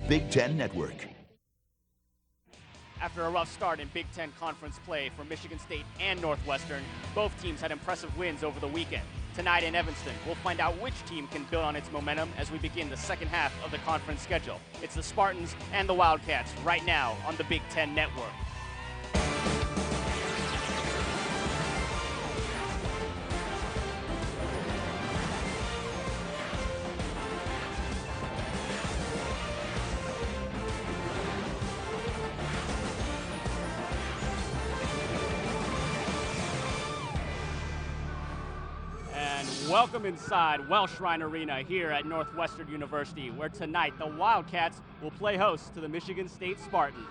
Big Ten Network. After a rough start in Big Ten Conference play for Michigan State and Northwestern, both teams had impressive wins over the weekend. Tonight in Evanston, we'll find out which team can build on its momentum as we begin the second half of the conference schedule. It's the Spartans and the Wildcats right now on the Big Ten Network. Welcome inside Welsh Rhine Arena here at Northwestern University, where tonight the Wildcats will play host to the Michigan State Spartans.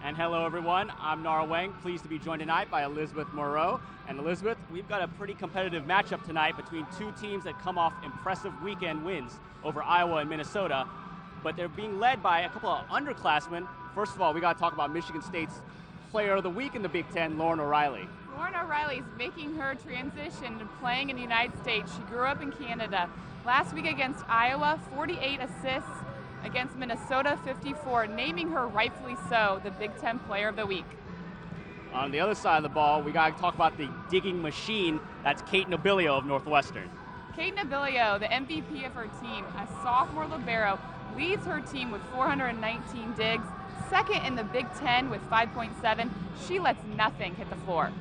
And hello everyone, I'm Nara Weng, pleased to be joined tonight by Elizabeth Moreau. And Elizabeth, we've got a pretty competitive matchup tonight between two teams that come off impressive weekend wins over Iowa and Minnesota, but they're being led by a couple of underclassmen. First of all, we got to talk about Michigan State's Player of the Week in the Big Ten, Lauren O'Reilly. Lauren O'Reilly is making her transition to playing in the United States. She grew up in Canada. Last week against Iowa, 48 assists. Against Minnesota, 54, naming her rightfully so the Big Ten Player of the Week. On the other side of the ball, we got to talk about the digging machine. That's Kate Nobilio of Northwestern. Kate Nobilio, the MVP of her team, a sophomore libero, leads her team with 419 digs. Second in the Big Ten with 5.7. She lets nothing hit the floor.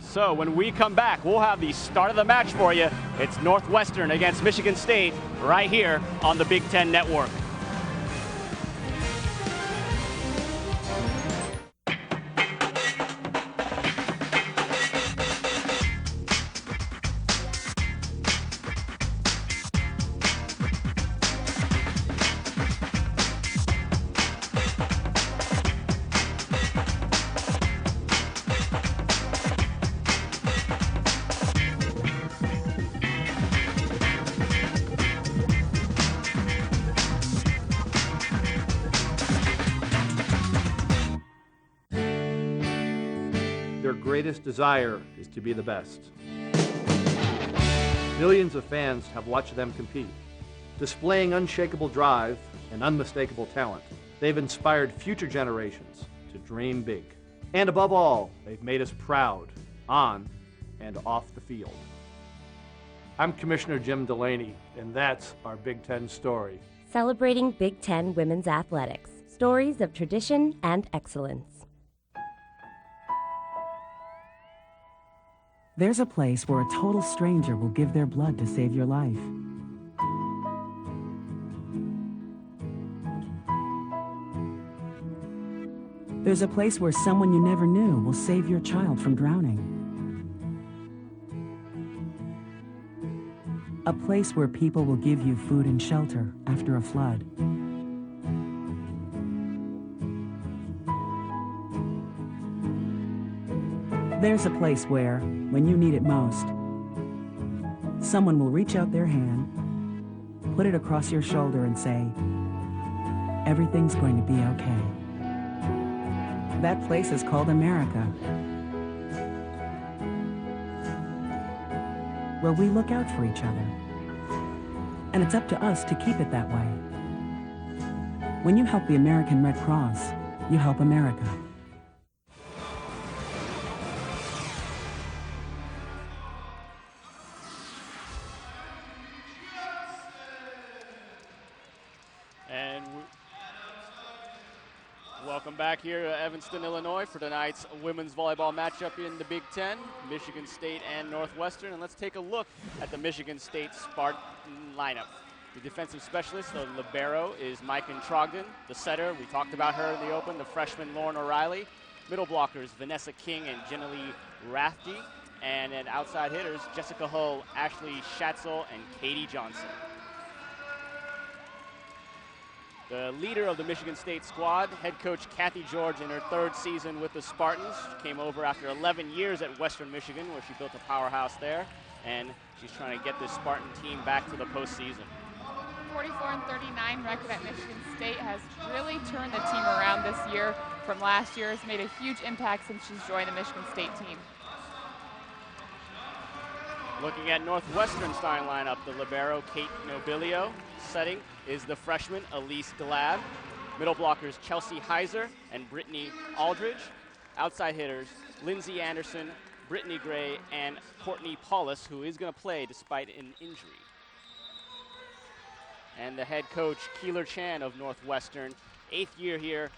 So when we come back, we'll have the start of the match for you. It's Northwestern against Michigan State right here on the Big Ten Network. Their greatest desire is to be the best. Millions of fans have watched them compete. Displaying unshakable drive and unmistakable talent, they've inspired future generations to dream big. And above all, they've made us proud on and off the field. I'm Commissioner Jim Delaney, and that's our Big Ten story. Celebrating Big Ten women's athletics. Stories of tradition and excellence. There's a place where a total stranger will give their blood to save your life. There's a place where someone you never knew will save your child from drowning. A place where people will give you food and shelter after a flood. There's a place where, when you need it most, someone will reach out their hand, put it across your shoulder and say, everything's going to be okay. That place is called America, where we look out for each other. And it's up to us to keep it that way. When you help the American Red Cross, you help America. Welcome back here to Evanston, Illinois for tonight's women's volleyball matchup in the Big Ten, Michigan State and Northwestern. And let's take a look at the Michigan State Spartan lineup. The defensive specialist, the libero, is Maiken Trogdon. The setter, we talked about her in the open, the freshman Lauren O'Reilly. Middle blockers, Vanessa King and Jenny Rathke. And at outside hitters, Jessica Hull, Ashley Schatzel, and Katie Johnson. The leader of the Michigan State squad, head coach Kathy George, in her third season with the Spartans. She came over after 11 years at Western Michigan, where she built a powerhouse there, and she's trying to get this Spartan team back to the postseason. 44-39 record at Michigan State has really turned the team around this year from last year. Has made a huge impact since she's joined the Michigan State team. Looking at Northwestern starting lineup, the libero Kate Nobilio. Setting is the freshman Elise Glab. Middle blockers Chelsea Heiser and Brittany Aldridge. Outside hitters Lindsay Anderson, Brittany Gray, and Courtney Paulus, who is going to play despite an injury. And the head coach, Keeler Chan of Northwestern, 8th year here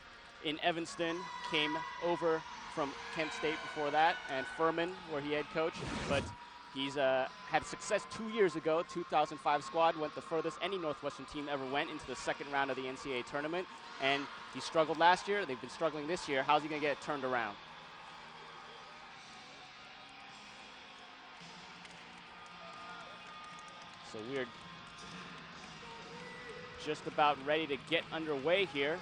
in Evanston, came over from Kent State before that, and Furman, where he head coach, but he's had success 2 years ago. 2005 squad went the furthest any Northwestern team ever went, into the second round of the NCAA tournament, and he struggled last year. They've been struggling this year. How's he going to get it turned around? So we're just about ready to get underway here.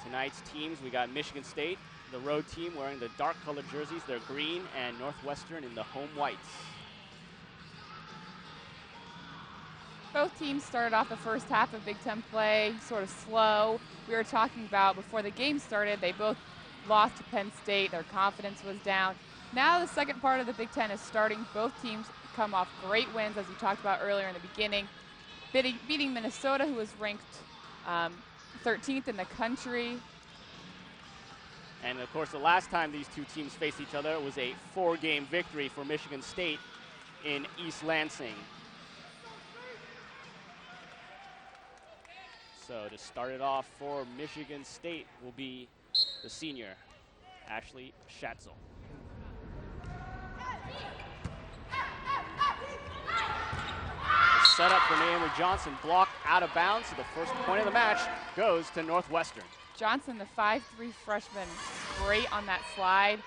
Tonight's teams, we got Michigan State, the road team, wearing the dark colored jerseys. They're green, and Northwestern in the home whites. Both teams started off the first half of Big Ten play sort of slow. We were talking about before the game started, they both lost to Penn State. Their confidence was down. Now the second part of the Big Ten is starting. Both teams come off great wins, as we talked about earlier in the beginning. Beating Minnesota, who was ranked 13th in the country. And of course, the last time these two teams faced each other was a 4-game victory for Michigan State in East Lansing. So to start it off for Michigan State will be the senior, Ashley Schatzel. The setup for Naomi Johnson, blocked out of bounds. So the first point of the match goes to Northwestern. Johnson, the 5'3" freshman, great on that slide.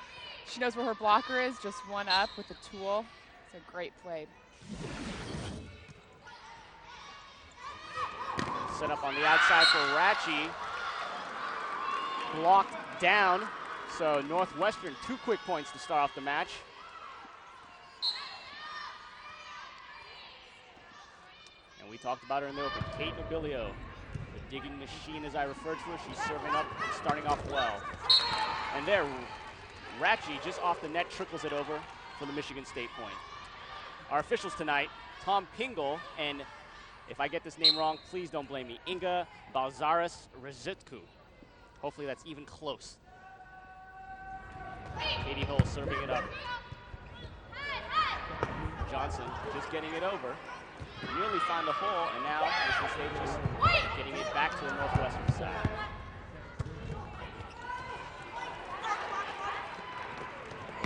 She knows where her blocker is, just one up with the tool. It's a great play. Set up on the outside for Ratchie. Blocked down. So Northwestern, 2 quick points to start off the match. And we talked about her in the open. Kate Nobilio, the digging machine as I referred to her. She's serving up and starting off well. And there, Ratchie just off the net trickles it over for the Michigan State point. Our officials tonight, Tom Pingle and, if I get this name wrong, please don't blame me, Inga Balzaris-Rezitku. Hopefully that's even close. Katie Hull serving it up. Johnson just getting it over. Nearly found the hole, and now Michigan State just getting it back to the Northwestern side.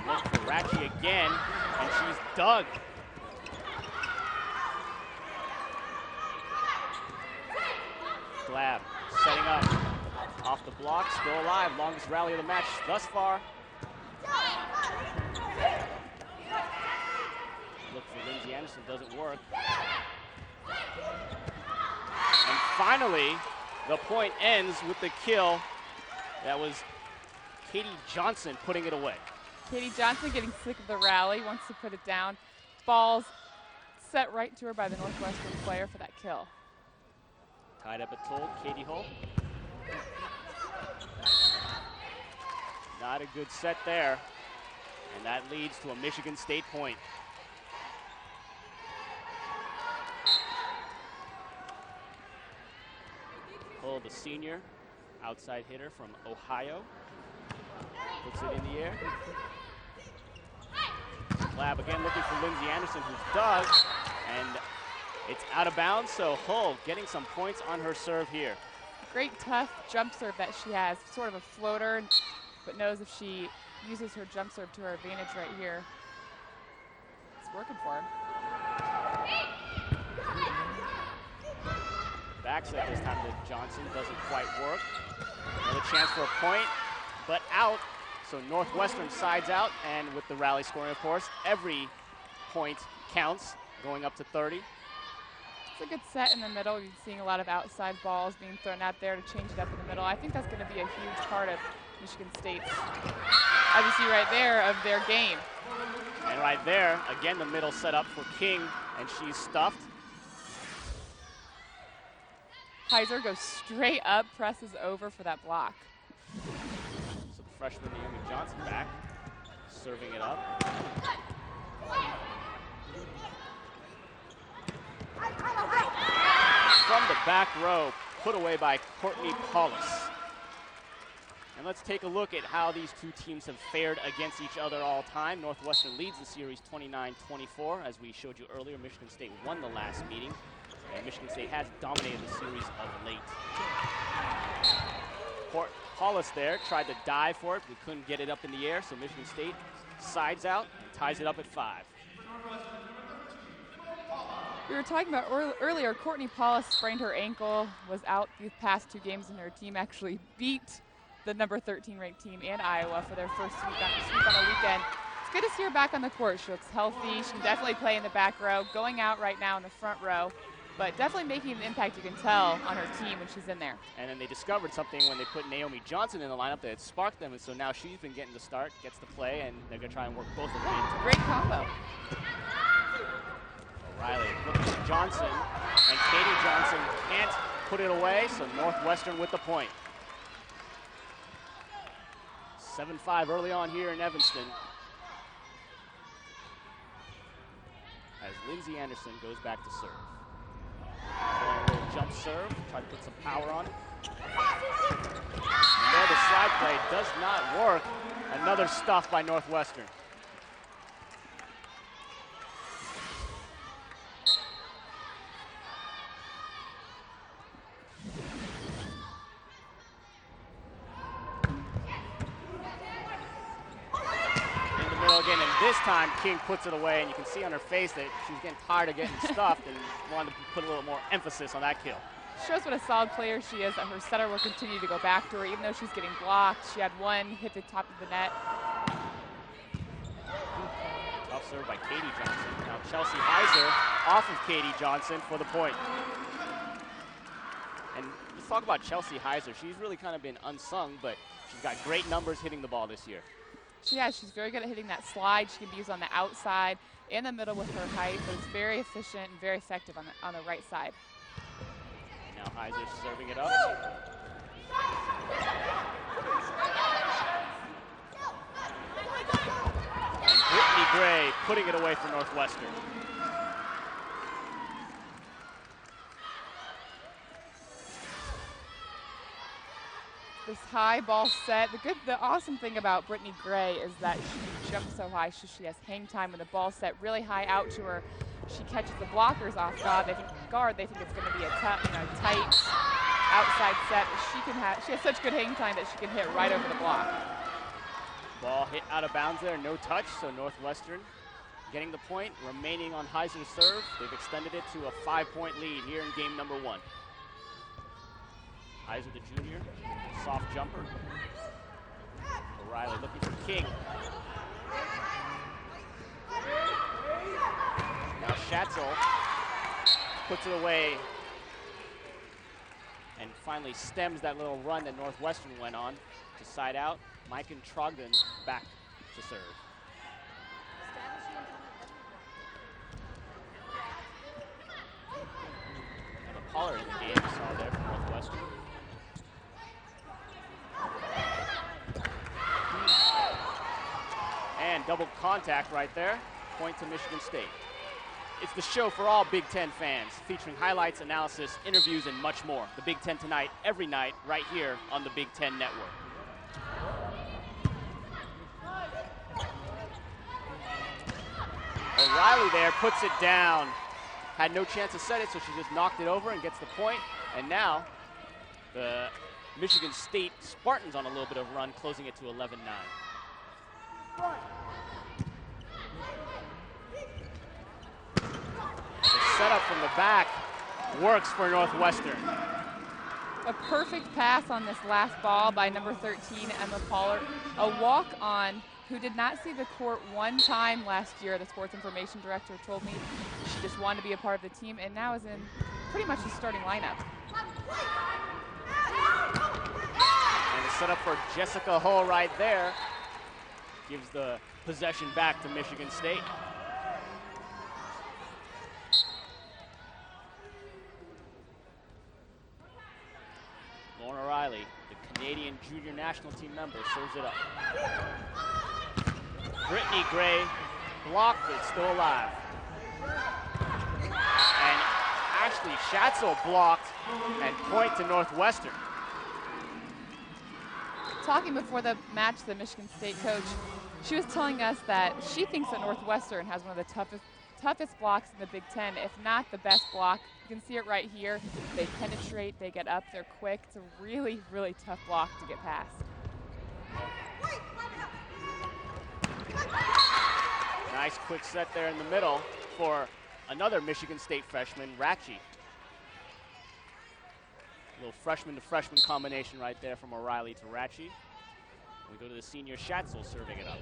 Look for Ratchie again, and she's dug. Glab setting up off the block, still alive, longest rally of the match thus far. Look for Lindsay Anderson, doesn't work. And finally, the point ends with the kill. That was Katie Johnson putting it away. Katie Johnson getting sick of the rally, wants to put it down. Ball's set right to her by the Northwestern player for that kill. Tied up at toll, Katie Hull. Not a good set there. And that leads to a Michigan State point. Hull, the senior, outside hitter from Ohio. Puts it in the air. Glab again looking for Lindsay Anderson, who's dug. And it's out of bounds, so Hull getting some points on her serve here. Great tough jump serve that she has, sort of a floater, but knows if she uses her jump serve to her advantage right here, it's working for her. Back set this time to Johnson, doesn't quite work. Another chance for a point, but out. So Northwestern sides out, and with the rally scoring, of course, every point counts, going up to 30. It's a good set in the middle. You're seeing a lot of outside balls being thrown out there to change it up in the middle. I think that's going to be a huge part of Michigan State's, as you see right there, of their game. And right there, again, the middle set up for King, and she's stuffed. Heiser goes straight up, presses over for that block. So the freshman Naomi Johnson back, serving it up. From the back row, put away by Courtney Paulus. And let's take a look at how these two teams have fared against each other all time. Northwestern leads the series 29-24. As we showed you earlier, Michigan State won the last meeting, and Michigan State has dominated the series of late. Paulus there tried to dive for it, but couldn't get it up in the air, so Michigan State sides out and ties it up at 5. We were talking about earlier, Courtney Paulus sprained her ankle, was out these past 2 games, and her team actually beat the number 13 ranked team and Iowa for their first sweep on the weekend. It's good to see her back on the court. She looks healthy. She can definitely play in the back row, going out right now in the front row, but definitely making an impact, you can tell, on her team when she's in there. And then they discovered something when they put Naomi Johnson in the lineup that had sparked them, and so now she's been getting the start, gets to play, and they're going to try and work both of them. Great combo. O'Reilly looking for Johnson, and Katie Johnson can't put it away, so Northwestern with the point. 7-5 early on here in Evanston. As Lindsay Anderson goes back to serve. A little jump serve, try to put some power on it. And there the slide play does not work. Another stuff by Northwestern. Again, and this time King puts it away, and you can see on her face that she's getting tired of getting stuffed and wanted to put a little more emphasis on that kill. Shows what a solid player she is, that her setter will continue to go back to her even though she's getting blocked. She had one hit the top of the net. Tough serve by Katie Johnson. Now Chelsea Heiser off of Katie Johnson for the point. And let's talk about Chelsea Heiser. She's really kind of been unsung, but she's got great numbers hitting the ball this year. She's very good at hitting that slide. She can be used on the outside, in the middle with her height, but it's very efficient and very effective on the right side. Now Heiser's serving it up. And Brittany Gray putting it away for Northwestern. This high ball set. The awesome thing about Brittany Gray is that she jumps so high. She has hang time when the ball set really high out to her. She catches the blockers off guard. They think it's going to be a tight outside set. She has such good hang time that she can hit right over the block. Ball hit out of bounds there, no touch. So Northwestern getting the point, remaining on Heiser's serve. They've extended it to a 5-point lead here in game number 1. Heiser, the junior, soft jumper. O'Reilly looking for King. Now Schatzel puts it away and finally stems that little run that Northwestern went on to side out. Maiken Trogdon back to serve. And the Pollard in the game you saw there from Northwestern. And double contact right there. Point to Michigan State. It's the show for all Big Ten fans, featuring highlights, analysis, interviews, and much more. The Big Ten Tonight, every night, right here on the Big Ten Network. O'Reilly there puts it down. Had no chance to set it, so she just knocked it over and gets the point. And now the Michigan State Spartans on a little bit of run, closing it to 11-9. The setup from the back works for Northwestern. A perfect pass on this last ball by number 13, Emma Pollard. A walk-on who did not see the court one time last year. The sports information director told me she just wanted to be a part of the team and now is in pretty much the starting lineup. And the setup for Jessica Hull right there gives the possession back to Michigan State. Lauren O'Reilly, the Canadian junior national team member, serves it up. Brittany Gray blocked, but still alive. And Ashley Schatzel blocked, and point to Northwestern. Talking before the match, the Michigan State coach, she was telling us that she thinks that Northwestern has one of the toughest blocks in the Big Ten, if not the best block. You can see it right here. They penetrate, they get up, they're quick. It's a really, really tough block to get past. Nice quick set there in the middle for another Michigan State freshman, Ratchie. A little freshman to freshman combination right there from O'Reilly to Ratchie. We go to the senior Schatzel serving it up.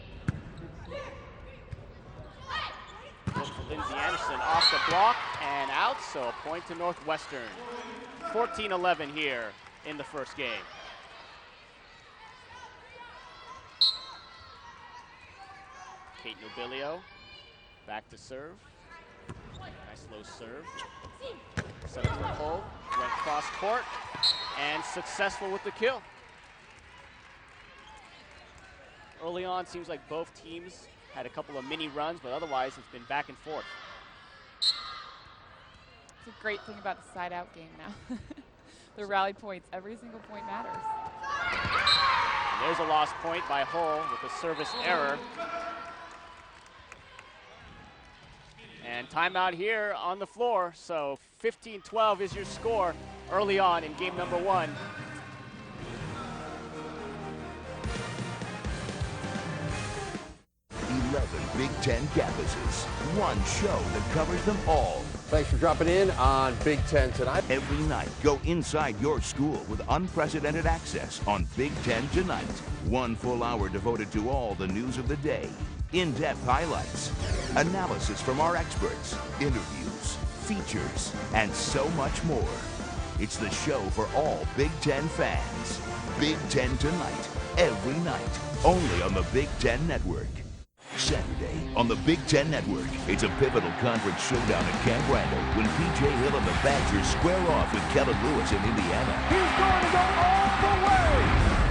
Look for Lindsay Anderson off the block and out, so a point to Northwestern. 14-11 here in the first game. Kate Nobilio back to serve. Nice low serve. Set up for Hull, went cross court, and successful with the kill. Early on, seems like both teams had a couple of mini runs, but otherwise it's been back and forth. It's a great thing about the side-out game now. The rally points, every single point matters. And there's a lost point by Hull with a service error. And timeout here on the floor, so 15-12 is your score early on in game number 1. Big Ten campuses. One show that covers them all. Thanks for dropping in on Big Ten tonight. Every night, go inside your school with unprecedented access on Big Ten Tonight. 1 full hour devoted to all the news of the day. In-depth highlights, analysis from our experts, interviews, features, and so much more. It's the show for all Big Ten fans. Big Ten Tonight, every night, only on the Big Ten Network. Saturday on the Big Ten Network, it's a pivotal conference showdown at Camp Randall when P.J. Hill and the Badgers square off with Kellen Lewis in Indiana. He's going to go all the way!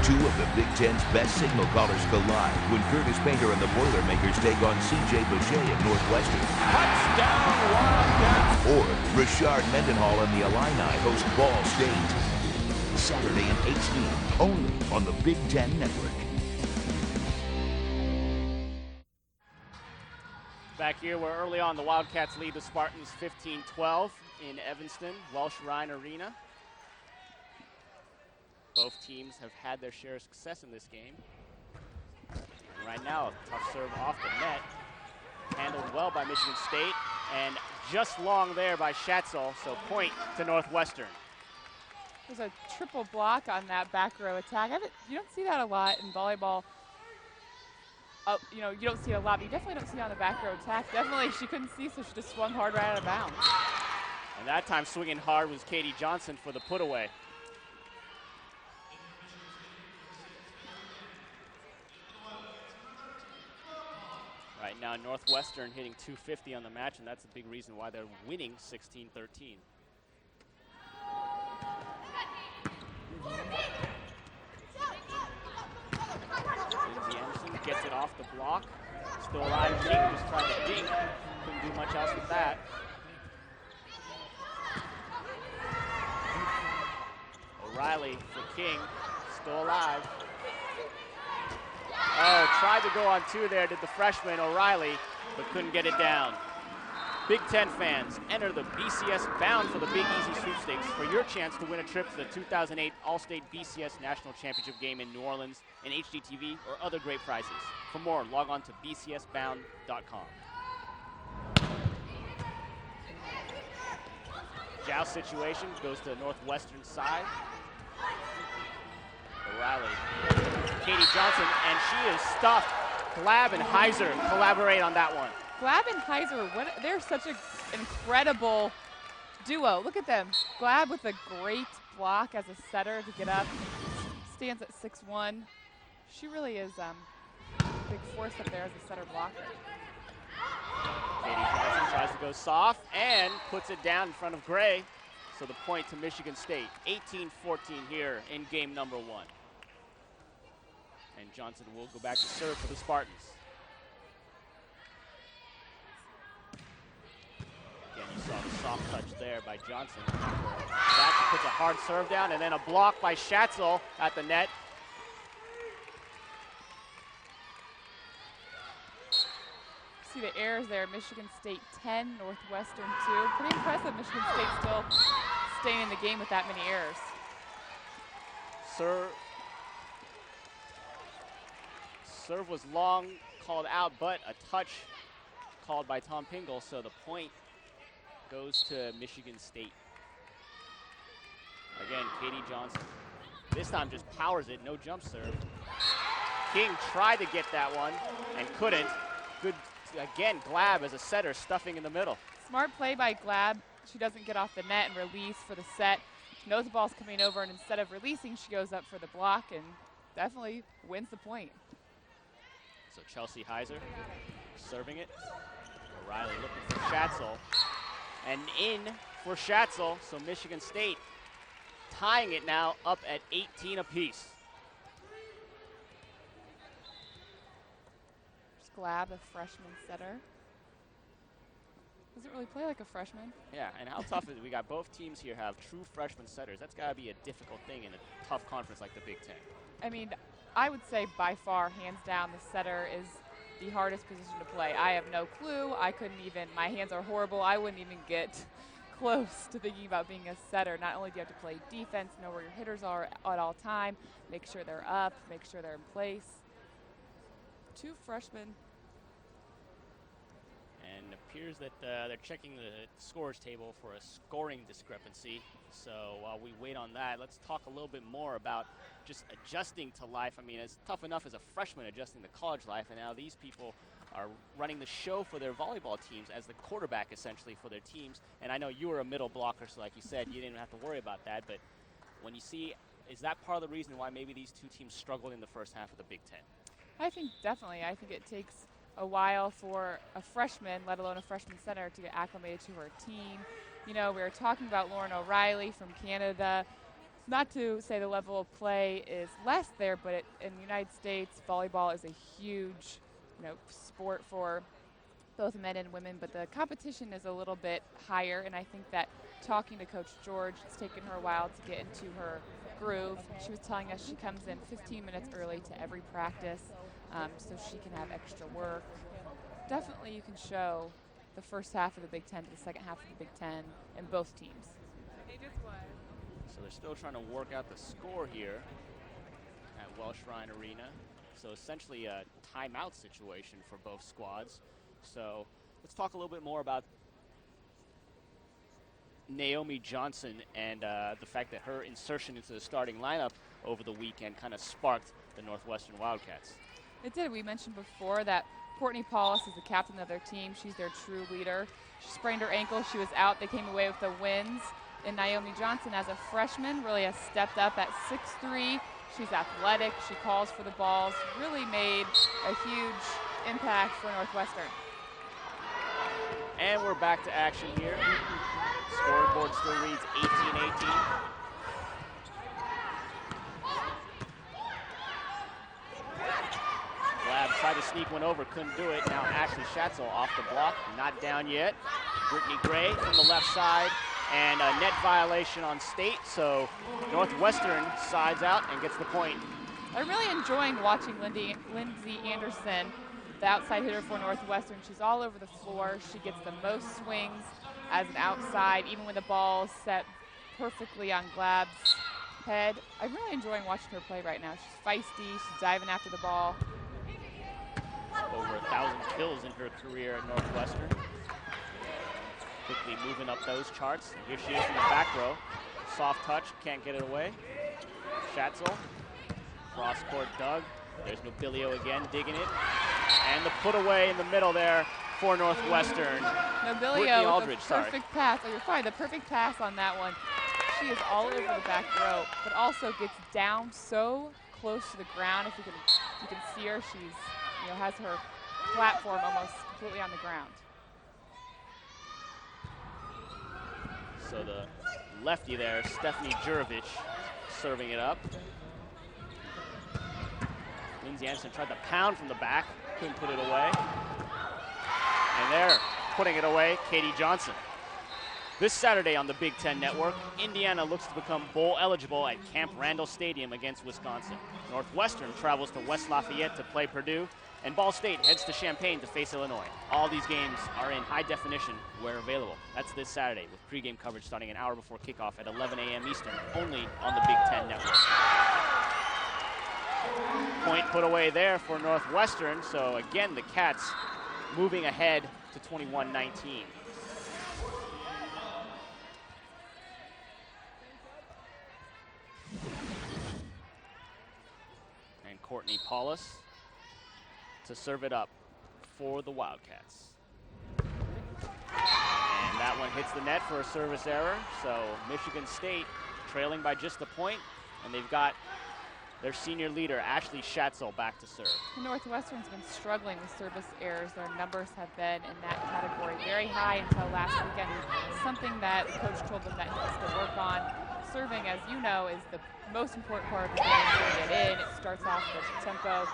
2 of the Big Ten's best signal callers collide when Curtis Painter and the Boilermakers take on C.J. Boucher at Northwestern. Touchdown, Wildcats! Or Rashard Mendenhall and the Illini host Ball State. Saturday at 8 only on the Big Ten Network. Back here, where early on the Wildcats lead the Spartans 15-12 in Evanston, Welsh Rhine Arena. Both teams have had their share of success in this game. And right now, a tough serve off the net. Handled well by Michigan State, and just long there by Schatzel, so point to Northwestern. There's a triple block on that back row attack. You don't see that a lot in volleyball. You don't see it a lot, but you definitely don't see it on the back row attack. Definitely, she couldn't see, so she just swung hard right out of bounds. And that time swinging hard was Katie Johnson for the put away. Right now, Northwestern hitting .250 on the match, and that's a big reason why they're winning 16-13. Lindsay Anderson gets it off the block. Still alive. King just tried to dink. Couldn't do much else with that. O'Reilly for King. Still alive. Oh, tried to go on 2 there, did the freshman O'Reilly, but couldn't get it down. Big Ten fans, enter the BCS Bound for the Big Easy Sweepstakes for your chance to win a trip to the 2008 All-State BCS National Championship game in New Orleans in HDTV or other great prizes. For more, log on to bcsbound.com. Joust situation goes to the Northwestern side. O'Reilly, Katie Johnson, and she is stuffed. Glab and Heiser collaborate on that one. Glab and Heiser, they're such an incredible duo. Look at them. Glab with a great block as a setter to get up. Stands at 6'1". She really is a big force up there as a setter blocker. Katie Johnson tries to go soft and puts it down in front of Gray. So the point to Michigan State, 18-14 here in game number 1. And Johnson will go back to serve for the Spartans. Again, you saw the soft touch there by Johnson. That puts a hard serve down, and then a block by Schatzel at the net. See the errors there. Michigan State 10, Northwestern 2. Pretty impressive. Michigan State still staying in the game with that many errors. Serve was long, called out, but a touch called by Tom Pingle, so the point goes to Michigan State. Again, Katie Johnson. This time just powers it, no jump serve. King tried to get that one and couldn't. Good, again, Glab as a setter, stuffing in the middle. Smart play by Glab. She doesn't get off the net and release for the set. She knows the ball's coming over, and instead of releasing, she goes up for the block and definitely wins the point. So Chelsea Heiser serving it. O'Reilly looking for Schatzel. And in for Schatzel, so Michigan State tying it now up at 18 apiece. Glab, a freshman setter. Doesn't really play like a freshman. Yeah, and how tough is it? We got both teams here have true freshman setters. That's got to be a difficult thing in a tough conference like the Big Ten. I mean, I would say by far, hands down, the setter is the hardest position to play. I have no clue. I couldn't even, my hands are horrible. I wouldn't even get close to thinking about being a setter. Not only do you have to play defense, know where your hitters are at all time, make sure they're up, make sure they're in place. Two freshmen. And it appears that they're checking the scores table for a scoring discrepancy. So while we wait on that, let's talk a little bit more about just adjusting to life. I mean, it's tough enough as a freshman adjusting to college life, and now these people are running the show for their volleyball teams as the quarterback essentially for their teams. And I know you were a middle blocker, so like you said, you didn't have to worry about that. But when you see, is that part of the reason why maybe these two teams struggled in the first half of the Big Ten? I think definitely. I think it takes a while for a freshman, let alone a freshman center, to get acclimated to her team. You know, we were talking about Lauren O'Reilly from Canada. Not to say the level of play is less there, but in the United States, volleyball is a huge, sport for both men and women, but the competition is a little bit higher, and I think that talking to Coach George, it's taken her a while to get into her groove. She was telling us she comes in 15 minutes early to every practice, so she can have extra work. Definitely you can show the first half of the Big Ten to the second half of the Big Ten in both teams. So they're still trying to work out the score here at Welsh Ryan Arena. So essentially a timeout situation for both squads. So let's talk a little bit more about Naomi Johnson and the fact that her insertion into the starting lineup over the weekend kind of sparked the Northwestern Wildcats. It did. We mentioned before that Courtney Paulus is the captain of their team. She's their true leader. She sprained her ankle. She was out. They came away with the wins. And Naomi Johnson, as a freshman, really has stepped up at 6'3". She's athletic. She calls for the balls. Really made a huge impact for Northwestern. And we're back to action here. Scoreboard still reads 18-18. Glab tried to sneak one over, couldn't do it. Now Ashley Schatzel off the block, not down yet. Brittany Gray from the left side, and a net violation on State, so Northwestern sides out and gets the point. I'm really enjoying watching Lindsay Anderson, the outside hitter for Northwestern. She's all over the floor. She gets the most swings as an outside, even when the ball is set perfectly on Glab's head. I'm really enjoying watching her play right now. She's feisty. She's diving after the ball. Over 1,000 kills in her career at Northwestern. Quickly moving up those charts. Here she is from the back row. Soft touch, can't get it away. Schatzel, cross court dug. There's Nobilio again, digging it. And the put away in the middle there for Northwestern. Nobilio with the perfect pass. Oh, you're fine. The perfect pass on that one. She is all over the back row, but also gets down so close to the ground. If you can see her, she's has her platform almost completely on the ground. So the lefty there, Stephanie Jurovich, serving it up. Lindsay Anderson tried to pound from the back, couldn't put it away. And there, putting it away, Katie Johnson. This Saturday on the Big Ten Network, Indiana looks to become bowl eligible at Camp Randall Stadium against Wisconsin. Northwestern travels to West Lafayette to play Purdue, and Ball State heads to Champaign to face Illinois. All these games are in high definition where available. That's this Saturday with pregame coverage starting an hour before kickoff at 11 a.m. Eastern, only on the Big Ten Network. Point put away there for Northwestern, so again the Cats moving ahead to 21-19. And Courtney Paulus to serve it up for the Wildcats. And that one hits the net for a service error, so Michigan State trailing by just a point, and they've got their senior leader, Ashley Schatzel, back to serve. Northwestern's been struggling with service errors. Their numbers have been in that category very high until last weekend. Something that the coach told them that he has to work on. Serving, as you know, is the most important part of the game to get in. It starts off the tempo.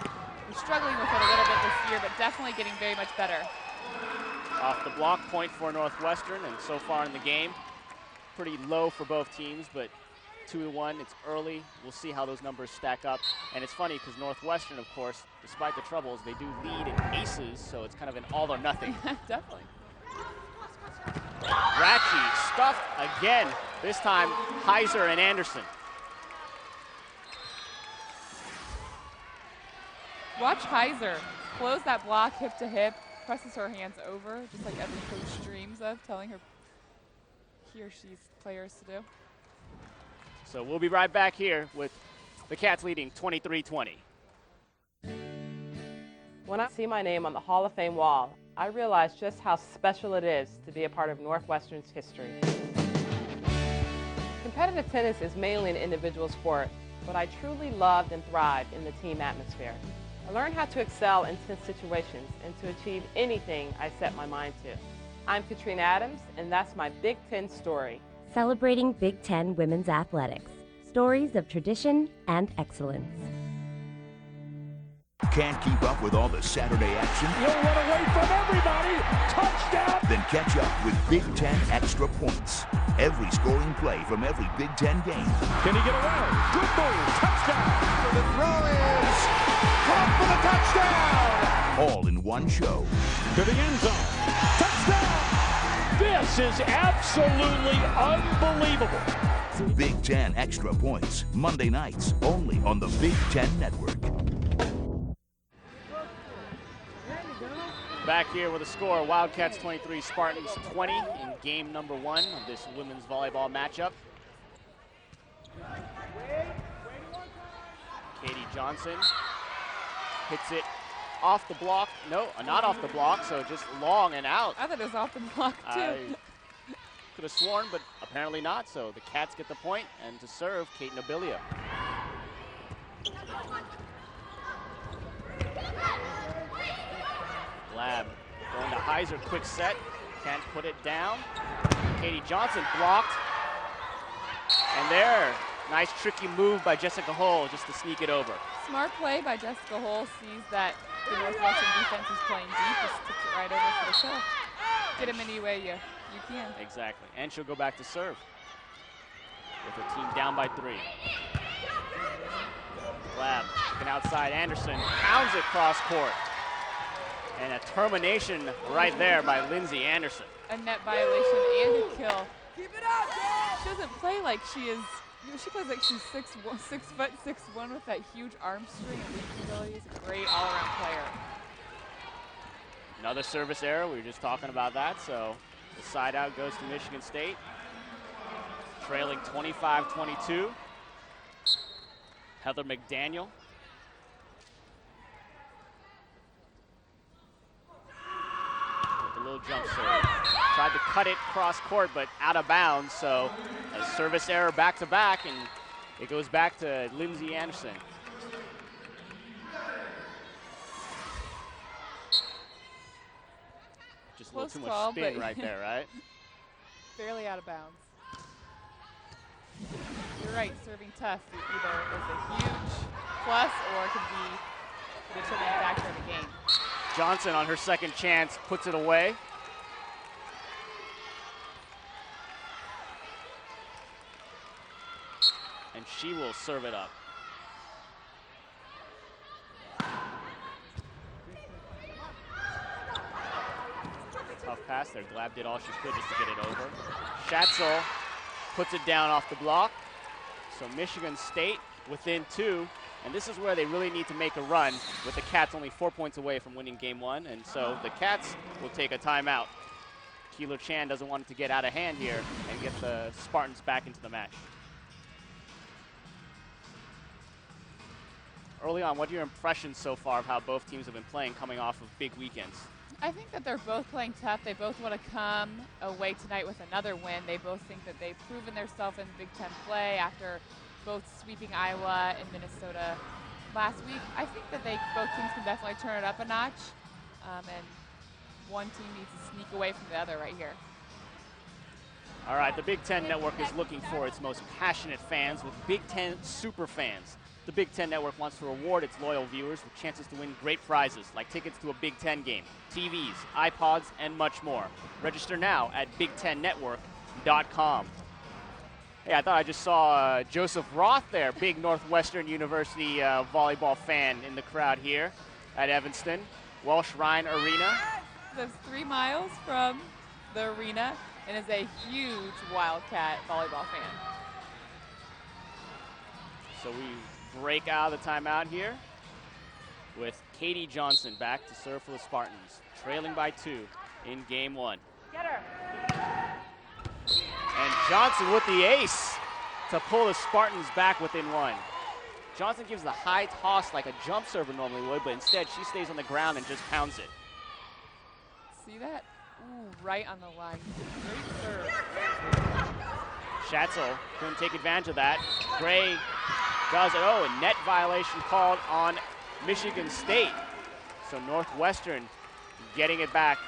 We're struggling with it a little bit this year, but definitely getting very much better. Off the block, point for Northwestern, and so far in the game, pretty low for both teams, but 2-1, it's early. We'll see how those numbers stack up. And it's funny because Northwestern, of course, despite the troubles, they do lead in aces, so it's kind of an all or nothing. Definitely. Ratchey stuffed again, this time Heiser and Anderson. Watch Heiser close that block hip to hip, presses her hands over, just like every coach dreams of, telling her he or she's players to do. So we'll be right back here with the Cats leading 23-20. When I see my name on the Hall of Fame wall, I realize just how special it is to be a part of Northwestern's history. Competitive tennis is mainly an individual sport, but I truly loved and thrived in the team atmosphere. I learned how to excel in tense situations and to achieve anything I set my mind to. I'm Katrina Adams, and that's my Big Ten story. Celebrating Big Ten women's athletics. Stories of tradition and excellence. Can't keep up with all the Saturday action? He'll run away from everybody. Touchdown. Then catch up with Big Ten Extra Points. Every scoring play from every Big Ten game. Can he get away? Good move. Touchdown. The throw is caught for the touchdown. All in one show. To the end zone. Touchdown. This is absolutely unbelievable. Big Ten Extra Points. Monday nights only on the Big Ten Network. Back here with a score, Wildcats 23, Spartans 20 in game number 1 of this women's volleyball matchup. Katie Johnson hits it off the block. No, not off the block, so just long and out. I thought it was off the block, too. I could have sworn, but apparently not, so the Cats get the point, and to serve, Kate Nobilia. Lab going to Heiser, quick set, can't put it down. Katie Johnson blocked. And there, nice tricky move by Jessica Hull just to sneak it over. Smart play by Jessica Hull, sees that the Northwestern defense is playing deep, just tips it right over for the kill. Get him any way you can. Exactly, and she'll go back to serve with her team down by 3. Lab looking outside, Anderson pounds it cross court. And a termination right there by Lindsay Anderson. A net violation and a kill. Keep it up, girl! She doesn't play like she is. She plays like she's 6'1" with that huge arm string and leaping ability. Is a great all-around player. Another service error. We were just talking about that. So the side out goes to Michigan State, trailing 25-22. Heather McDaniel. Little jump serve. Tried to cut it cross court, but out of bounds. So a service error back to back, and it goes back to Lindsay Anderson. Just a little too much spin right there, right? Barely out of bounds. You're right, serving tough either is a huge plus or it could be the determining factor in the game. Johnson on her second chance puts it away. she will serve it up. Tough pass there. Glab did all she could just to get it over. Schatzel puts it down off the block. So Michigan State within 2. And this is where they really need to make a run, with the Cats only 4 points away from winning game 1. And so the Cats will take a timeout. Keeler Chan doesn't want it to get out of hand here and get the Spartans back into the match. Early on, what are your impressions so far of how both teams have been playing coming off of big weekends? I think that they're both playing tough. They both want to come away tonight with another win. They both think that they've proven themselves in Big Ten play after both sweeping Iowa and Minnesota last week. I think that both teams can definitely turn it up a notch, and one team needs to sneak away from the other right here. All right, the Big Ten Network is looking for its most passionate fans with Big Ten super fans. The Big Ten Network wants to reward its loyal viewers with chances to win great prizes like tickets to a Big Ten game, TVs, iPods, and much more. Register now at BigTenNetwork.com. Hey, I thought I just saw Joseph Roth there, big Northwestern University volleyball fan in the crowd here at Evanston, Welsh Rhine Arena. Lives 3 miles from the arena and is a huge Wildcat volleyball fan. So we break out of the timeout here with Katie Johnson back to serve for the Spartans, trailing by 2 in game 1. Get her. And Johnson with the ace to pull the Spartans back within 1. Johnson gives the high toss like a jump server normally would, but instead she stays on the ground and just pounds it. See that? Ooh, right on the line. Great serve. Schatzel couldn't take advantage of that. Gray does it. Oh, a net violation called on Michigan State. So Northwestern getting it back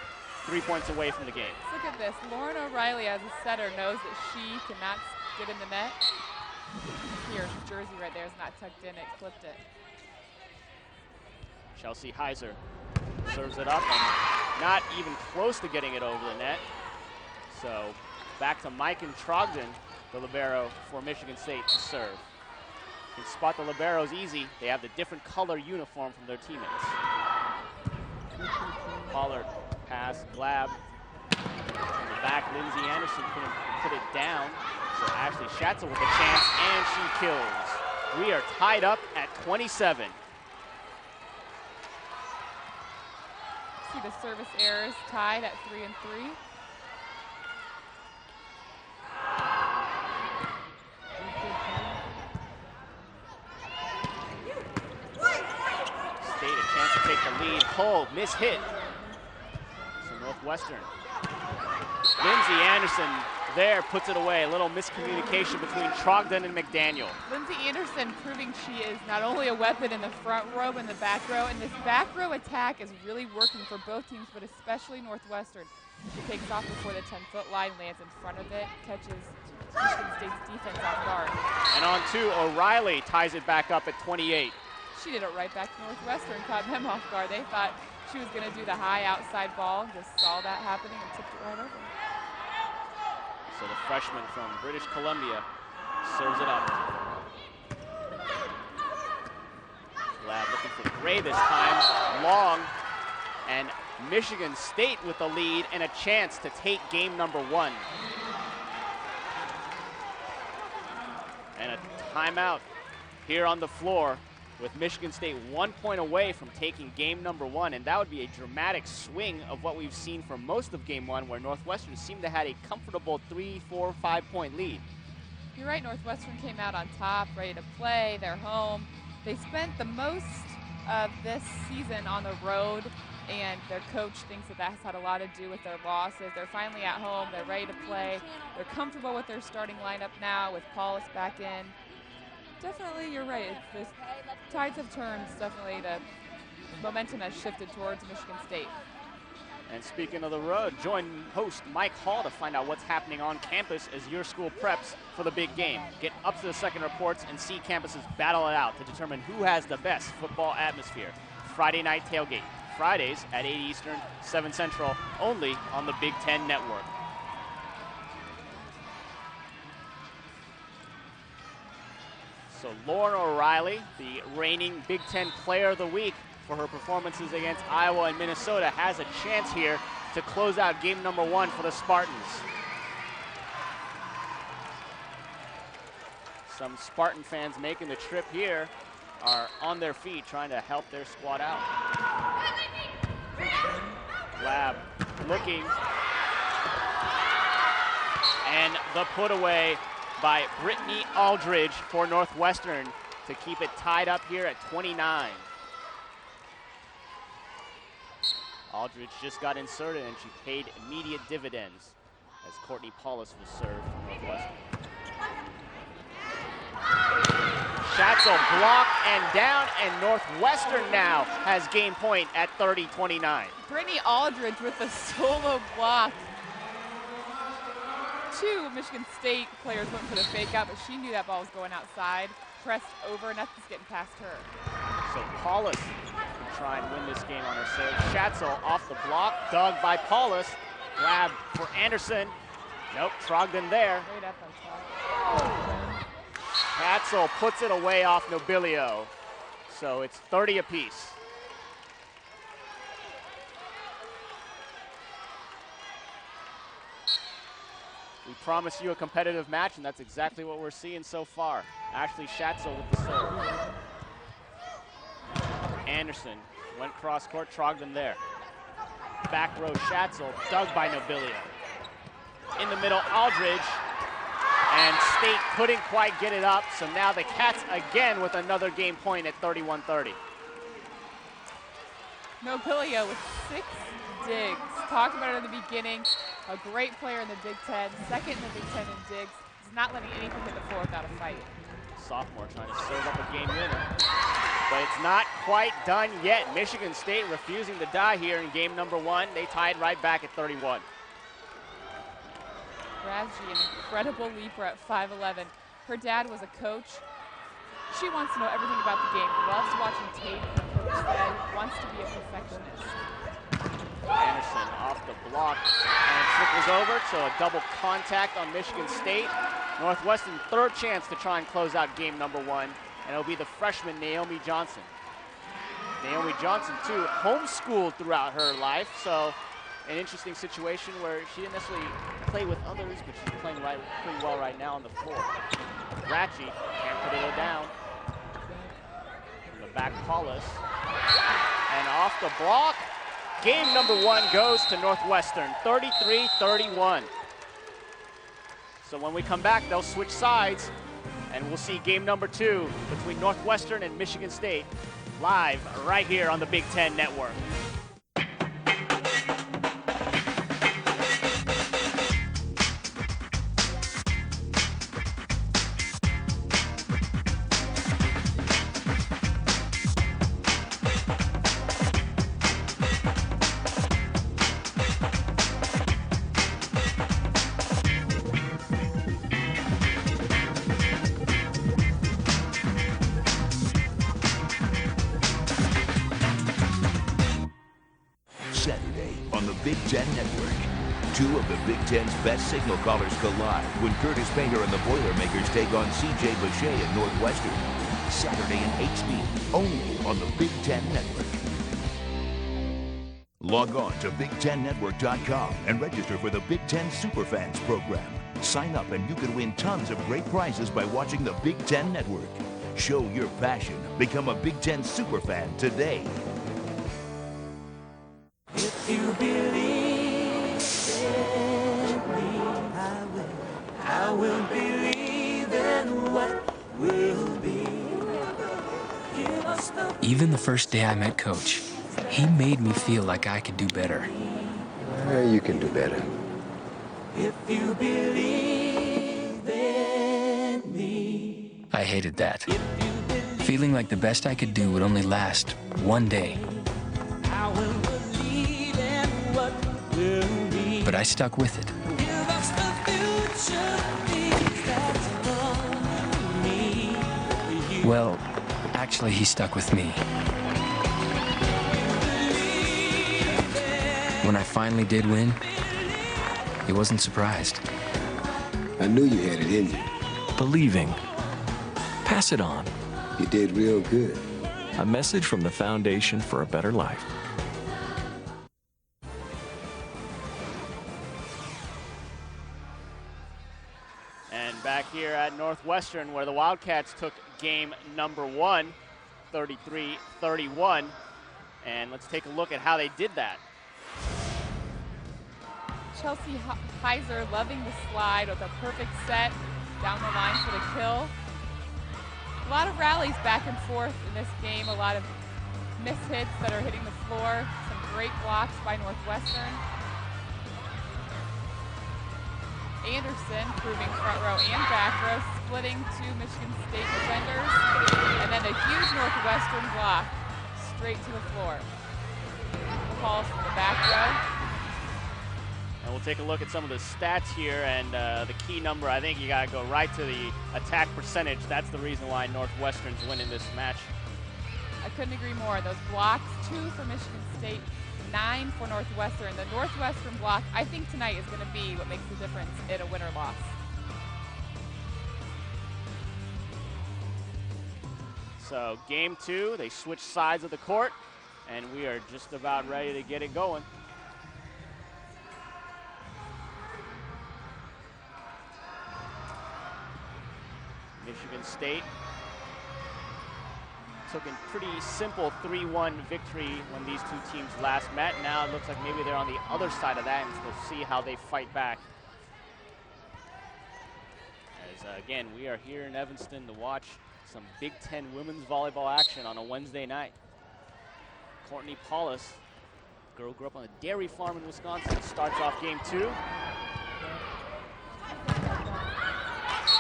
3 points away from the game. Look at this. Lauren O'Reilly, as a setter, knows that she cannot get in the net. Here, jersey right there is not tucked in. It clipped it. Chelsea Heiser serves it up and not even close to getting it over the net. So back to Mike and Trogdon, the libero for Michigan State to serve. You can spot the liberos easy. They have the different color uniform from their teammates. Pollard pass, Glab. In the back, Lindsay Anderson couldn't put it down. So Ashley Schatzel with a chance, and she kills. We are tied up at 27. See the service errors tied at 3 and 3. State a chance to take the lead. Pull, miss hit. So Northwestern. Lindsay Anderson there puts it away. A little miscommunication between Trogdon and McDaniel. Lindsay Anderson proving she is not only a weapon in the front row and the back row, and this back row attack is really working for both teams, but especially Northwestern. She takes off before the 10-foot line, lands in front of it, catches Michigan State's defense off guard. And on 2, O'Reilly ties it back up at 28. She did it right back to Northwestern, caught them off guard. They thought she was going to do the high outside ball, just saw that happening and tipped it right over. So the freshman from British Columbia serves it up. Glad looking for Gray this time. Long, and Michigan State with the lead and a chance to take game number 1. And a timeout here on the floor with Michigan State 1 point away from taking game number 1, and that would be a dramatic swing of what we've seen for most of game 1, where Northwestern seemed to have a comfortable 3, 4, 5 point lead. You're right, Northwestern came out on top, ready to play. They're home. They spent the most of this season on the road, and their coach thinks that that's had a lot to do with their losses. They're finally at home. They're ready to play. They're comfortable with their starting lineup now with Paulus back in. Definitely, you're right. The tides have turned. Definitely, the momentum has shifted towards Michigan State. And speaking of the road, join host Mike Hall to find out what's happening on campus as your school preps for the big game. Get up to the second reports and see campuses battle it out to determine who has the best football atmosphere. Friday night tailgate. Fridays at 8 Eastern, 7 Central, only on the Big Ten Network. So Lauren O'Reilly, the reigning Big Ten Player of the Week for her performances against Iowa and Minnesota, has a chance here to close out game number 1 for the Spartans. Some Spartan fans making the trip here are on their feet trying to help their squad out. Lab looking. And the put away by Brittany Aldridge for Northwestern to keep it tied up here at 29. Aldridge just got inserted and she paid immediate dividends as Courtney Paulus was served for Northwestern. Schatzel blocked and down, and Northwestern now has game point at 30-29. Brittany Aldridge with a solo block. 2 Michigan State players went for the fake out, but she knew that ball was going outside. Pressed over, nothing's getting past her. So Paulus can try and win this game on her serve. Schatzel off the block, dug by Paulus. Grab for Anderson. Nope, Trogdon there. Right up on top. Schatzel puts it away off Nobilio. So it's 30 apiece. We promised you a competitive match, and that's exactly what we're seeing so far. Ashley Schatzel with the serve. Anderson went cross court, Trogdon there. Back row Schatzel, dug by Nobilio. In the middle, Aldridge. And State couldn't quite get it up, so now the Cats again with another game point at 31-30. Nobilio with 6 digs. Talked about it in the beginning. A great player in the Big Ten, second in the Big Ten in digs. He's not letting anything hit the floor without a fight. Sophomore trying to serve up a game winner. But it's not quite done yet. Michigan State refusing to die here in game number 1. They tied right back at 31. Raji, an incredible leaper at 5'11". Her dad was a coach. She wants to know everything about the game. Loves watching tape. Her coach said wants to be a perfectionist. Anderson off the block and trickles over to a double contact on Michigan State. Northwestern third chance to try and close out game number 1, and it'll be the freshman Naomi Johnson. Naomi Johnson too, homeschooled throughout her life, so an interesting situation where she didn't necessarily play with others, but she's playing pretty well right now on the floor. Ratchie can't put it down. From the back, Paulus. And off the block. Game number 1 goes to Northwestern, 33-31. So when we come back, they'll switch sides, and we'll see game number 2 between Northwestern and Michigan State live right here on the Big Ten Network. Saturday on the Big Ten Network. 2 of the Big Ten's best signal callers collide when Curtis Painter and the Boilermakers take on C.J. Boucher and Northwestern. Saturday at 8 p.m. only on the Big Ten Network. Log on to BigTenNetwork.com and register for the Big Ten Superfans program. Sign up and you could win tons of great prizes by watching the Big Ten Network. Show your passion. Become a Big Ten Superfan today. If you believe in me, I will believe in what will be. Even the first day I met Coach, he made me feel like I could do better. You can do better. If you believe in me. I hated that. Feeling like the best I could do would only last one day. I will believe in what will be. But I stuck with it. Give us the future, things that's for me. Well, actually, he stuck with me. When I finally did win, he wasn't surprised. I knew you had it in you. Believing. Pass it on. You did real good. A message from the Foundation for a Better Life. And back here at Northwestern, where the Wildcats took game number 1, 33-31. And let's take a look at how they did that. Chelsea Heiser loving the slide with a perfect set down the line for the kill. A lot of rallies back and forth in this game, a lot of miss hits that are hitting the floor, some great blocks by Northwestern. Anderson proving front row and back row, splitting two Michigan State defenders, and then a huge Northwestern block straight to the floor. Calls from the back row. And we'll take a look at some of the stats here, and the key number, I think you got to go right to the attack percentage. That's the reason why Northwestern's winning this match. I couldn't agree more. Those blocks, 2 for Michigan State, 9 for Northwestern. The Northwestern block, I think tonight is going to be what makes the difference in a win or loss. So game 2, they switch sides of the court, and we are just about ready to get it going. Michigan State took a pretty simple 3-1 victory when these two teams last met. Now it looks like maybe they're on the other side of that, and we'll see how they fight back. As again, we are here in Evanston to watch some Big Ten women's volleyball action on a Wednesday night. Courtney Paulus, girl grew up on a dairy farm in Wisconsin, starts off game 2.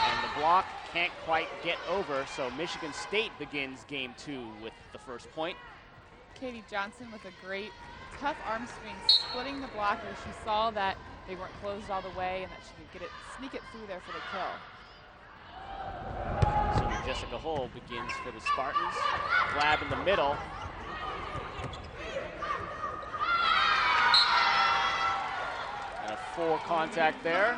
And the block can't quite get over, so Michigan State begins game 2 with the first point. Katie Johnson with a great, tough arm swing, splitting the blocker. She saw that they weren't closed all the way and that she could get it, sneak it through there for the kill. Senior Jessica Hull begins for the Spartans. Glab in the middle. And a full contact there.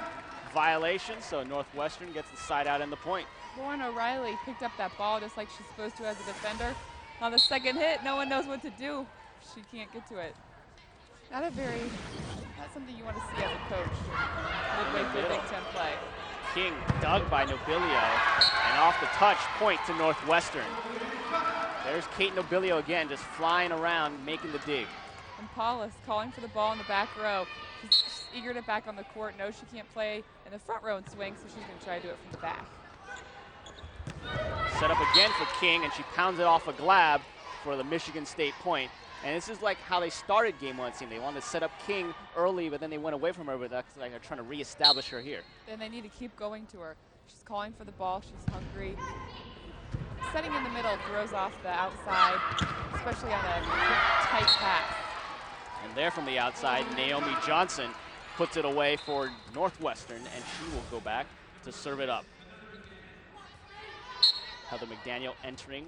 Violation, so Northwestern gets the side out and the point. Lauren O'Reilly picked up that ball just like she's supposed to as a defender. On the second hit, no one knows what to do. She can't get to it. Not something you want to see as a coach. Midway through Big Ten play. King dug by Nobilio, and off the touch, point to Northwestern. There's Kate Nobilio again, just flying around, making the dig. And Paulus calling for the ball in the back row. She's eager to back on the court, knows she can't play in the front row and swing, so she's going to try to do it from the back. Set up again for King, and she pounds it off a Glab for the Michigan State point. And this is like how they started game 1, it seemed. They wanted to set up King early, but then they went away from her, but that's like they're trying to reestablish her here. And they need to keep going to her. She's calling for the ball, she's hungry. Setting in the middle throws off the outside, especially on a tight pass. And there from the outside, Naomi Johnson puts it away for Northwestern, and she will go back to serve it up. Heather McDaniel entering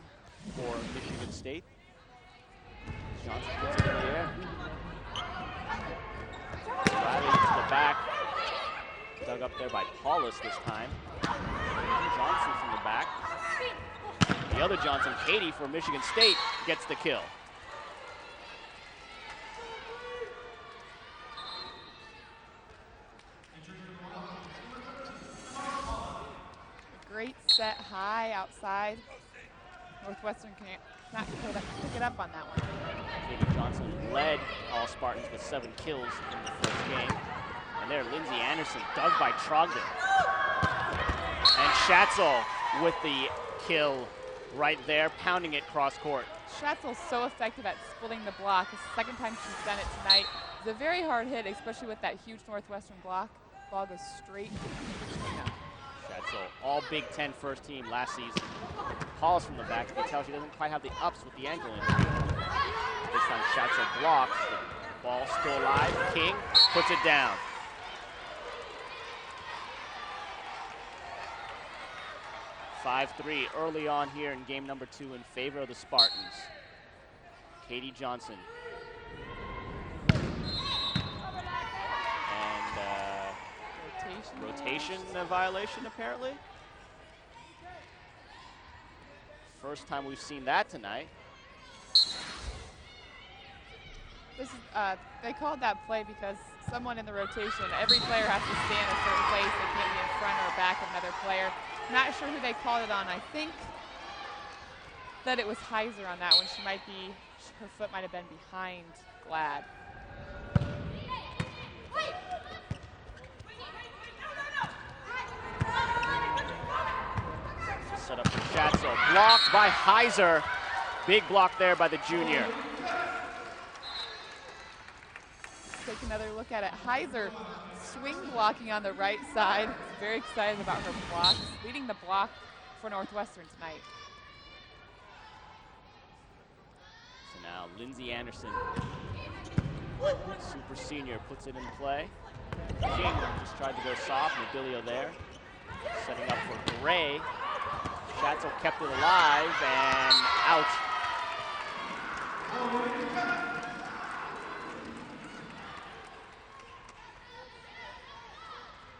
for Michigan State. Johnson puts it in the air. Riley to the back. Dug up there by Paulus this time. Johnson from the back. The other Johnson, Katie for Michigan State, gets the kill. Great set high outside. Northwestern cannot pick it up on that one. Katie Johnson led all Spartans with 7 kills in the first game. And there, Lindsay Anderson dug by Trogdon. And Schatzel with the kill right there, pounding it cross court. Schatzel's so effective at splitting the block. It's the second time she's done it tonight. It's a very hard hit, especially with that huge Northwestern block. Ball goes straight to Katrina. Schatzel, all Big Ten first team last season. Paulus from the back, you can tell she doesn't quite have the ups with the ankle injury. This time Schatzel blocks, the ball still alive. King puts it down. (5-3) early on here in game number 2 in favor of the Spartans. Katie Johnson. And rotation violation apparently. First time we've seen that tonight. This is, they called that play because someone in the rotation, every player has to stand a certain place. They can't be in front or back of another player. Not sure who they called it on. I think that it was Heiser on that one. She might be, her foot might have been behind Glad. Set up for Schatzel. Blocked by Heiser. Big block there by the junior. Take another look at it. Heiser swing blocking on the right side. Very excited about her blocks. Leading the block for Northwestern tonight. So now Lindsay Anderson, super senior, puts it in play. King just tried to go soft. Medilio there. Setting up for Gray. Schatzel kept it alive and out.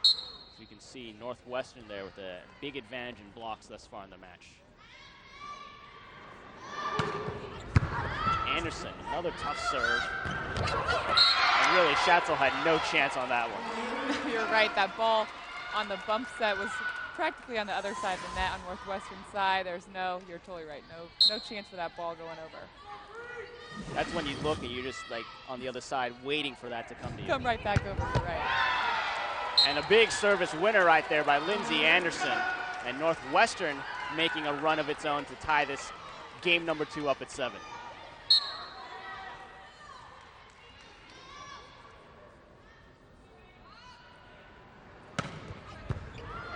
So you can see Northwestern there with a big advantage in blocks thus far in the match. Anderson, another tough serve. And really, Schatzel had no chance on that one. You're right, that ball on the bump set was practically on the other side of the net on Northwestern side. There's no, you're totally right, no chance for that ball going over. That's when you look and you're just like on the other side waiting for that to come to you. Come right back over, you're right. And a big service winner right there by Lindsay Anderson. And Northwestern making a run of its own to tie this game number 2 up at 7.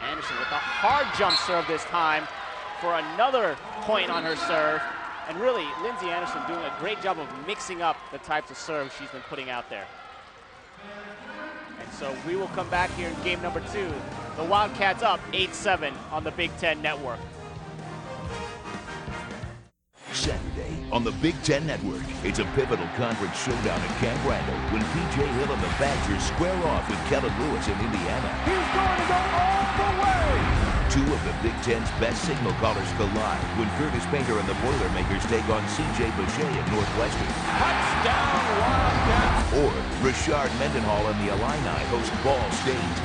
Anderson with a hard jump serve this time for another point on her serve. And really, Lindsay Anderson doing a great job of mixing up the types of serves she's been putting out there. And so we will come back here in game number 2. The Wildcats up 8-7 on the Big Ten Network. Saturday on the Big Ten Network, it's a pivotal conference showdown at Camp Randall when P.J. Hill and the Badgers square off with Kellen Lewis in Indiana. He's going to go all the way. 2 of the Big Ten's best signal callers collide when Curtis Painter and the Boilermakers take on C.J. Boucher at Northwestern. Touchdown, Wildcats. Or Richard Mendenhall and the Illini host Ball State.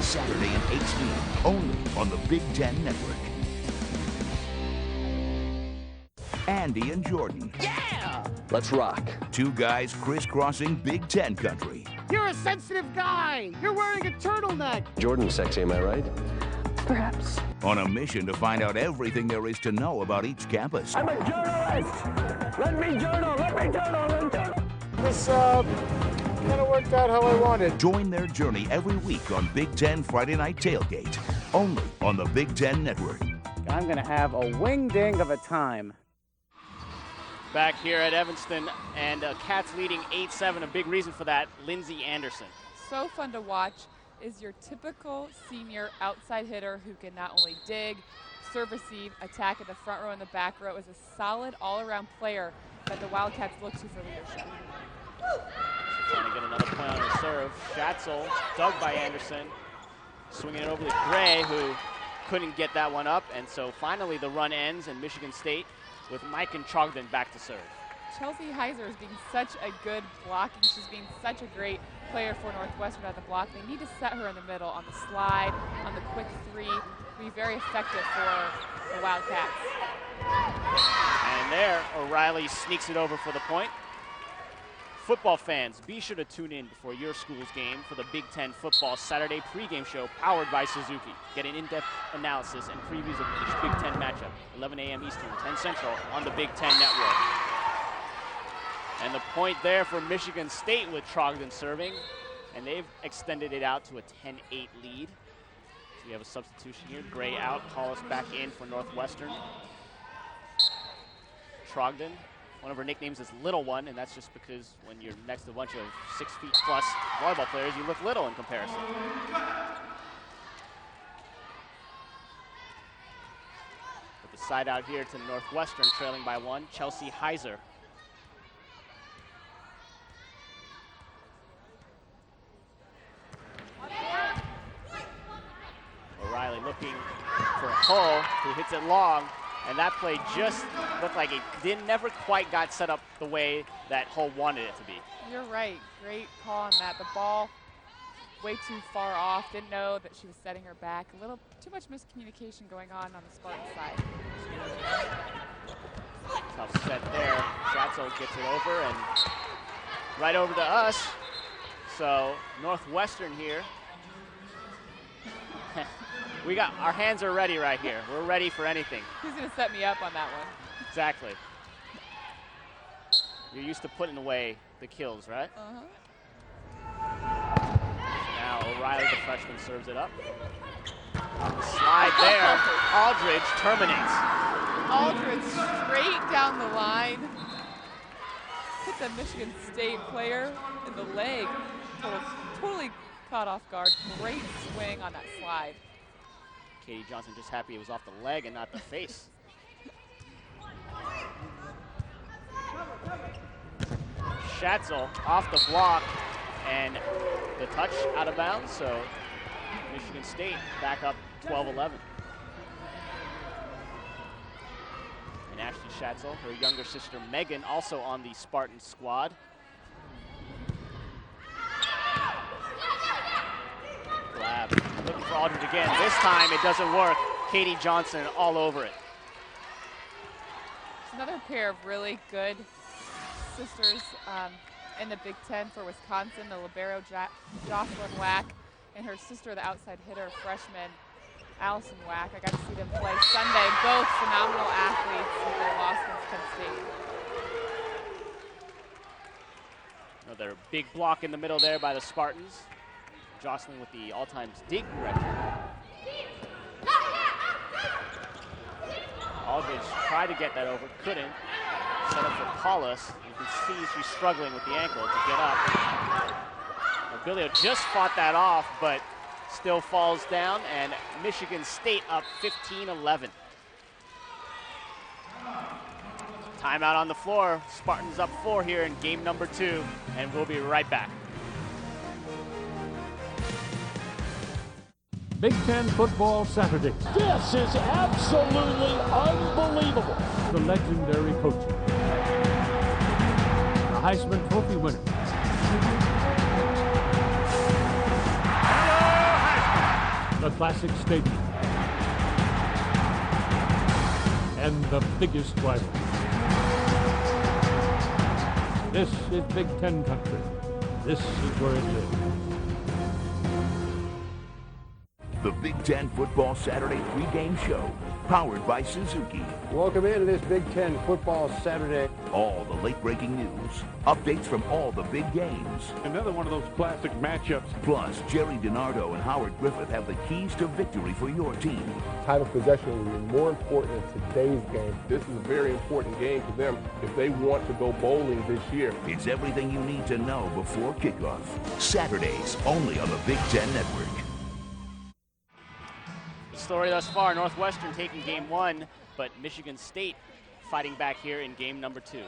Saturday at 8 p.m. only on the Big Ten Network. Andy and Jordan. Yeah! Let's rock. 2 guys crisscrossing Big Ten country. You're a sensitive guy. You're wearing a turtleneck. Jordan's sexy, am I right? Perhaps. On a mission to find out everything there is to know about each campus. I'm a journalist. Let me journal. Let me journal. This kind of worked out how I wanted. Join their journey every week on Big Ten Friday Night Tailgate. Only on the Big Ten Network. I'm going to have a wing-ding of a time. Back here at Evanston, and Cats leading 8-7. A big reason for that, Lindsay Anderson. So fun to watch. Is your typical senior outside hitter who can not only dig, serve, receive, attack at the front row and the back row, is a solid all-around player that the Wildcats look to for leadership. She's trying to get another point on her serve. Schatzel, dug by Anderson, swinging it over to Gray, who couldn't get that one up, and so finally the run ends, and Michigan State with Mike and Trogdon back to serve. Chelsea Heiser is being such a good blocking. She's being such a great player for Northwestern at the block. They need to set her in the middle on the slide, on the quick 3. Be very effective for the Wildcats. And there, O'Reilly sneaks it over for the point. Football fans, be sure to tune in before your school's game for the Big Ten Football Saturday pregame show powered by Suzuki. Get an in-depth analysis and previews of each Big Ten matchup, 11 a.m. Eastern, 10 Central on the Big Ten Network. And the point there for Michigan State with Trogdon serving, and they've extended it out to a 10-8 lead. So we have a substitution here. Gray out, Hollis back in for Northwestern. Trogdon, one of her nicknames is Little One, and that's just because when you're next to a bunch of 6 feet plus volleyball players, you look little in comparison. Put the side out here to Northwestern, trailing by 1. Chelsea Heiser. O'Reilly looking for Hull, who hits it long, And that play just looked like it never quite got set up the way that Hull wanted it to be. You're right. Great call on that. The ball way too far off. Didn't know that she was setting her back. A little too much miscommunication going on the Spartan side. Tough set there. Schatzel gets it over and right over to us. So Northwestern here. We got our hands are ready right here. We're ready for anything. He's going to set me up on that one. Exactly. You're used to putting away the kills, right? Now O'Reilly, the freshman, serves it up. On the slide there, Aldridge terminates. Aldridge straight down the line. Hit the Michigan State player in the leg. Totally caught off guard. Great swing on that slide. Katie Johnson just happy it was off the leg and not the face. Schatzel off the block and the touch out of bounds, so Michigan State back up 12-11. And Ashley Schatzel, her younger sister Megan, also on the Spartan squad. Blab looking for Aldridge again. This time it doesn't work. Katie Johnson all over it. Another pair of really good sisters in the Big Ten for Wisconsin, the libero Jocelyn Wack and her sister, the outside hitter, freshman Allison Wack. I got to see them play Sunday. Both phenomenal athletes in their loss against Penn State. Another big block in the middle there by the Spartans. Jocelyn with the all-time dig record. Aldridge tried to get that over, couldn't. Set up for Paulus. You can see she's struggling with the ankle to get up. Nobilio just fought that off, but still falls down, and Michigan State up 15-11. Timeout on the floor. Spartans up 4 here in game number 2, and we'll be right back. Big Ten Football Saturday. This is absolutely unbelievable. The legendary coaches. The Heisman Trophy winner. The classic stadium. And the biggest rival. This is Big Ten country. This is where it lives. The Big Ten Football Saturday pregame show, powered by Suzuki. Welcome into this Big Ten Football Saturday. All the late-breaking news, updates from all the big games. Another one of those classic matchups. Plus, Jerry DiNardo and Howard Griffith have the keys to victory for your team. Time of possession will be more important in today's game. This is a very important game for them if they want to go bowling this year. It's everything you need to know before kickoff. Saturdays, only on the Big Ten Network. Story thus far, Northwestern taking game 1, but Michigan State fighting back here in game number 2.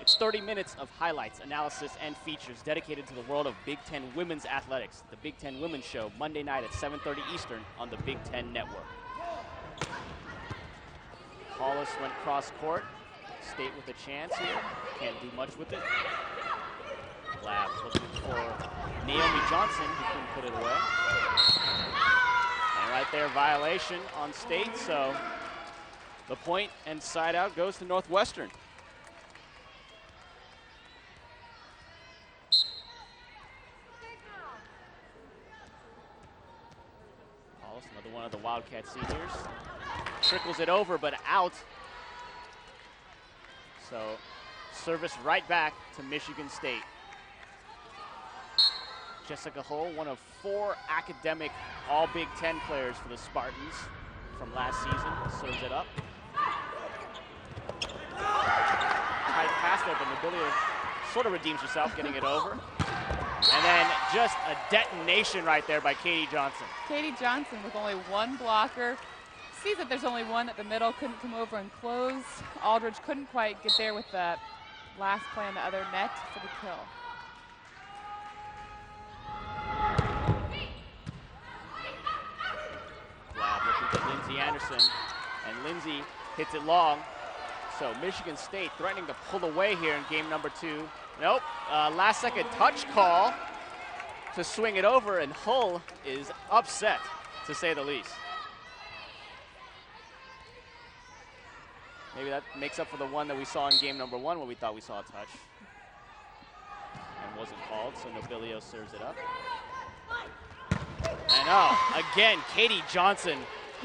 It's 30 minutes of highlights, analysis, and features dedicated to the world of Big Ten women's athletics. The Big Ten Women's Show, Monday night at 7:30 Eastern on the Big Ten Network. Paulus went cross court. State with a chance here. Can't do much with it. Lab looking for Naomi Johnson, who couldn't put it away. And right there, violation on State, so the point and side out goes to Northwestern. Paulus, another one of the Wildcat seniors. Trickles it over, but out. So service right back to Michigan State. Jessica Hull, one of 4 academic All-Big Ten players for the Spartans from last season, serves it up. Tight pass there, but Nobilio sort of redeems herself, getting it over. And then just a detonation right there by Katie Johnson. Katie Johnson with only 1 blocker. Sees that there's only 1 at the middle, couldn't come over and close. Aldridge couldn't quite get there with the last play on the other net for the kill. Lab looking for Lindsay Anderson, and Lindsay hits it long. So Michigan State threatening to pull away here in game number 2. Nope, last second touch call to swing it over, and Hull is upset, to say the least. Maybe that makes up for the one that we saw in game number 1 where we thought we saw a touch. And wasn't called, so Nobilio serves it up. And again, Katie Johnson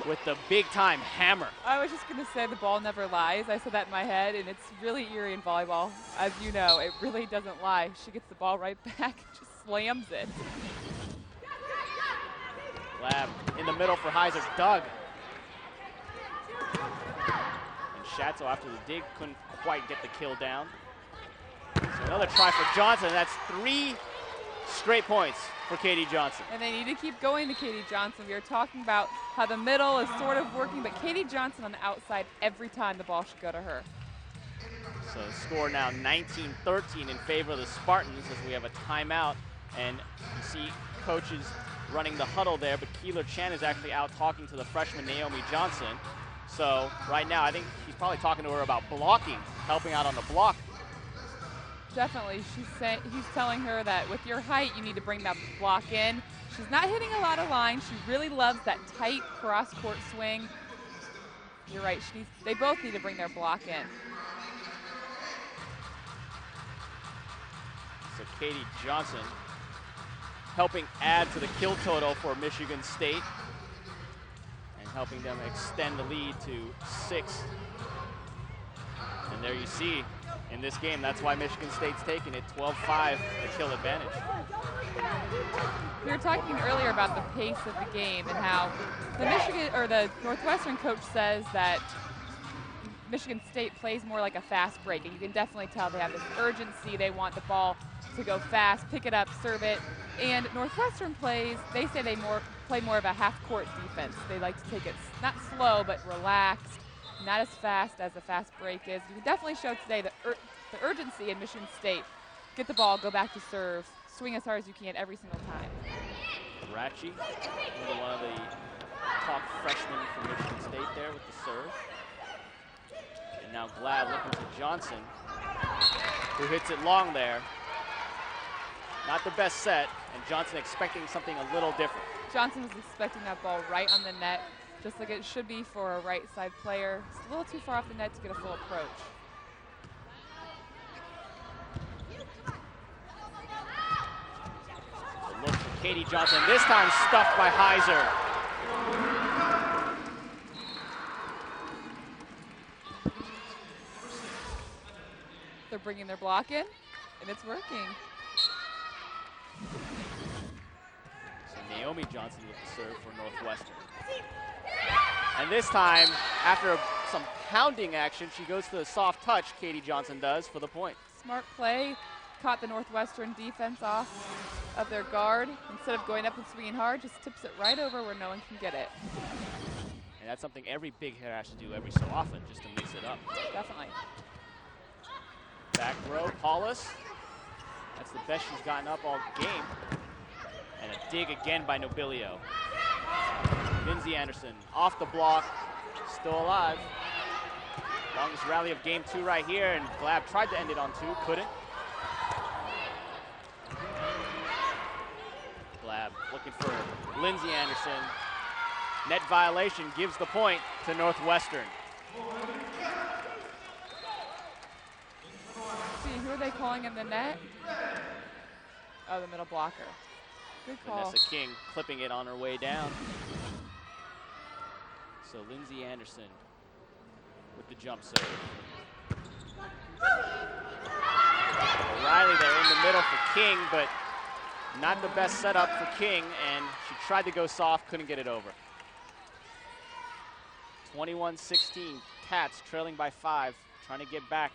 with the big-time hammer. I was just going to say the ball never lies. I said that in my head, and it's really eerie in volleyball. As you know, it really doesn't lie. She gets the ball right back and just slams it. Glab in the middle for Heiser. Doug. And Schatzel after the dig couldn't quite get the kill down. So another try for Johnson. That's 3 straight points for Katie Johnson. And they need to keep going to Katie Johnson. We were talking about how the middle is sort of working, but Katie Johnson on the outside, every time the ball should go to her. So the score now 19-13 in favor of the Spartans as we have a timeout. And you see coaches running the huddle there, but Keeler Chan is actually out talking to the freshman Naomi Johnson. So right now I think he's probably talking to her about blocking, helping out on the block. Definitely. He's telling her that with your height, you need to bring that block in. She's not hitting a lot of lines. She really loves that tight cross-court swing. You're right. They both need to bring their block in. So Katie Johnson helping add to the kill total for Michigan State and helping them extend the lead to 6. And there you see, in this game, that's why Michigan State's taking it 12-5, the kill advantage. We were talking earlier about the pace of the game and how the Northwestern coach says that Michigan State plays more like a fast break, and you can definitely tell they have this urgency. They want the ball to go fast, pick it up, serve it. And Northwestern they say they play more of a half-court defense. They like to take it not slow, but relaxed. Not as fast as a fast break is. You can definitely show today the urgency in Michigan State. Get the ball, go back to serve, swing as hard as you can every single time. Ratchie, one of the top freshmen from Michigan State there with the serve. And now Glad looking to Johnson, who hits it long there. Not the best set, and Johnson expecting something a little different. Johnson was expecting that ball right on the net, just like it should be for a right side player. It's a little too far off the net to get a full approach. So look for Katie Johnson, this time stuffed by Heiser. They're bringing their block in, and it's working. So Naomi Johnson with the serve for Northwestern. And this time, after some pounding action, she goes to the soft touch, Katie Johnson does, for the point. Smart play, caught the Northwestern defense off of their guard. Instead of going up and swinging hard, just tips it right over where no one can get it. And that's something every big hitter has to do every so often, just to mix it up. Definitely. Back row, Paulus. That's the best she's gotten up all game. And a dig again by Nobilio. Lindsay Anderson off the block, still alive. Longest rally of game 2 right here, and Glab tried to end it on 2, couldn't. Glab looking for Lindsay Anderson. Net violation gives the point to Northwestern. See, who are they calling in the net? Oh, the middle blocker. Good call. Vanessa King clipping it on her way down. So Lindsay Anderson with the jump serve. O'Reilly there in the middle for King, but not the best setup for King, and she tried to go soft, couldn't get it over. 21-16, Cats trailing by 5, trying to get back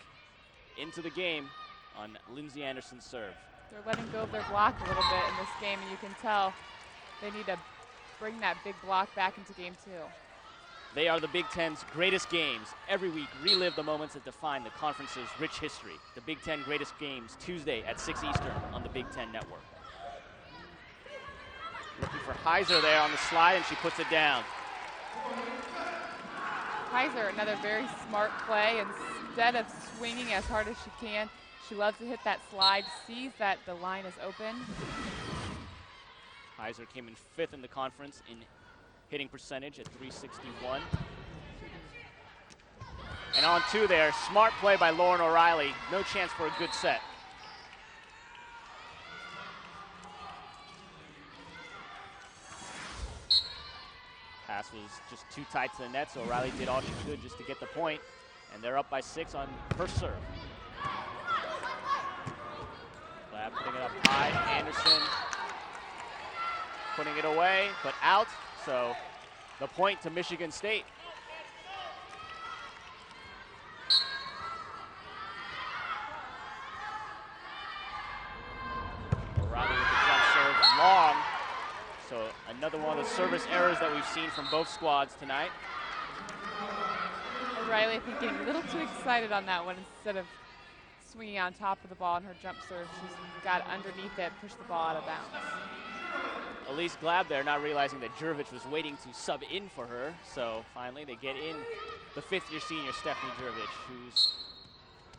into the game on Lindsay Anderson's serve. They're letting go of their block a little bit in this game, and you can tell they need to bring that big block back into game 2. They are the Big Ten's greatest games. Every week, relive the moments that define the conference's rich history. The Big Ten Greatest Games, Tuesday at 6 Eastern on the Big Ten Network. Looking for Heiser there on the slide, and she puts it down. Kaiser, another very smart play. Instead of swinging as hard as she can, she loves to hit that slide, sees that the line is open. Kaiser came in 5th in the conference in hitting percentage at .361. And on 2 there, smart play by Lauren O'Reilly. No chance for a good set. Pass was just too tight to the net, so O'Reilly did all she could just to get the point. And they're up by 6 on her serve. Lab putting it up high. Anderson putting it away, but out. So the point to Michigan State. O'Reilly with the jump serve, long. So another one of the service errors that we've seen from both squads tonight. O'Reilly, I think, getting a little too excited on that one. Instead of swinging on top of the ball in her jump serve, she's got underneath it, pushed the ball out of bounds. Elise Glab there, not realizing that Jurevich was waiting to sub in for her. So finally they get in the 5th-year senior Stephanie Jurevich, who's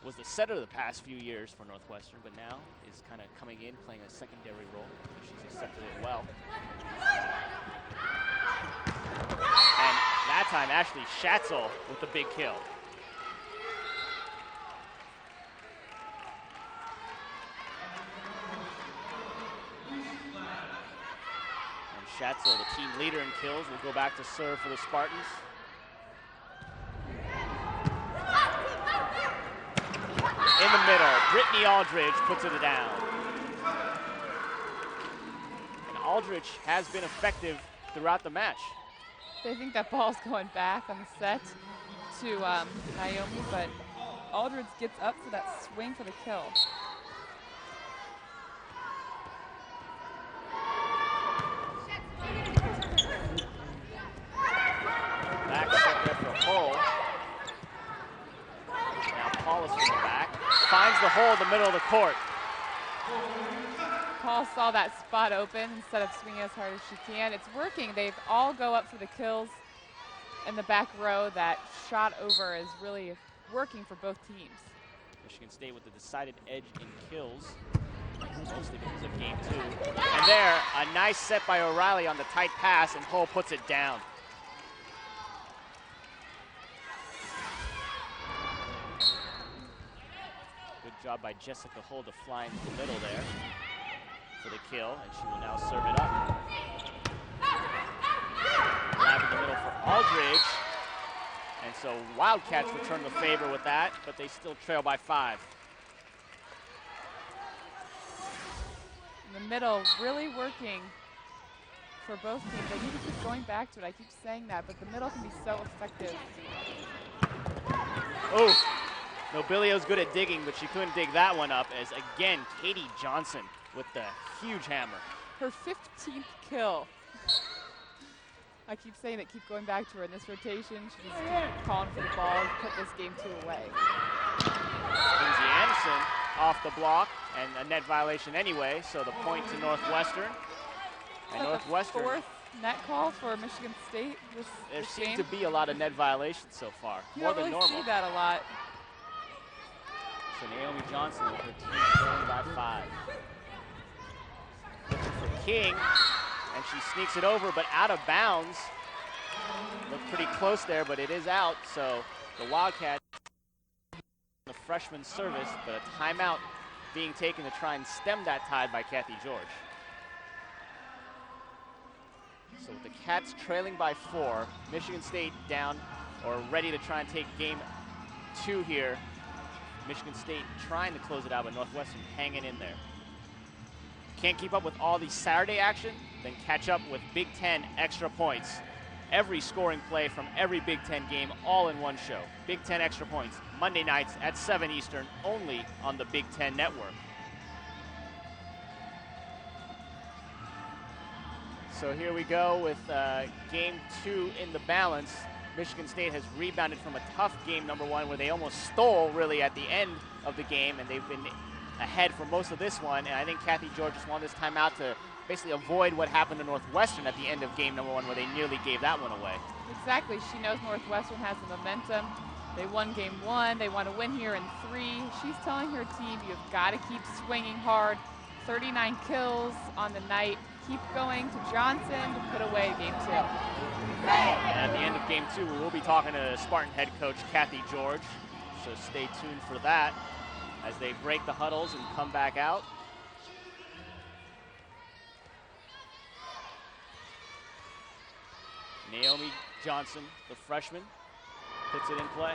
was the setter the past few years for Northwestern, but now is kind of coming in, playing a secondary role. She's accepted it well. And that time, Ashley Schatzel with the big kill. And Schatzel, the team leader in kills, will go back to serve for the Spartans. In the middle, Brittany Aldridge puts it down. And Aldridge has been effective throughout the match. They think that ball's going back on the set to Naomi, but Aldridge gets up for that swing for the kill. Back set there for a hole. Now Paulus from the back. Finds the hole in the middle of the court. Paul saw that spot open instead of swinging as hard as she can. It's working. They all go up for the kills in the back row. That shot over is really working for both teams. Michigan State with the decided edge in kills, mostly because of game 2. And there, a nice set by O'Reilly on the tight pass, and Hull puts it down. Good job by Jessica Hull to fly into the middle there for the kill, and she will now serve it up. Grab in the middle for Aldridge. And so Wildcats return the favor with that, but they still trail by 5. In the middle, really working for both teams. They need to keep going back to it. I keep saying that, but the middle can be so effective. Oh, Nobilio's good at digging, but she couldn't dig that one up, as again, Katie Johnson with the huge hammer. Her 15th kill. I keep saying it, keep going back to her in this rotation. She's calling for the ball, put this game 2 away. Lindsay Anderson off the block, and a net violation anyway, so the point to Northwestern. And Northwestern, 4th net call for Michigan State there this seems game. to be a lot of net violations so far, You more don't than really normal. see that a lot. So Naomi Johnson with her team trailing by 5. Looking for King, and she sneaks it over, but out of bounds. Looked pretty close there, but it is out, so the Wildcats, the freshman service, but a timeout being taken to try and stem that tide by Kathy George. So with the Cats trailing by 4, Michigan State down or ready to try and take game 2 here. Michigan State trying to close it out, but Northwestern hanging in there. Can't keep up with all the Saturday action? Then catch up with Big Ten Extra Points. Every scoring play from every Big Ten game, all in one show. Big Ten Extra Points, Monday nights at 7 Eastern, only on the Big Ten Network. So here we go with game 2 in the balance. Michigan State has rebounded from a tough game number 1 where they almost stole really at the end of the game, and they've been ahead for most of this one. And I think Kathy George just wanted this timeout to basically avoid what happened to Northwestern at the end of game number 1 where they nearly gave that one away. Exactly. She knows Northwestern has the momentum. They won game 1. They want to win here in 3. She's telling her team, you've got to keep swinging hard. 39 kills on the night. Keep going to Johnson to put away game 2. And at the end of game 2, we will be talking to Spartan head coach Kathy George. So stay tuned for that as they break the huddles and come back out. Naomi Johnson, the freshman, puts it in play.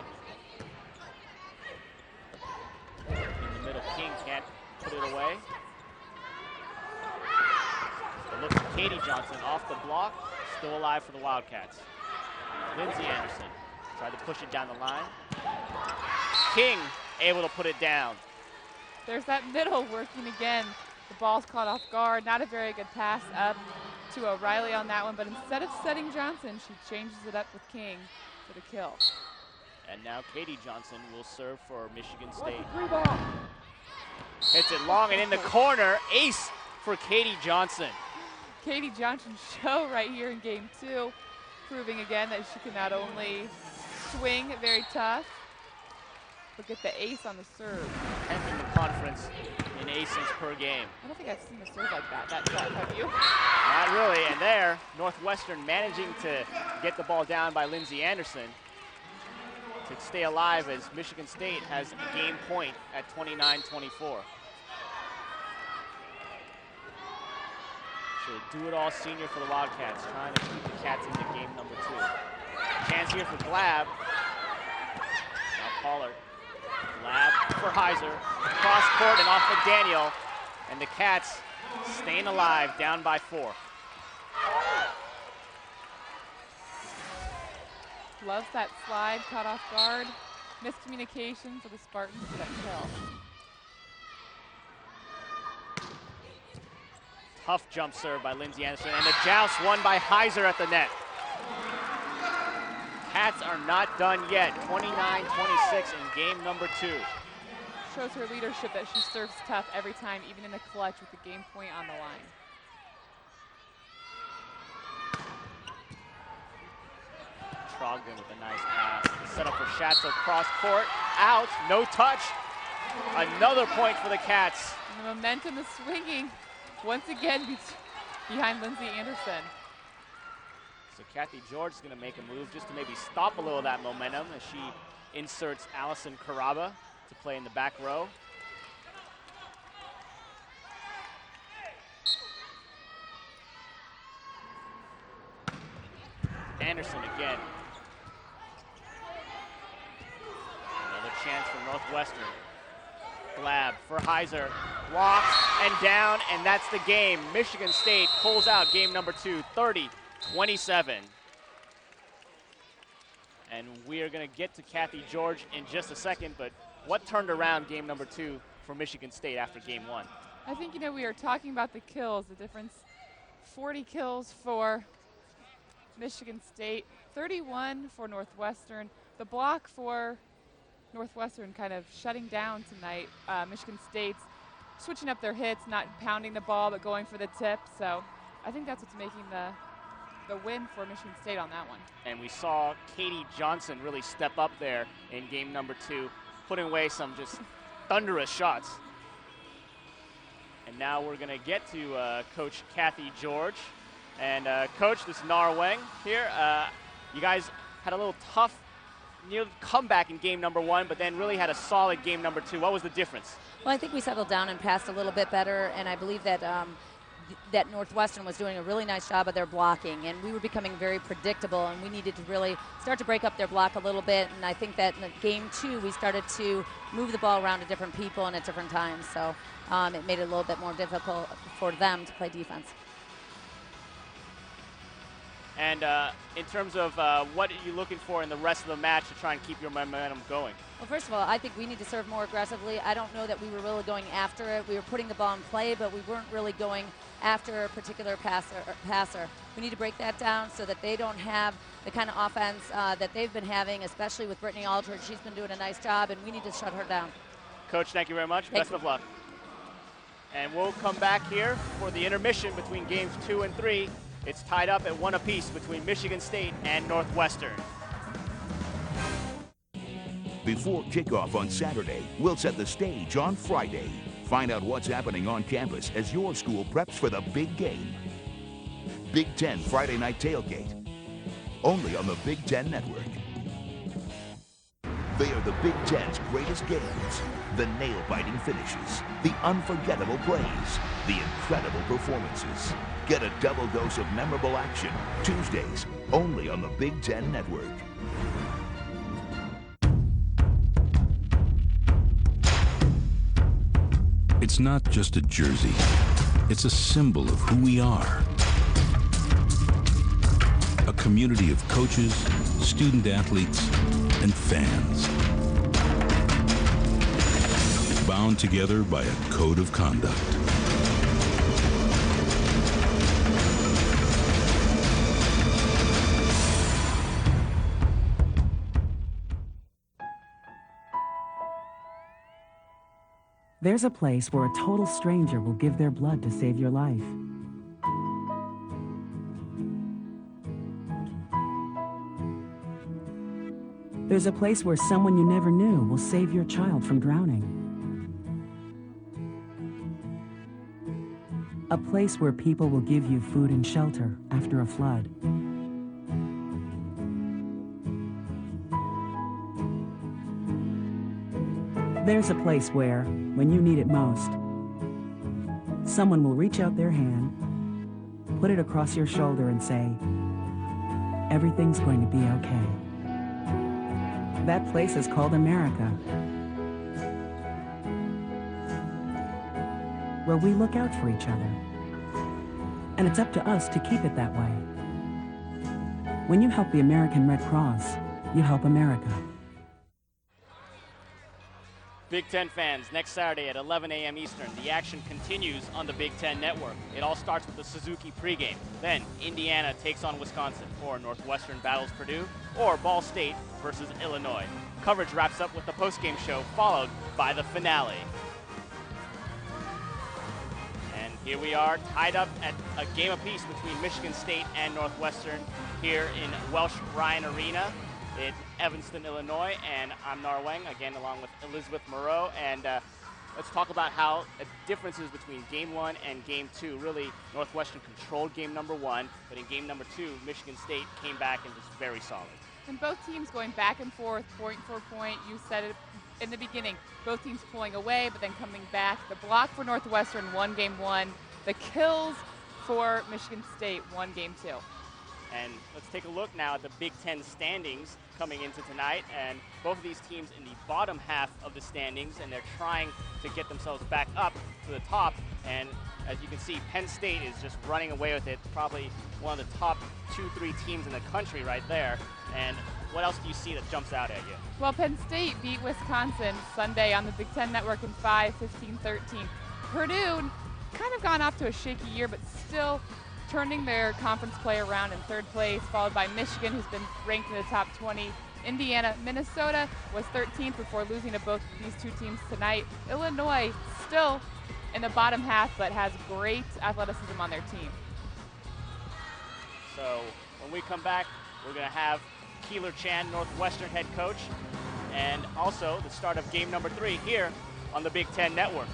In the middle, King can't put it away. So look for Katie Johnson off the block, still alive for the Wildcats. Lindsay Anderson tried to push it down the line. King able to put it down. There's that middle working again. The ball's caught off guard. Not a very good pass up to O'Reilly on that one, but instead of setting Johnson, she changes it up with King for the kill. And now Katie Johnson will serve for Michigan State. Hits it long and in the corner. Ace for Katie Johnson. Katie Johnson show right here in game 2, proving again that she can not only swing very tough, but get the ace on the serve. 10th in the conference in aces per game. I don't think I've seen a serve like that tough, have you? Not really, and there, Northwestern managing to get the ball down by Lindsay Anderson to stay alive as Michigan State has a game point at 29-24. So do-it-all senior for the Wildcats, trying to keep the Cats into game number 2. Chance here for Glab. Now Pollard. Glab for Heiser. Cross court and off McDaniel. And the Cats staying alive, down by 4. Loves that slide, caught off guard. Miscommunication for the Spartans for that kill. Tough jump serve by Lindsay Anderson, and the joust won by Heiser at the net. Cats are not done yet. 29-26 in game number 2. Shows her leadership that she serves tough every time, even in the clutch with the game point on the line. Trogdon with a nice pass. Set up for Schatzel, cross court, out, no touch. Another point for the Cats. And the momentum is swinging once again behind Lindsay Anderson. So Kathy George is going to make a move just to maybe stop a little of that momentum as she inserts Allison Caraba to play in the back row. Anderson again. Another chance for Northwestern. Glab for Heiser, blocks and down, and that's the game. Michigan State pulls out game number 2, 30-27. And we are going to get to Kathy George in just a second, but what turned around game number 2 for Michigan State after game 1? I think, we are talking about the kills, the difference. 40 kills for Michigan State, 31 for Northwestern. The block for Northwestern kind of shutting down tonight. Michigan State's switching up their hits, not pounding the ball, but going for the tip. So I think that's what's making the win for Michigan State on that one. And we saw Katie Johnson really step up there in game number 2, putting away some just thunderous shots. And now we're going to get to Coach Kathy George. And Coach, this is Nara Weng here. You guys had a little tough comeback in game number 1, but then really had a solid game number 2. What was the difference? Well, I think we settled down and passed a little bit better, and I believe that that Northwestern was doing a really nice job of their blocking, and we were becoming very predictable, and we needed to really start to break up their block a little bit. And I think that in game 2, we started to move the ball around to different people and at different times, so it made it a little bit more difficult for them to play defense. And in terms of what are you looking for in the rest of the match to try and keep your momentum going? Well, first of all, I think we need to serve more aggressively. I don't know that we were really going after it. We were putting the ball in play, but we weren't really going after a particular passer. We need to break that down so that they don't have the kind of offense that they've been having, especially with Brittany Aldridge. She's been doing a nice job, and we need to shut her down. Coach, thank you very much. Best of luck. And we'll come back here for the intermission between games 2 and 3. It's tied up at 1 apiece between Michigan State and Northwestern. Before kickoff on Saturday, we'll set the stage on Friday. Find out what's happening on campus as your school preps for the big game. Big Ten Friday Night Tailgate, only on the Big Ten Network. They are the Big Ten's greatest games, the nail-biting finishes, the unforgettable plays, the incredible performances. Get a double dose of memorable action, Tuesdays, only on the Big Ten Network. It's not just a jersey. It's a symbol of who we are. A community of coaches, student athletes, and fans. Bound together by a code of conduct. There's a place where a total stranger will give their blood to save your life. There's a place where someone you never knew will save your child from drowning. A place where people will give you food and shelter after a flood. There's a place where, when you need it most, someone will reach out their hand, put it across your shoulder and say, everything's going to be okay. That place is called America, where we look out for each other. And it's up to us to keep it that way. When you help the American Red Cross, you help America. Big Ten fans, next Saturday at 11 a.m. Eastern, the action continues on the Big Ten Network. It all starts with the Suzuki pregame. Then Indiana takes on Wisconsin, or Northwestern battles Purdue, or Ball State versus Illinois. Coverage wraps up with the postgame show, followed by the finale. And here we are, tied up at a game apiece between Michigan State and Northwestern here in Welsh Ryan Arena in Evanston, Illinois, and I'm Nara Weng, again along with Elizabeth Moreau, and let's talk about how the differences between game 1 and game 2. Really, Northwestern controlled game number 1, but in game number 2, Michigan State came back and was very solid. And both teams going back and forth, point for point. You said it in the beginning, both teams pulling away, but then coming back. The block for Northwestern won game 1. The kills for Michigan State won game 2. And let's take a look now at the Big Ten standings coming into tonight. And both of these teams in the bottom half of the standings, and they're trying to get themselves back up to the top. And as you can see, Penn State is just running away with it. Probably one of the top 2-3 teams in the country right there. And what else do you see that jumps out at you? Well, Penn State beat Wisconsin Sunday on the Big Ten Network in 5, 15-13. Purdue kind of gone off to a shaky year, but still turning their conference play around in 3rd place, followed by Michigan, who's been ranked in the top 20. Indiana, Minnesota was 13th before losing to both these two teams tonight. Illinois still in the bottom half, but has great athleticism on their team. So when we come back, we're going to have Keeler Chan, Northwestern head coach, and also the start of game number 3 here on the Big Ten Network.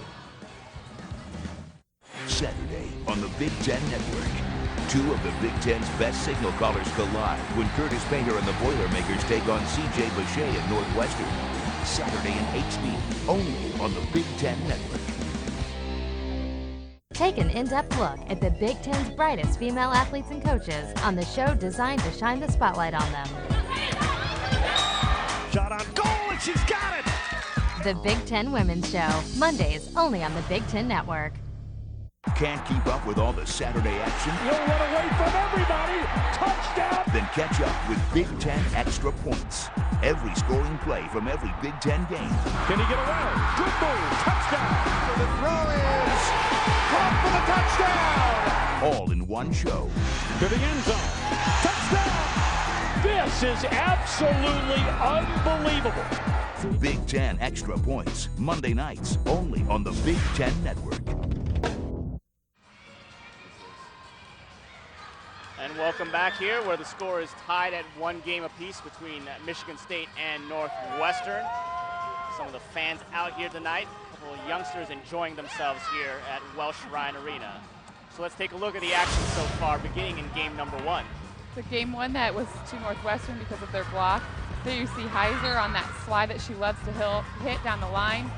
Saturday on the Big Ten Network. 2 of the Big Ten's best signal callers collide when Curtis Painter and the Boilermakers take on C.J. Bechet and Northwestern. Saturday in HD, only on the Big Ten Network. Take an in-depth look at the Big Ten's brightest female athletes and coaches on the show designed to shine the spotlight on them. Shot on goal, and she's got it! The Big Ten Women's Show, Mondays only on the Big Ten Network. Can't keep up with all the Saturday action? You'll run away from everybody! Touchdown! Then catch up with Big Ten Extra Points. Every scoring play from every Big Ten game. Can he get away? Good move! Touchdown! The throw is caught for the touchdown! All in one show. To the end zone. Touchdown! This is absolutely unbelievable. Big Ten Extra Points, Monday nights, only on the Big Ten Network. And welcome back here where the score is tied at 1 game apiece between Michigan State and Northwestern. Some of the fans out here tonight, a couple of youngsters enjoying themselves here at Welsh Ryan Arena. So let's take a look at the action so far, beginning in game number 1. The game 1 that was to Northwestern because of their block. There you see Heiser on that slide that she loves to hit down the line.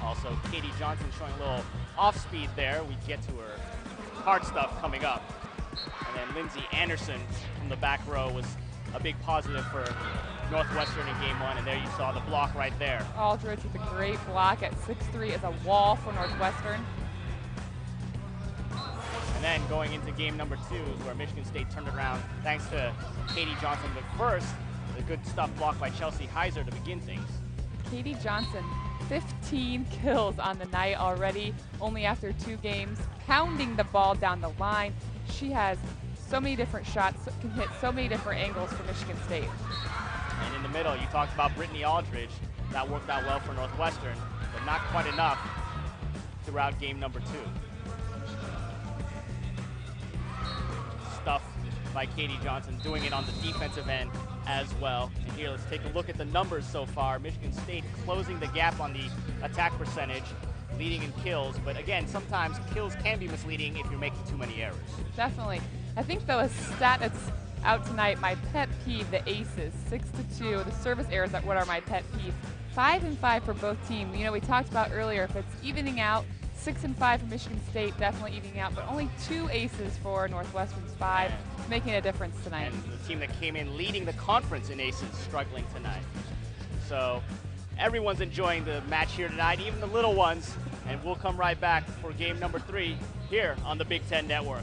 Also, Katie Johnson showing a little off speed there. We get to her hard stuff coming up. And then Lindsay Anderson from the back row was a big positive for Northwestern in game 1, and there you saw the block right there. Aldridge with a great block at 6'3" is a wall for Northwestern. And then going into game number 2 is where Michigan State turned around thanks to Katie Johnson. But first, the good stuff blocked by Chelsea Heiser to begin things. Katie Johnson, 15 kills on the night already, only after 2 games, pounding the ball down the line. She has so many different shots, can hit so many different angles for Michigan State. And in the middle, you talked about Brittany Aldridge. That worked out well for Northwestern, but not quite enough throughout game number 2. Stuff by Katie Johnson, doing it on the defensive end as well. And here, let's take a look at the numbers so far. Michigan State closing the gap on the attack percentage, leading in kills, but again, sometimes kills can be misleading if you're making too many errors. Definitely. I think though a stat that's out tonight, my pet peeve, the aces, 6-2, the service errors that what are my pet peeve. 5 and 5 for both teams. You know, we talked about earlier, if it's evening out, 6 and 5 for Michigan State, definitely evening out, but only 2 aces for Northwestern's 5, making a difference tonight. And the team that came in leading the conference in aces struggling tonight. So everyone's enjoying the match here tonight, even the little ones, and we'll come right back for game number 3 here on the Big Ten Network.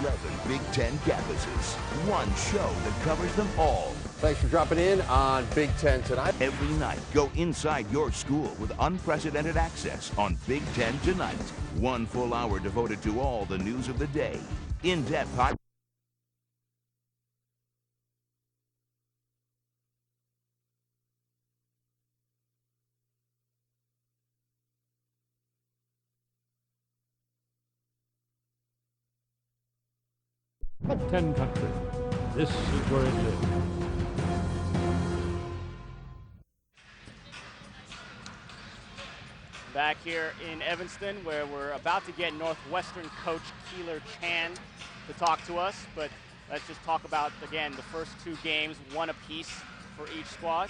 11 Big Ten campuses, one show that covers them all. Thanks for dropping in on Big Ten tonight. Every night, go inside your school with unprecedented access on Big Ten Tonight. 1 full hour devoted to all the news of the day. In-depth high. Big Ten country. This is where it lives. Back here in Evanston, where we're about to get Northwestern coach Keeler Chan to talk to us, but let's just talk about, again, the first 2 games, 1 apiece for each squad.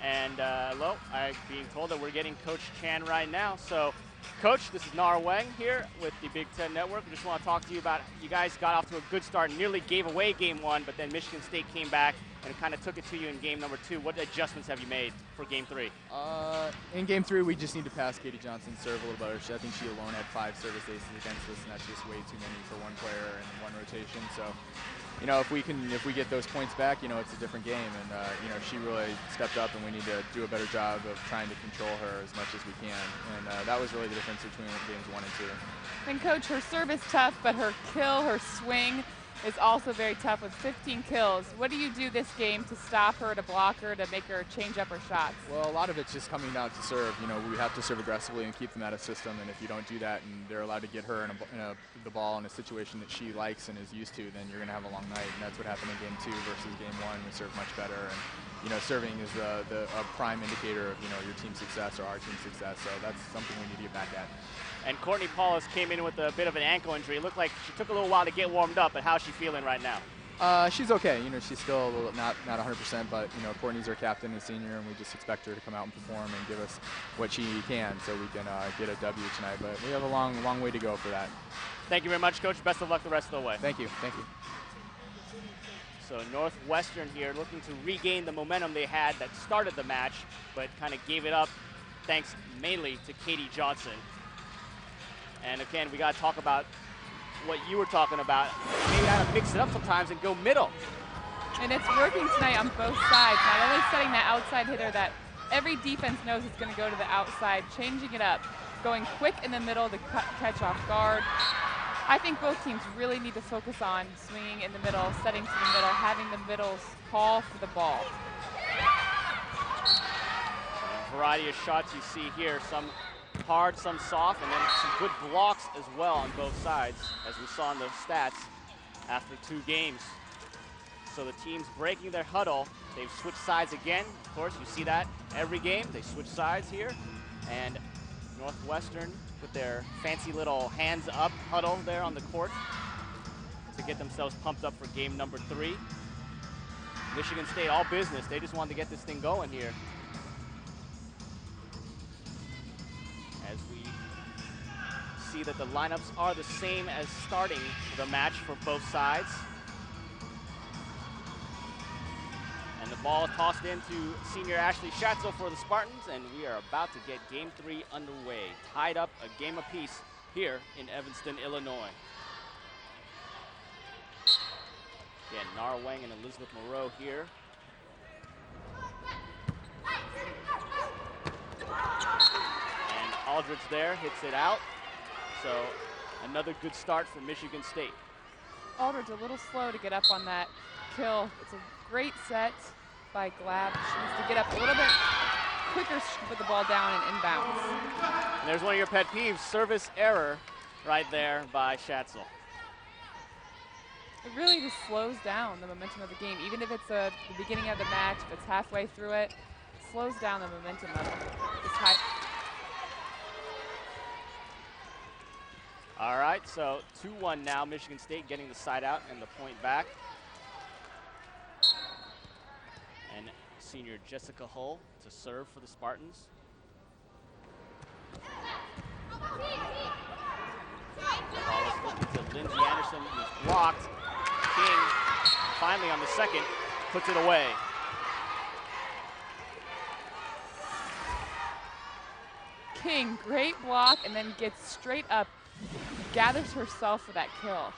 And hello, I'm being told that we're getting Coach Chan right now. So, Coach, this is Nara Weng here with the Big Ten Network. We just want to talk to you about, you guys got off to a good start, nearly gave away game 1, but then Michigan State came back and kind of took it to you in game number 2. What adjustments have you made for game 3? In game 3, we just need to pass Katie Johnson's serve a little better. I think she alone had 5 service aces against us, and that's just way too many for one player and one rotation. So, you know, if we get those points back, you know, it's a different game. And you know, she really stepped up, and we need to do a better job of trying to control her as much as we can. And that was really the difference between games 1 and 2. And Coach, her serve is tough, but her kill, her swing is also very tough with 15 kills. What do you do this game to stop her, to block her, to make her change up her shots? Well, a lot of it's just coming down to serve. You know, we have to serve aggressively and keep them out of system. And if you don't do that, and they're allowed to get her the ball in a situation that she likes and is used to, then you're going to have a long night. And that's what happened in game 2 versus game 1. We served much better. And you know, serving is a prime indicator of, you know, your team's success or our team's success. So that's something we need to get back at. And Courtney Paulus came in with a bit of an ankle injury. It looked like she took a little while to get warmed up, but how's she feeling right now? She's okay. You know, she's still not 100%, but you know, Courtney's our captain and senior, and we just expect her to come out and perform and give us what she can, so we can get a W tonight. But we have a long way to go for that. Thank you very much, Coach. Best of luck the rest of the way. Thank you. Thank you. So Northwestern here looking to regain the momentum they had that started the match, but kind of gave it up thanks mainly to Katie Johnson. And again, we got to talk about what you were talking about. Maybe how to mix it up sometimes and go middle. And it's working tonight on both sides. Not only setting that outside hitter that every defense knows is going to go to the outside, changing it up, going quick in the middle to catch off guard. I think both teams really need to focus on swinging in the middle, setting to the middle, having the middles call for the ball. A variety of shots you see here, some hard, some soft, and then some good blocks as well on both sides, as we saw in the stats after 2 games. So the team's breaking their huddle. They've switched sides again. Of course, you see that every game. They switch sides here. And Northwestern with their fancy little hands up huddle there on the court to get themselves pumped up for game number 3. Michigan State, all business. They just wanted to get this thing going here. As we see that the lineups are the same as starting the match for both sides. And the ball is tossed into senior Ashley Schatzel for the Spartans, and we are about to get game 3 underway. Tied up a game apiece here in Evanston, Illinois. Again, Nara, Weng, and Elizabeth Moreau here. And Aldridge there hits it out. So another good start for Michigan State. Aldridge a little slow to get up on that kill. It's a great set by Glab. She needs to get up a little bit quicker so she can put the ball down and inbounds. And there's one of your pet peeves, service error right there by Schatzel. It really just slows down the momentum of the game. Even if it's the beginning of the match, if it's halfway through it, slows down the momentum of this high. All right, so 2-1 now. Michigan State getting the side out and the point back. And senior Jessica Hull to serve for the Spartans. Ball is looking to Lindsay Anderson, who's blocked. King, finally on the second, puts it away. King, great block, and then gets straight up, gathers herself for that kill.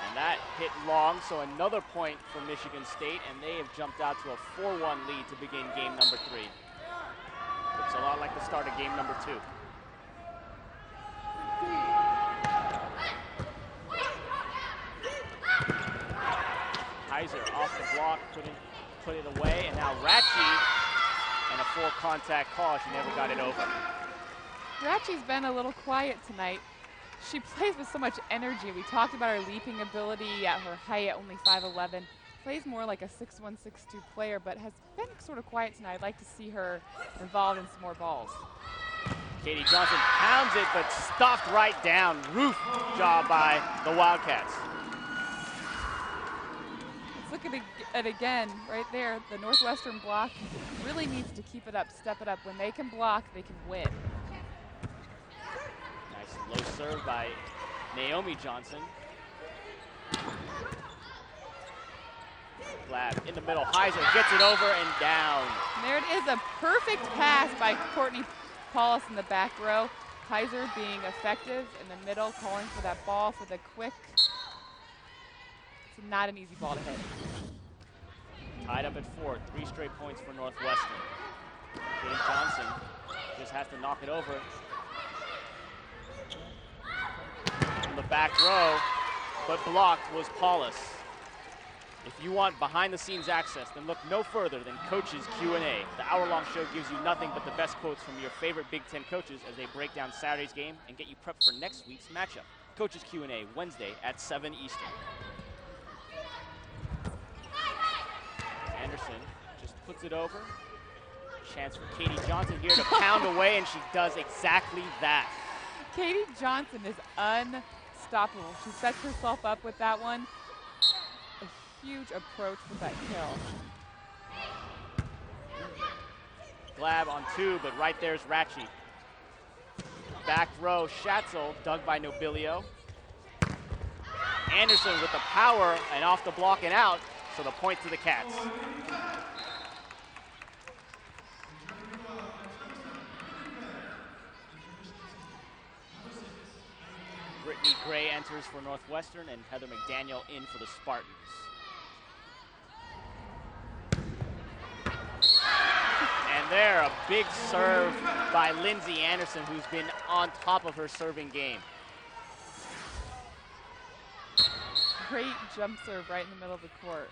And that hit long, so another point for Michigan State, and they have jumped out to a 4-1 lead to begin game number 3. Looks a lot like the start of game number 2. Heiser off the block, put it away, and now Ratchie, and a full contact call. She never got it over. Ratchie's been a little quiet tonight. She plays with so much energy. We talked about her leaping ability at her height at only 5'11". Plays more like a 6'1", 6'2" player, but has been sort of quiet tonight. I'd like to see her involved in some more balls. Katie Johnson pounds it, but stuffed right down. Roof job by the Wildcats. Let's look at it again, right there. The Northwestern block really needs to keep it up, step it up. When they can block, they can win. Nice low serve by Naomi Johnson. Glab in the middle, Heiser gets it over and down. And there it is, a perfect pass by Courtney Paulus in the back row. Heiser being effective in the middle, calling for that ball for the quick. It's not an easy ball to hit. Tied up at 4, 3 straight points for Northwestern. Katie Johnson just has to knock it over. From the back row, but blocked was Paulus. If you want behind-the-scenes access, then look no further than Coach's Q&A. The hour-long show gives you nothing but the best quotes from your favorite Big Ten coaches as they break down Saturday's game and get you prepped for next week's matchup. Coach's Q&A, Wednesday at 7 Eastern. Anderson just puts it over. Chance for Katie Johnson here to pound away, and she does exactly that. Katie Johnson is unstoppable. She sets herself up with that one. A huge approach with that kill. Glab on 2, but right there's Ratchie. Back row, Schatzel, dug by Nobilio. Anderson with the power and off the block and out, so the point to the Cats. Brittany Gray enters for Northwestern and Heather McDaniel in for the Spartans. And there, a big serve by Lindsay Anderson, who's been on top of her serving game. great jump serve right in the middle of the court.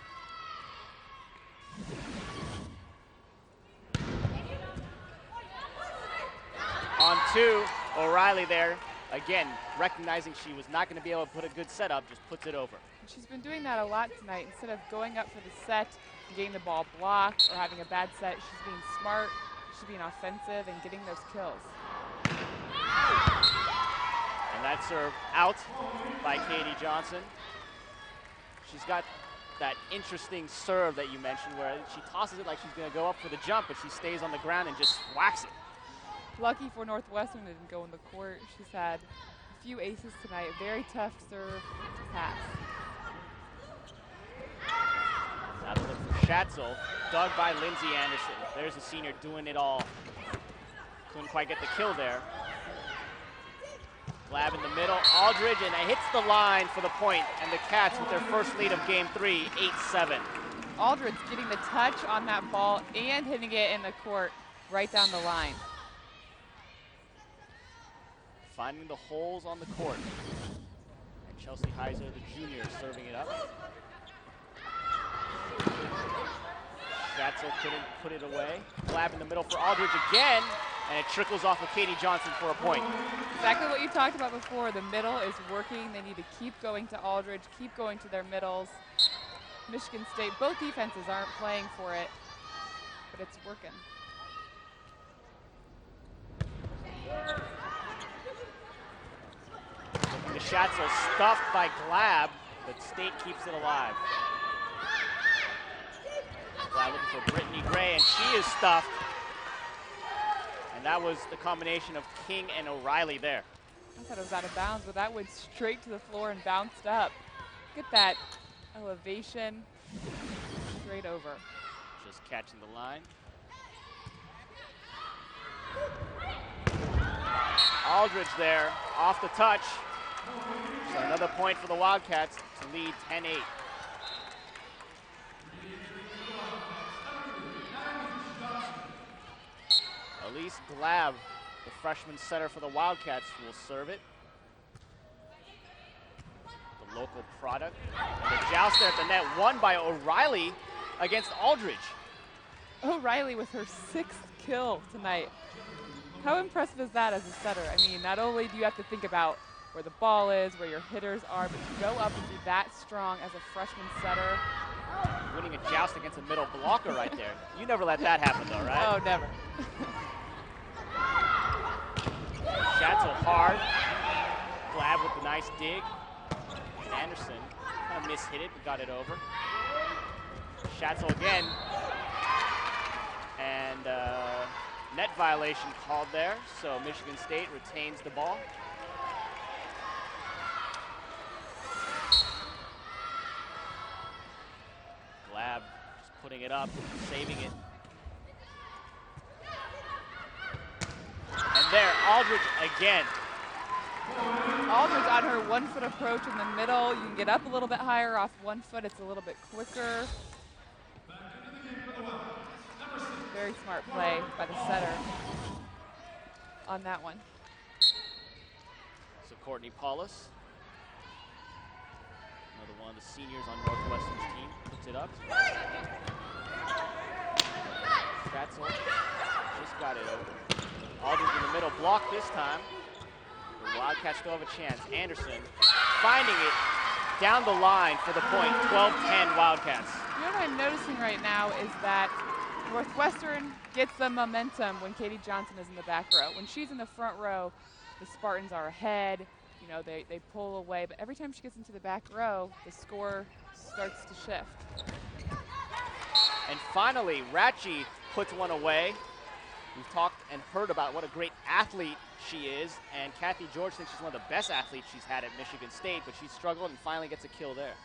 On 2, O'Reilly there. Again, recognizing she was not going to be able to put a good setup, just puts it over. She's been doing that a lot tonight. Instead of going up for the set and getting the ball blocked or having a bad set, she's being smart, she's being offensive and getting those kills. And that serve out by Katie Johnson. She's got that interesting serve that you mentioned where she tosses it like she's going to go up for the jump, but she stays on the ground and just whacks it. Lucky for Northwestern it didn't go in the court. She's had a few aces tonight. A very tough serve to pass. Now to look for Schatzel, dug by Lindsay Anderson. There's a senior doing it all. Couldn't quite get the kill there. Glab in the middle, Aldridge, and it hits the line for the point, and the Cats with their first lead of game 3, 8-7. Aldridge getting the touch on that ball and hitting it in the court right down the line. Finding the holes on the court. And Chelsea Heiser, the junior, serving it up. Schatzel couldn't put it away. Glab in the middle for Aldridge again, and it trickles off of Katie Johnson for a point. Exactly what you talked about before. The middle is working. They need to keep going to Aldridge, keep going to their middles. Michigan State, both defenses aren't playing for it, but it's working. The Schatzel stuffed by Glab, but State keeps it alive. Glab looking for Brittany Gray, and she is stuffed. And that was the combination of King and O'Reilly there. I thought it was out of bounds, but that went straight to the floor and bounced up. Look at that elevation, straight over. Just catching the line. Aldridge there, off the touch. So another point for the Wildcats to lead 10-8. Elise Glab, the freshman setter for the Wildcats, will serve it. The local product. And the joust there at the net, won by O'Reilly against Aldridge. O'Reilly with her 6th kill tonight. How impressive is that as a setter? I mean, not only do you have to think about where the ball is, where your hitters are, but to go up and be that strong as a freshman setter. Winning a joust against a middle blocker right there. You never let that happen though, right? Oh, never. Schatzel hard. Glab with the nice dig. And Anderson kind of mishit it, but got it over. Schatzel again. And net violation called there, so Michigan State retains the ball. Glab just putting it up, saving it. And there, Aldridge again. Aldridge on her 1-foot approach in the middle. You can get up a little bit higher off 1 foot. It's a little bit quicker. Very smart play by the setter on that one. So Courtney Paulus, another one of the seniors on Northwestern's team, puts it up. Schatzel just got it over. Aldridge in the middle, blocked this time. The Wildcats still have a chance. Anderson finding it down the line for the point, 12-10 Wildcats. You know what I'm noticing right now is that Northwestern gets the momentum when Katie Johnson is in the back row. When she's in the front row, the Spartans are ahead. You know, they pull away. But every time she gets into the back row, the score starts to shift. And finally, Ratchie puts one away. We've talked and heard about what a great athlete she is. And Kathy George thinks she's one of the best athletes she's had at Michigan State, but she's struggled and finally gets a kill there.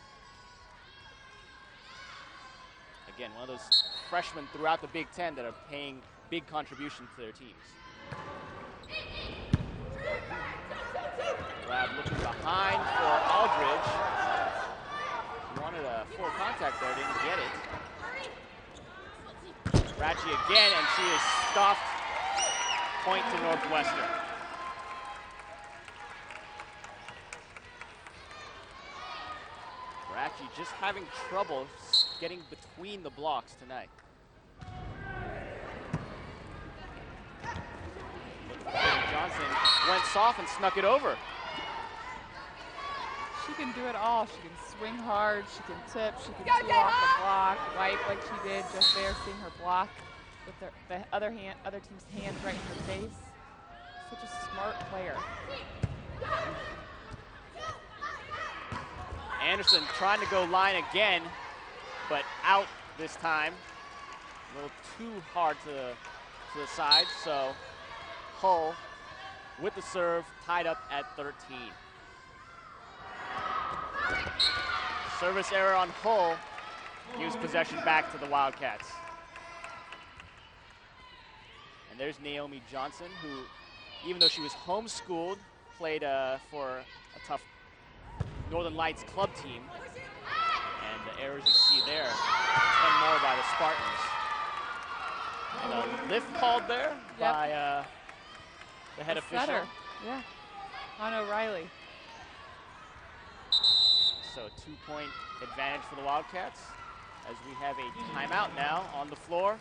Again, one of those freshmen throughout the Big Ten that are paying big contributions to their teams. Glab looking behind for Aldridge. He wanted a full contact there, didn't get it. Ratchie again, and she is stuffed. Point to Northwestern. We're actually just having trouble getting between the blocks tonight. Johnson went soft and snuck it over. She can do it all. She can swing hard, she can tip, she can tee off the block, wipe like she did just there, seeing her block with the other team's hand right in her face. Such a smart player. Anderson trying to go line again, but out this time. A little too hard to the side, so Hull with the serve, tied up at 13. Service error on Hull gives possession back to the Wildcats. And there's Naomi Johnson, who, even though she was homeschooled, played for a tough Northern Lights club team. And the errors you see there, 10 more by the Spartans. And a lift called there by the head official. Setter. Yeah, on O'Reilly. So 2-point advantage for the Wildcats as we have a timeout now on the floor.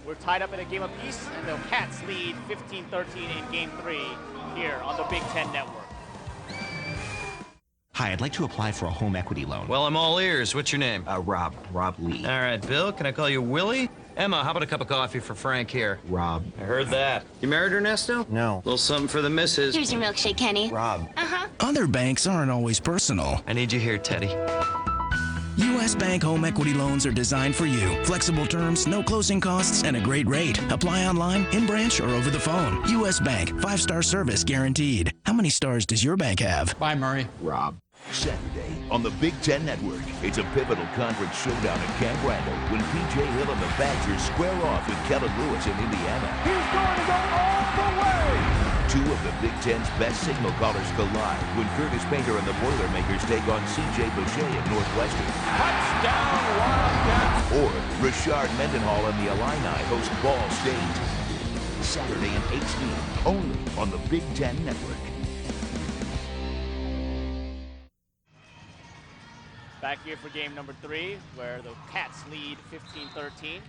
We're tied up in a game apiece, and the Cats lead 15-13 in Game 3 here on the Big Ten Network. Hi, I'd like to apply for a home equity loan. Well, I'm all ears. What's your name? Rob Lee. All right, Bill, can I call you Willie? Emma, how about a cup of coffee for Frank here? Rob. I heard that. You married Ernesto? No. Little something for the missus. Here's your milkshake, Kenny. Rob. Uh-huh. Other banks aren't always personal. I need you here, Teddy. U.S. Bank home equity loans are designed for you. Flexible terms, no closing costs, and a great rate. Apply online, in branch, or over the phone. U.S. Bank, 5-star service guaranteed. How many stars does your bank have? Bye, Murray. Rob. Saturday on the Big Ten Network, it's a pivotal conference showdown at Camp Randall when P.J. Hill and the Badgers square off with Kellen Lewis in Indiana. He's going to go all the way! Two of the Big Ten's best signal callers collide when Curtis Painter and the Boilermakers take on C.J. Boucher at Northwestern. Touchdown, Wildcats! Or Rashard Mendenhall and the Illini host Ball State. Saturday in HD, only on the Big Ten Network. Back here for game number 3, where the Cats lead 15-13.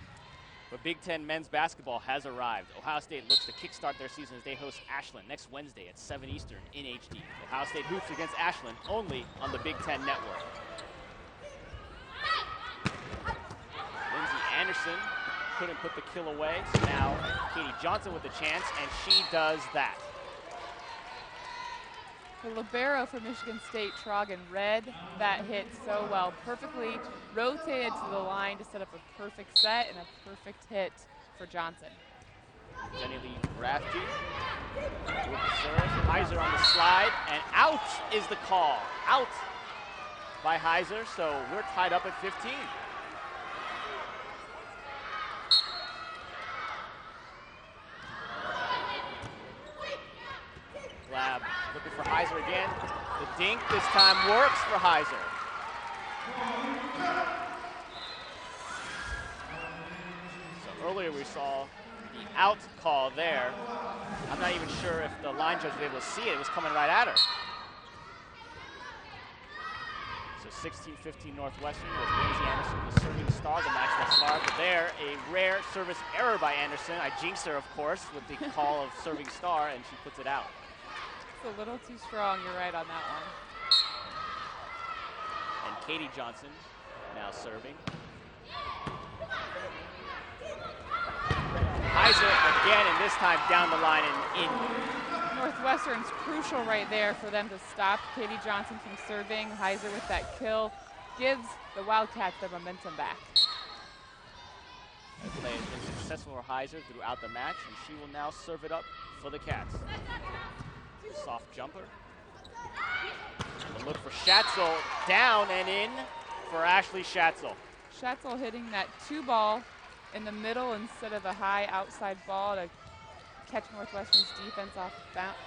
But Big Ten men's basketball has arrived. Ohio State looks to kickstart their season as they host Ashland next Wednesday at 7 Eastern in HD. Ohio State hoops against Ashland only on the Big Ten Network. Lindsay Anderson couldn't put the kill away, so now Katie Johnson with the chance, and she does that. The libero for Michigan State, Trogan, read that hit so well. Perfectly rotated to the line to set up a perfect set and a perfect hit for Johnson. Jenny Lee Rafke with the serve. Heiser on the slide, and out is the call. Out by Heiser, so we're tied up at 15. Lab looking for Heiser again. The dink this time works for Heiser. So earlier we saw the out call there. I'm not even sure if the line judge was able to see it. It was coming right at her. So 16-15 Northwestern with Lindsay Anderson, the serving star, the match thus far. But there, a rare service error by Anderson. I jinxed her, of course, with the call of serving star, and she puts it out. It's a little too strong, you're right on that one. And Katie Johnson now serving. Heiser again, and this time down the line and in. Northwestern's crucial right there for them to stop Katie Johnson from serving. Heiser with that kill gives the Wildcats their momentum back. The play has been successful for Heiser throughout the match, and she will now serve it up for the Cats. Soft jumper. And the look for Schatzel, down and in for Ashley Schatzel. Schatzel hitting that 2-ball in the middle instead of a high outside ball to catch Northwestern's defense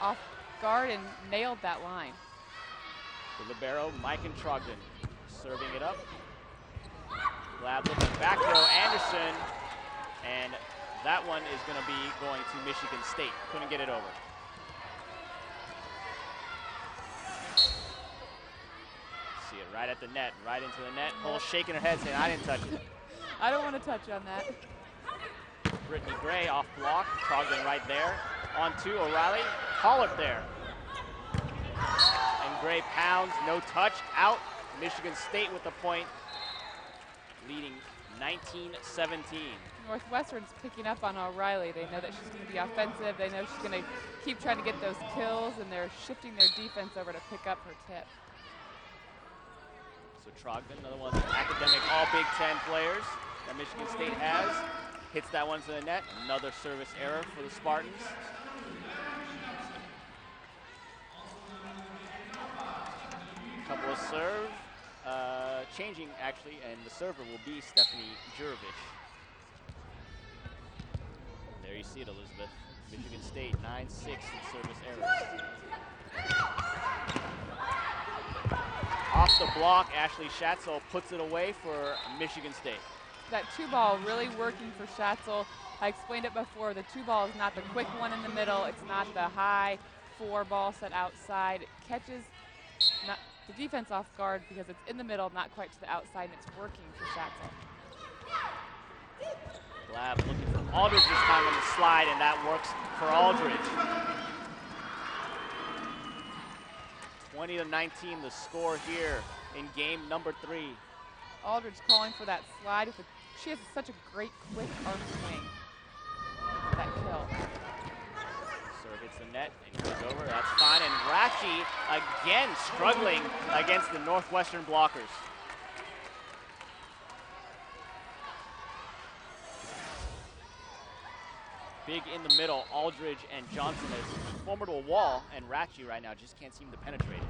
off guard and nailed that line. The libero, Mike and Trogdon serving it up. Lab looking back row, Anderson, and that one is going to be going to Michigan State. Couldn't get it over. Right at the net, right into the net. Hull shaking her head saying, I didn't touch it. I don't want to touch on that. Brittany Gray off block, Trogdon right there. On to O'Reilly, Pollard there. And Gray pounds, no touch, out. Michigan State with the point, leading 19-17. Northwestern's picking up on O'Reilly. They know that she's going to be offensive. They know she's going to keep trying to get those kills, and they're shifting their defense over to pick up her tip. So Trogdon, another one of the academic all Big Ten players that Michigan State has. Hits that one to the net. Another service error for the Spartans. Couple of serve. Changing, actually, and the server will be Stephanie Jurovich. There you see it, Elizabeth. Michigan State 9-6 in service errors. Off the block, Ashley Schatzel puts it away for Michigan State. That 2-ball really working for Schatzel. I explained it before. The 2-ball is not the quick one in the middle. It's not the high 4-ball set outside. It catches not the defense off guard because it's in the middle, not quite to the outside, and it's working for Schatzel. Blab looking for Aldridge this time on the slide, and that works for Aldridge. 20-19 the score here in game number 3. Aldridge calling for that slide. She has such a great quick arm swing for that kill. Serve hits the net and goes over. That's fine. And Ratchie again struggling against the Northwestern blockers. Big in the middle, Aldridge and Johnson is forward to a wall, and Ratchie right now just can't seem to penetrate it.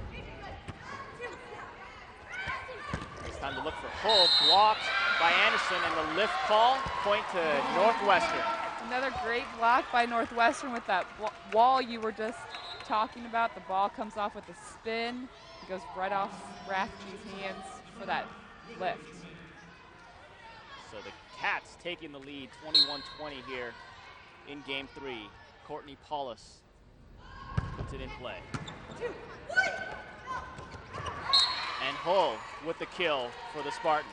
It's time to look for Hull, blocked by Anderson, and the lift call, point to Northwestern. Another great block by Northwestern with that wall you were just talking about. The ball comes off with a spin. It goes right off Ratchie's hands for that lift. So the Cats taking the lead, 21-20 here in game 3. Courtney Paulus puts it in play. And Hull with the kill for the Spartans.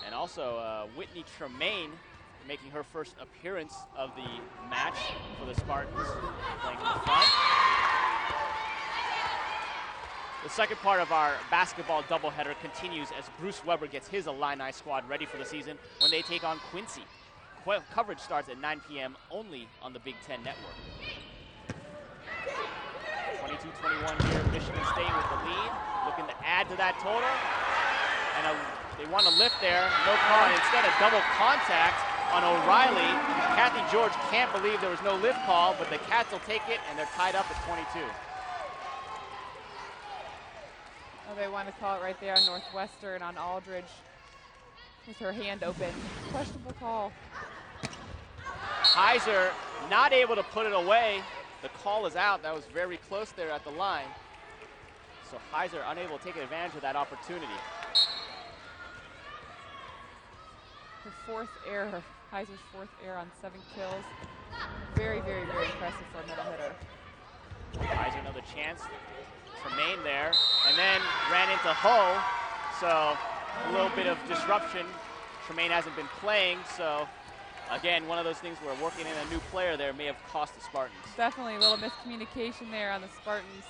And also Whitney Tremaine making her first appearance of the match for the Spartans, playing in the front. The second part of our basketball doubleheader continues as Bruce Weber gets his Illini squad ready for the season when they take on Quincy. Coverage starts at 9 p.m. only on the Big Ten Network. 22-21 here, Michigan State with the lead, looking to add to that total. And they want to lift there, no call. Instead, a double contact on O'Reilly. Kathy George can't believe there was no lift call, but the Cats will take it, and they're tied up at 22. Oh, they want to call it right there on Northwestern on Aldridge with her hand open. Questionable call. Heiser not able to put it away. The call is out. That was very close there at the line. So Heiser unable to take advantage of that opportunity. Her fourth error, Heiser's fourth error on 7 kills. Very, very, very impressive for a middle hitter. Heiser another chance. Tremaine there, and then ran into Hull. So a little bit of disruption. Tremaine hasn't been playing, so again, one of those things where working in a new player there may have cost the Spartans. Definitely a little miscommunication there on the Spartans.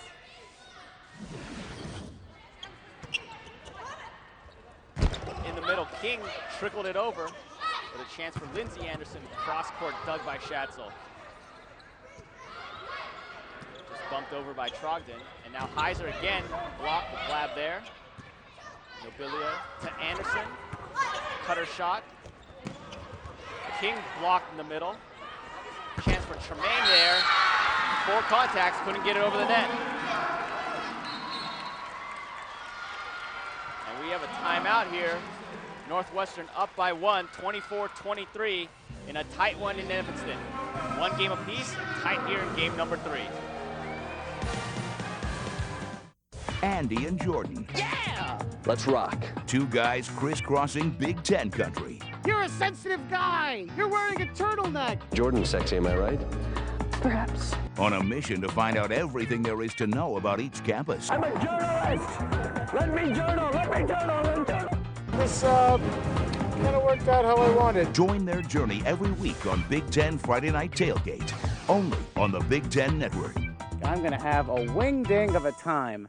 In the middle, King trickled it over with a chance for Lindsay Anderson. Cross court dug by Schatzel. Just bumped over by Trogdon. And now Heiser again blocked the blab there. Nobilia to Anderson. Cutter shot. King blocked in the middle. Chance for Tremaine there. 4 contacts, couldn't get it over the net. And we have a timeout here. Northwestern up by 1, 24-23 in a tight one in Evanston. 1 game apiece, tight here in game number 3. Andy and Jordan. Yeah! Let's rock. 2 guys crisscrossing Big Ten country. You're a sensitive guy. You're wearing a turtleneck. Jordan's sexy, am I right? Perhaps. On a mission to find out everything there is to know about each campus. I'm a journalist. Let me journal. Let me journal. This kind of worked out how I wanted. Join their journey every week on Big Ten Friday Night Tailgate, only on the Big Ten Network. I'm going to have a wing ding of a time.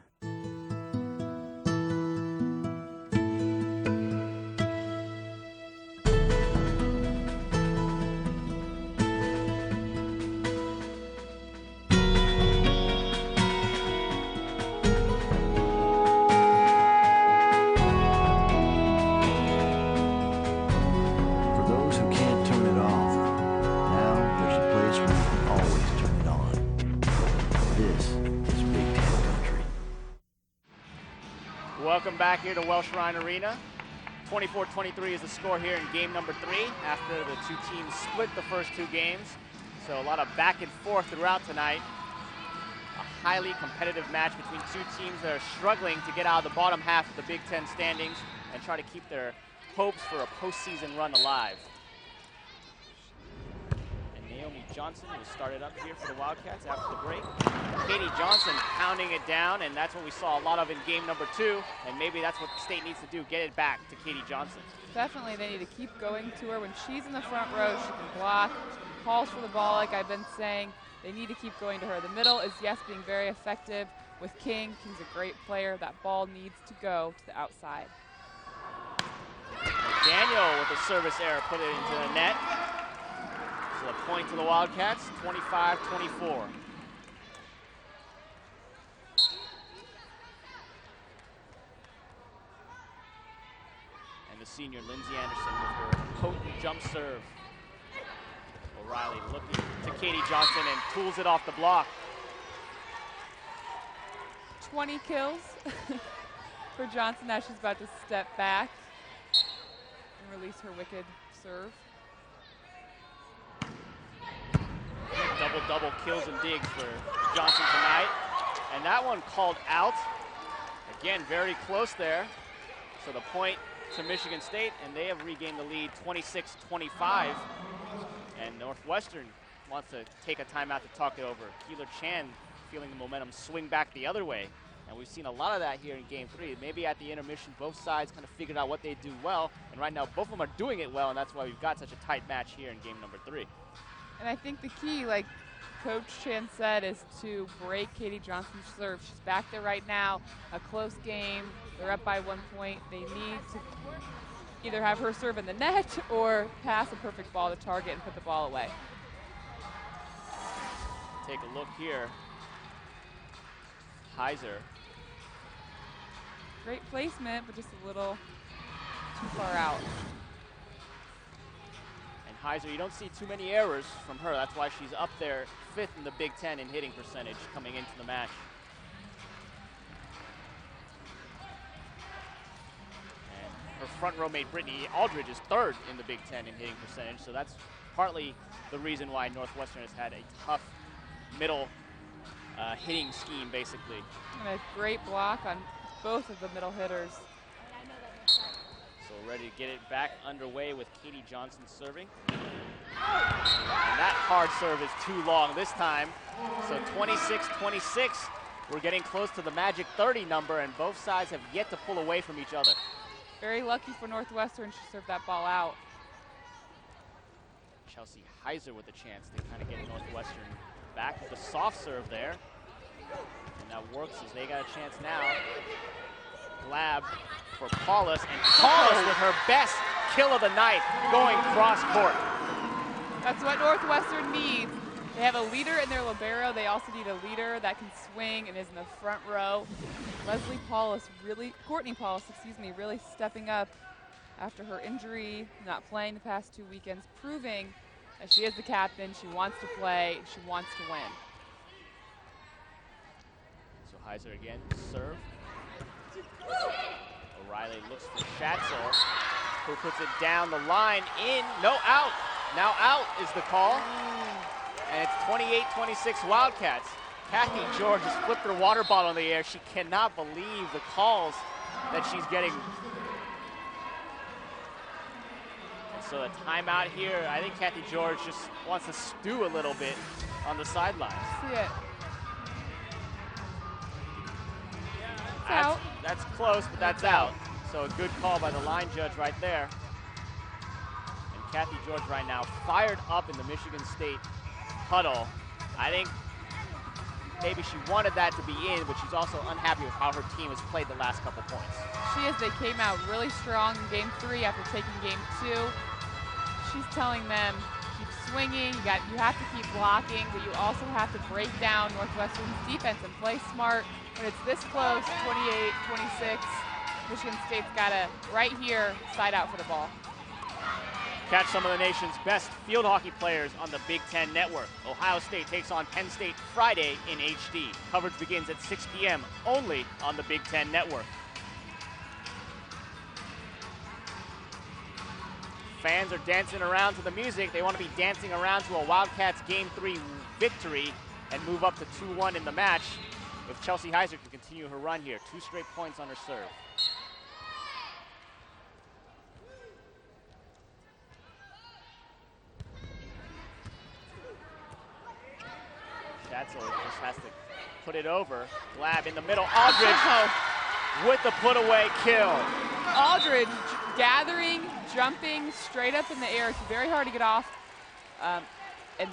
Welcome back here to Welsh Rhine Arena. 24-23 is the score here in game number 3 after the two teams split the first two games. So a lot of back and forth throughout tonight. A highly competitive match between two teams that are struggling to get out of the bottom half of the Big Ten standings and try to keep their hopes for a postseason run alive. Johnson was started up here for the Wildcats after the break. Katie Johnson pounding it down, and that's what we saw a lot of in game number 2, and maybe that's what the state needs to do, get it back to Katie Johnson. Definitely, they need to keep going to her. When she's in the front row, she can block, calls for the ball, like I've been saying. They need to keep going to her. The middle is, yes, being very effective with King. King's a great player. That ball needs to go to the outside. Daniel with a service error put it into the net. So a point to the Wildcats, 25-24. And the senior Lindsay Anderson with her potent jump serve. O'Reilly looking to Katie Johnson and tools it off the block. 20 kills for Johnson. Now she's about to step back and release her wicked serve. Double kills and digs for Johnson tonight. And that one called out. Again, very close there. So the point to Michigan State, and they have regained the lead 26-25. And Northwestern wants to take a timeout to talk it over. Keeler Chan feeling the momentum swing back the other way. And we've seen a lot of that here in game 3. Maybe at the intermission, both sides kind of figured out what they do well. And right now, both of them are doing it well, and that's why we've got such a tight match here in game number 3. And I think the key, like Coach Chan said, is to break Katie Johnson's serve. She's back there right now, a close game. They're up by 1 point. They need to either have her serve in the net or pass a perfect ball to target and put the ball away. Take a look here. Heiser. Great placement, but just a little too far out. And Heiser, you don't see too many errors from her. That's why she's up there 5th in the Big Ten in hitting percentage coming into the match. And her front row mate Brittany Aldridge is 3rd in the Big Ten in hitting percentage, so that's partly the reason why Northwestern has had a tough middle hitting scheme, basically. And a great block on both of the middle hitters. So ready to get it back underway with Katie Johnson serving. And that hard serve is too long this time. So 26-26, we're getting close to the magic 30 number, and both sides have yet to pull away from each other. Very lucky for Northwestern, she served that ball out. Chelsea Heiser with a chance to kind of get Northwestern back with a soft serve there. And that works as they got a chance now. Glab for Paulus, and Paulus with her best kill of the night going cross court. That's what Northwestern needs. They have a leader in their libero. They also need a leader that can swing and is in the front row. Courtney Paulus, really stepping up after her injury, not playing the past 2 weekends, proving that she is the captain, she wants to play, she wants to win. So Heiser again, serve. O'Reilly looks for Schatzel, who puts it down the line in, no, out. Now out is the call. And it's 28-26 Wildcats. Kathy George has flipped her water bottle in the air. She cannot believe the calls that she's getting. And So the timeout here, I think Kathy George just wants to stew a little bit on the sidelines. See it. Out. That's close, but that's out. So a good call by the line judge right there. And Kathy George right now fired up in the Michigan State huddle. I think maybe she wanted that to be in, but she's also unhappy with how her team has played the last couple points. She is. They came out really strong in game 3 after taking game 2. She's telling them, keep swinging, you have to keep blocking, but you also have to break down Northwestern's defense and play smart. When it's this close, 28-26, Michigan State's got to, right here, side out for the ball. Catch some of the nation's best field hockey players on the Big Ten Network. Ohio State takes on Penn State Friday in HD. Coverage begins at 6 p.m. only on the Big Ten Network. Fans are dancing around to the music. They want to be dancing around to a Wildcats Game 3 victory and move up to 2-1 in the match if Chelsea Heiser can continue her run here. 2 straight points on her serve. Schatzel just has to put it over. Glab in the middle. Aldridge with the put away kill. Aldridge gathering, jumping straight up in the air. It's very hard to get off and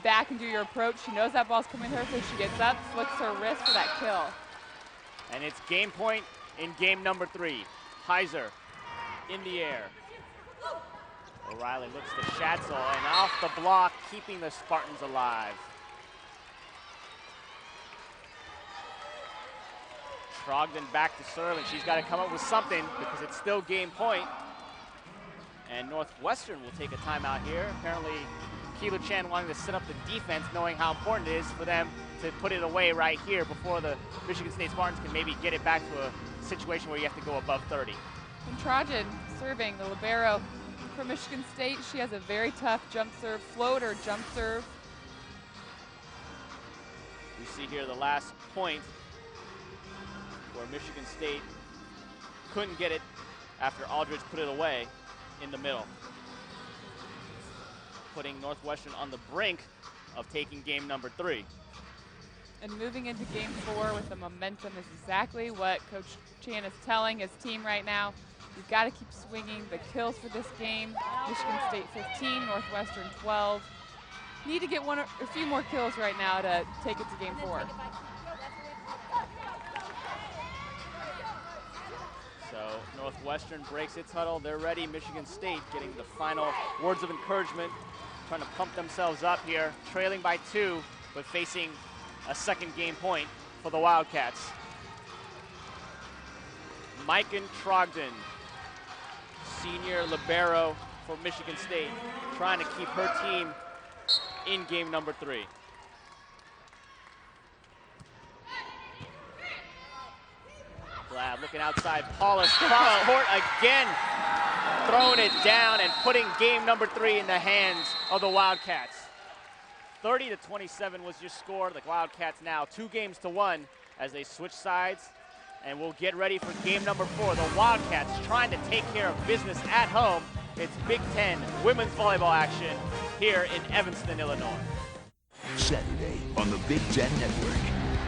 back and do your approach. She knows that ball's coming to her, so she gets up, flicks her wrist for that kill. And it's game point in game number 3. Heiser in the air. O'Reilly looks to Schatzel and off the block, keeping the Spartans alive. Trogdon back to serve, and she's got to come up with something because it's still game point. And Northwestern will take a timeout here. Apparently, Keeler Chan wanting to set up the defense, knowing how important it is for them to put it away right here before the Michigan State Spartans can maybe get it back to a situation where you have to go above 30. And Trogdon serving, the libero for Michigan State. She has a very tough jump serve, floater jump serve. We see here the last point where Michigan State couldn't get it after Aldridge put it away in the middle, putting Northwestern on the brink of taking game number 3. And moving into game 4 with the momentum is exactly what Coach Chan is telling his team right now. You've got to keep swinging. The kills for this game, Michigan State 15, Northwestern 12. Need to get a few more kills right now to take it to game 4. So Northwestern breaks its huddle. They're ready. Michigan State getting the final words of encouragement, trying to pump themselves up here, trailing by 2, but facing a second game point for the Wildcats. Mikan Trogdon, senior libero for Michigan State, trying to keep her team in game number 3. Glad looking outside. Paulus cross court again, throwing it down and putting game number 3 in the hands of the Wildcats. 30-27 was your score. The Wildcats now 2-1 as they switch sides, and we'll get ready for game number 4. The Wildcats trying to take care of business at home. It's Big Ten women's volleyball action here in Evanston, Illinois. Saturday on the Big Ten Network.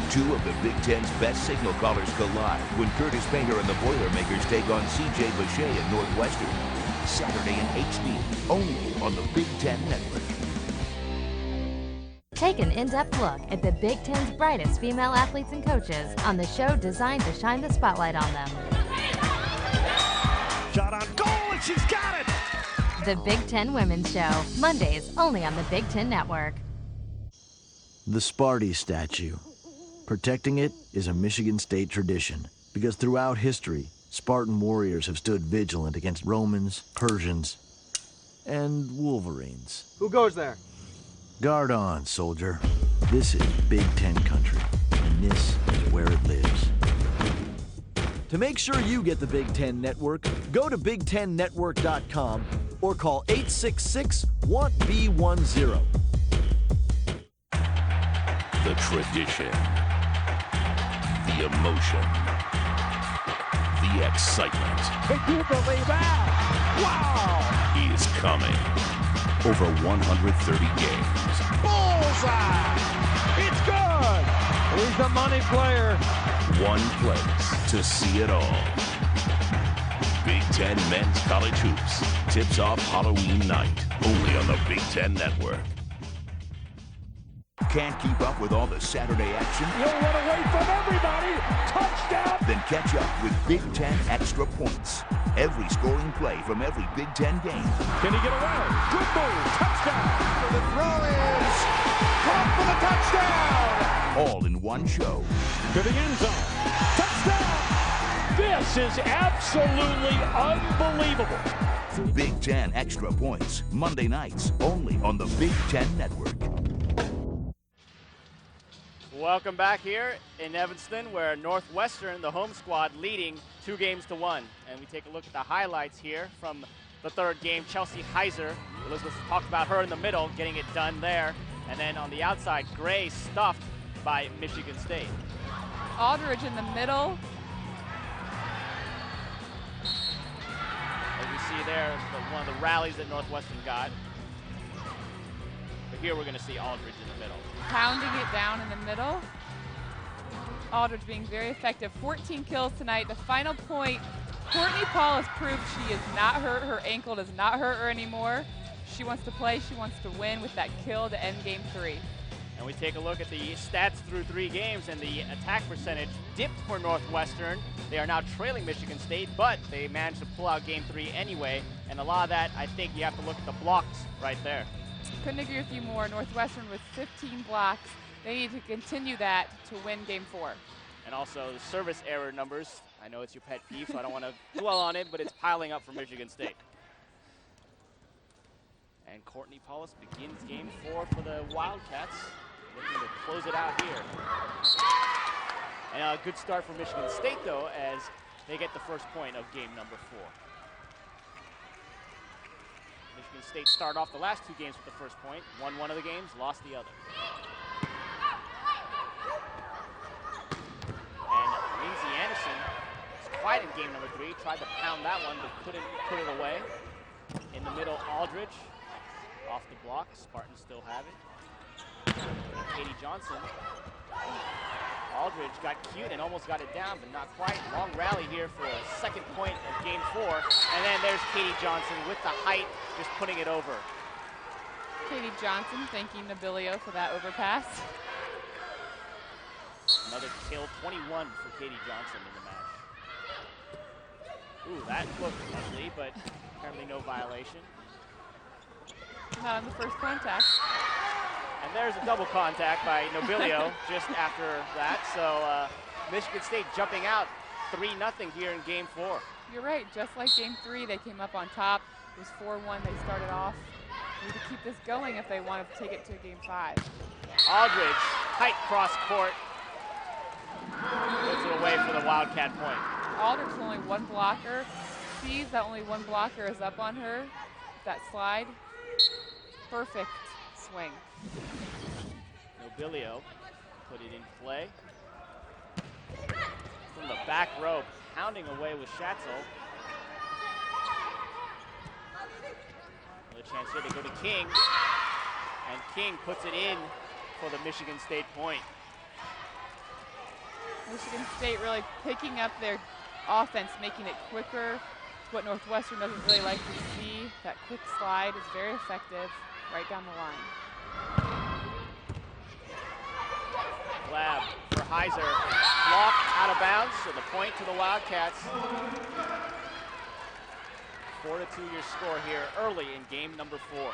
2 of the Big Ten's best signal callers collide when Curtis Painter and the Boilermakers take on C.J. Boucher and Northwestern. Saturday in HD, only on the Big Ten Network. Take an in-depth look at the Big Ten's brightest female athletes and coaches on the show designed to shine the spotlight on them. Shot on goal, and she's got it! The Big Ten Women's Show, Mondays only on the Big Ten Network. The Sparty statue. Protecting it is a Michigan State tradition because throughout history, Spartan warriors have stood vigilant against Romans, Persians, and Wolverines. Who goes there? Guard on, soldier. This is Big Ten country, and this is where it lives. To make sure you get the Big Ten Network, go to BigTenNetwork.com or call 866-WANT-B10. The tradition, the emotion, the excitement. Can you believe that? Wow! Is coming. Over 130 games. Bullseye! It's good! He's the money player. One place to see it all. Big Ten Men's College Hoops tips off Halloween night, only on the Big Ten Network. Can't keep up with all the Saturday action? He'll run away from everybody! Touchdown! Then catch up with Big Ten Extra Points. Every scoring play from every Big Ten game. Can he get around? Good move! Touchdown! So the throw is caught for the touchdown! All in one show. To the end zone. Touchdown! This is absolutely unbelievable. Big Ten Extra Points. Monday nights, only on the Big Ten Network. Welcome back here in Evanston, where Northwestern, the home squad, leading 2-1. And we take a look at the highlights here from the third game. Chelsea Heiser, Elizabeth talked about her in the middle, getting it done there. And then on the outside, Gray stuffed by Michigan State. Aldridge in the middle. As we see there, one of the rallies that Northwestern got. But here we're going to see Aldridge in the middle. Pounding it down in the middle. Aldridge being very effective. 14 kills tonight. The final point, Courtney Paul has proved she is not hurt. Her ankle does not hurt her anymore. She wants to play. She wants to win with that kill to end game 3. And we take a look at the stats through 3 games, and the attack percentage dipped for Northwestern. They are now trailing Michigan State, but they managed to pull out game 3 anyway. And a lot of that, I think you have to look at the blocks right there. Couldn't agree with you more. Northwestern with 15 blocks. They need to continue that to win game 4. And also the service error numbers. I know it's your pet peeve, so I don't want to dwell on it, but it's piling up for Michigan State. And Courtney Paulus begins game 4 for the Wildcats, looking to close it out here. And a good start for Michigan State, though, as they get the first point of game number 4. Michigan State started off the last 2 games with the first point, won one of the games, lost the other. And Lindsay Anderson was quiet in game number 3, tried to pound that one, but couldn't put it away. In the middle, Aldridge off the block. Spartans still have it. And Katie Johnson. Aldridge got cute and almost got it down, but not quite. Long rally here for a second point of game 4. And then there's Katie Johnson with the height, just putting it over. Katie Johnson thanking Nobilio for that overpass. Another kill, 21 for Katie Johnson in the match. Ooh, that looked ugly, but apparently no violation. Not on the first contact. And there's a double contact by Nobilio just after that. So Michigan State jumping out 3-0 here in game 4. You're right, just like game 3, they came up on top. It was 4-1, they started off. They need to keep this going if they want to take it to game 5. Aldridge, tight cross court. Puts it away for the Wildcat point. Aldridge with only 1 blocker. Sees that only 1 blocker is up on her. That slide. Perfect swing. Nobilio put it in play. From the back row, pounding away with Schatzel. Another chance here, they go to King. And King puts it in for the Michigan State point. Michigan State really picking up their offense, making it quicker. What Northwestern doesn't really like to see. That quick slide is very effective right down the line. Lab for Heiser, blocked out of bounds, so the point to the Wildcats. 4-2 your score here early in game number 4.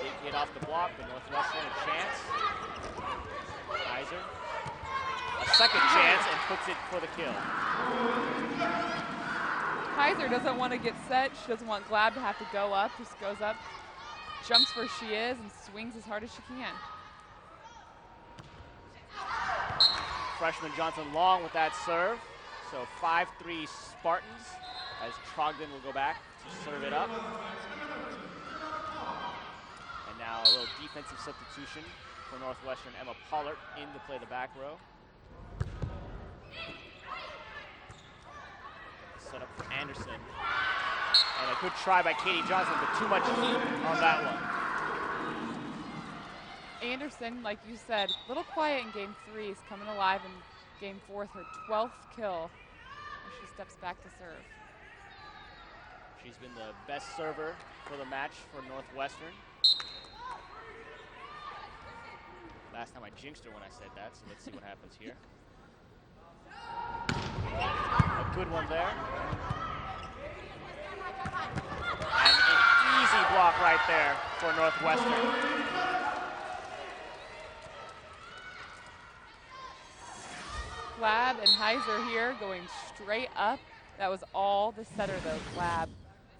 Big hit off the block, but Northwestern a chance. Heiser, a second chance, and puts it for the kill. Heiser doesn't want to get set. She doesn't want Glab to have to go up. Just goes up, jumps where she is, and swings as hard as she can. Freshman Johnson long with that serve. So 5-3 Spartans as Trogdon will go back to serve it up. And now a little defensive substitution for Northwestern, Emma Pollard, in to play the back row. Set up for Anderson. And a good try by Katie Johnson, but too much heat on that one. Anderson, like you said, a little quiet in game 3. Is coming alive in game 4, her 12th kill. As she steps back to serve. She's been the best server for the match for Northwestern. Last time I jinxed her when I said that, so let's see what happens here. A good one there. And an easy block right there for Northwestern. Glab and Heiser here going straight up. That was all the setter though, Glab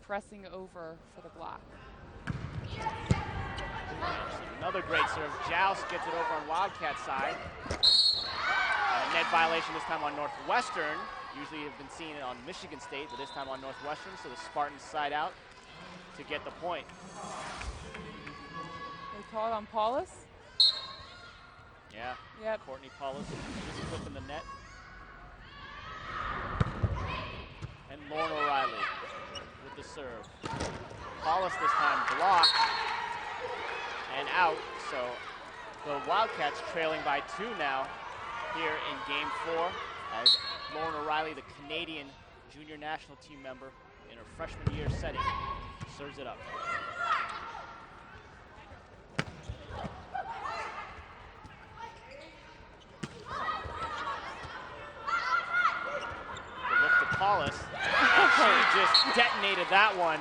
pressing over for the block. Another great serve. Joust gets it over on Wildcat side. Net violation this time on Northwestern. Usually you've been seeing it on Michigan State, but this time on Northwestern, so the Spartans side out to get the point. They call it on Paulus? Yeah. Yep. Courtney Paulus just clipping the net. And Lauren O'Reilly with the serve. Paulus this time blocked and out, so the Wildcats trailing by 2 now here in game 4 as Lauren O'Reilly, the Canadian junior national team member in her freshman year setting, serves it up. Good look to Paulus, and she just detonated that one.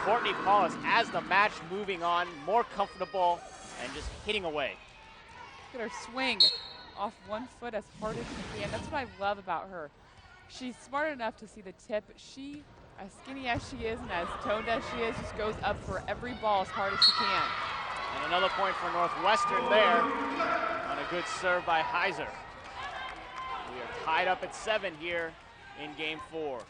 Courtney Paulus, as the match moving on, more comfortable and just hitting away. Look at her swing off one foot as hard as she can. That's what I love about her. She's smart enough to see the tip, but she, as skinny as she is and as toned as she is, just goes up for every ball as hard as she can. And another point for Northwestern there on a good serve by Heiser. We are tied up at 7 here in game 4.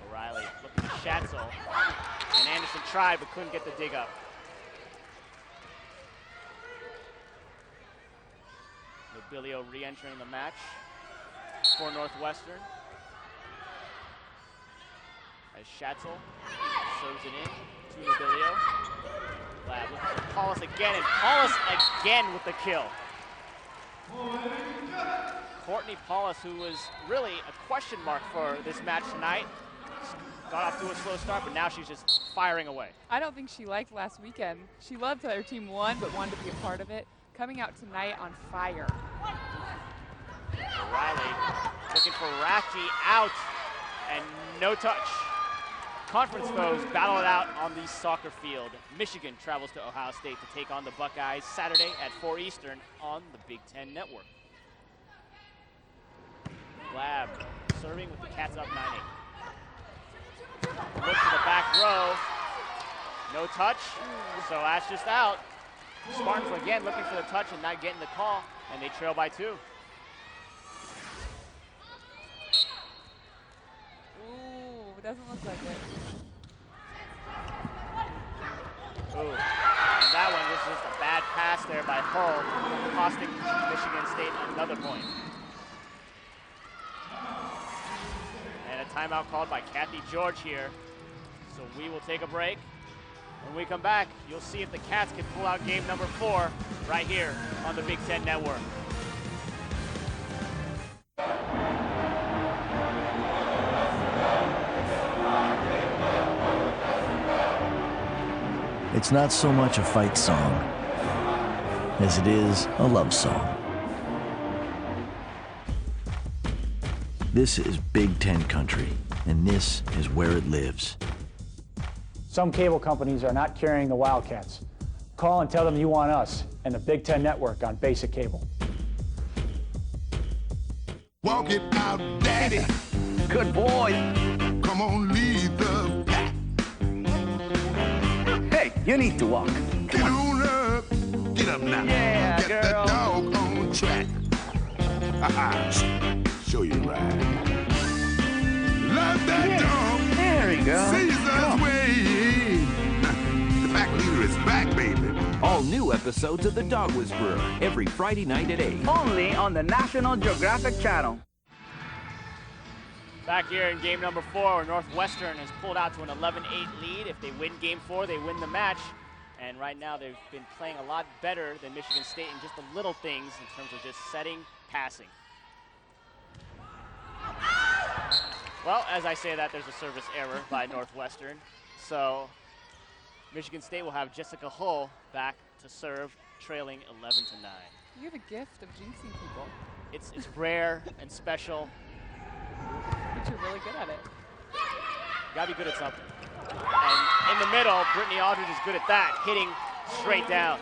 O'Reilly looking at Schatzel, and Anderson tried but couldn't get the dig up. Nobilio re-entering the match for Northwestern. As Schatzel serves it in to Nobilio. Lab looking for Paulus again, and Paulus again with the kill. Courtney Paulus, who was really a question mark for this match tonight, got off to a slow start, but now she's just firing away. I don't think she liked last weekend. She loved that her team won, but wanted to be a part of it. Coming out tonight on fire. O'Reilly looking for Rafji out, and no touch. Conference foes battle it out on the soccer field. Michigan travels to Ohio State to take on the Buckeyes Saturday at 4 Eastern on the Big Ten Network. Glab serving with the Cats up 9-8. Look to the back row. No touch, so that's just out. Spartans again looking for the touch and not getting the call, and they trail by 2. Ooh, doesn't look like it. Ooh, and that one was just a bad pass there by Hull, costing Michigan State another point. And a timeout called by Kathy George here. So we will take a break. When we come back, you'll see if the Cats can pull out game number 4 right here on the Big Ten Network. It's not so much a fight song as it is a love song. This is Big Ten country, and this is where it lives. Some cable companies are not carrying the Wildcats. Call and tell them you want us and the Big Ten Network on basic cable. Walk it out, Daddy. Good boy. Come on, lead the pack. Hey, you need to walk. Get on up. Get up now. Yeah, Get girl. the dog on track. show you right. Love that dog. There you go. Caesar's way. The pack leader is back, baby. All new episodes of The Dog Whisperer every Friday night at 8. Only on the National Geographic Channel. Back here in game number 4, where Northwestern has pulled out to an 11-8 lead. If they win game 4, they win the match. And right now they've been playing a lot better than Michigan State in just the little things in terms of just setting, passing. Well, as I say that, there's a service error by Northwestern. So Michigan State will have Jessica Hull back to serve, trailing 11-9. You have a gift of jinxing people. It's rare and special. But you're really good at it. You gotta be good at something. And in the middle, Brittany Aldridge is good at that, hitting straight down.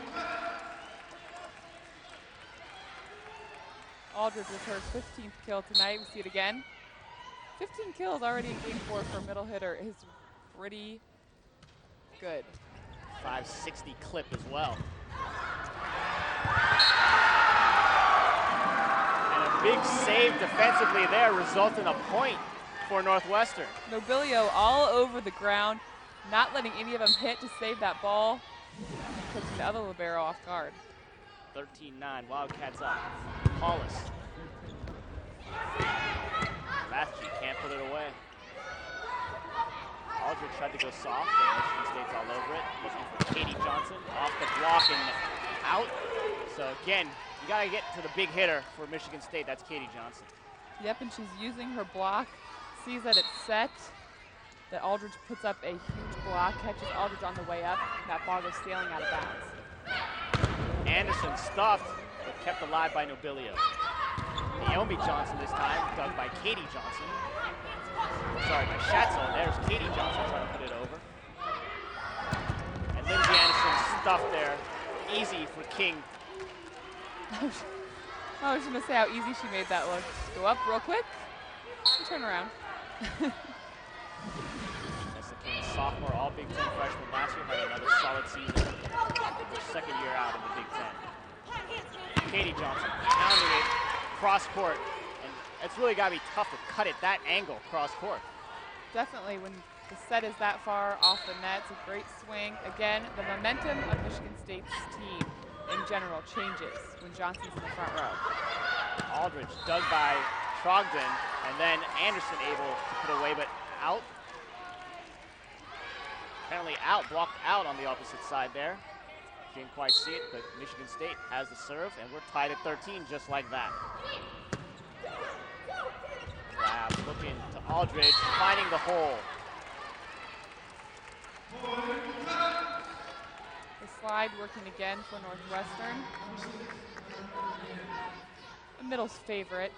Aldridge with her 15th kill tonight. We see it again. 15 kills already in game 4 for a middle hitter is pretty good. 560 clip as well. And a big save defensively there results in a point for Northwestern. Nobilio all over the ground, not letting any of them hit to save that ball, puts the other libero off guard. 13-9, Wildcats up. Paulus. Rathke can't put it away. Aldridge tried to go soft, but Michigan State's all over it. Looking for Katie Johnson off the block and out. So again, you gotta get to the big hitter for Michigan State. That's Katie Johnson. Yep, and she's using her block. Sees that it's set, that Aldridge puts up a huge block, catches Aldridge on the way up, and that ball goes sailing out of bounds. Anderson stuffed, but kept alive by Nobilio. Naomi Johnson this time, dug by Katie Johnson. Sorry, by Schatzel. There's Katie Johnson trying to put it over. And Lindsay Anderson stuffed there. Easy for King. I was going to say how easy she made that look. Go up real quick and turn around. Nessa King, sophomore, all Big Ten freshman last year, had another solid season. Her second year out in the Big Ten. Katie Johnson pounding it cross court, and it's really got to be tough to cut it that angle cross court. Definitely, when the set is that far off the net, it's a great swing. Again, the momentum of Michigan State's team in general changes when Johnson's in the front row. Aldridge dug by Trogdon, and then Anderson able to put away, but out. Apparently out, blocked out on the opposite side there. Didn't quite see it, but Michigan State has the serve, and we're tied at 13 just like that. Grab, looking to Aldridge, finding the hole. The slide working again for Northwestern. The middle's favorite.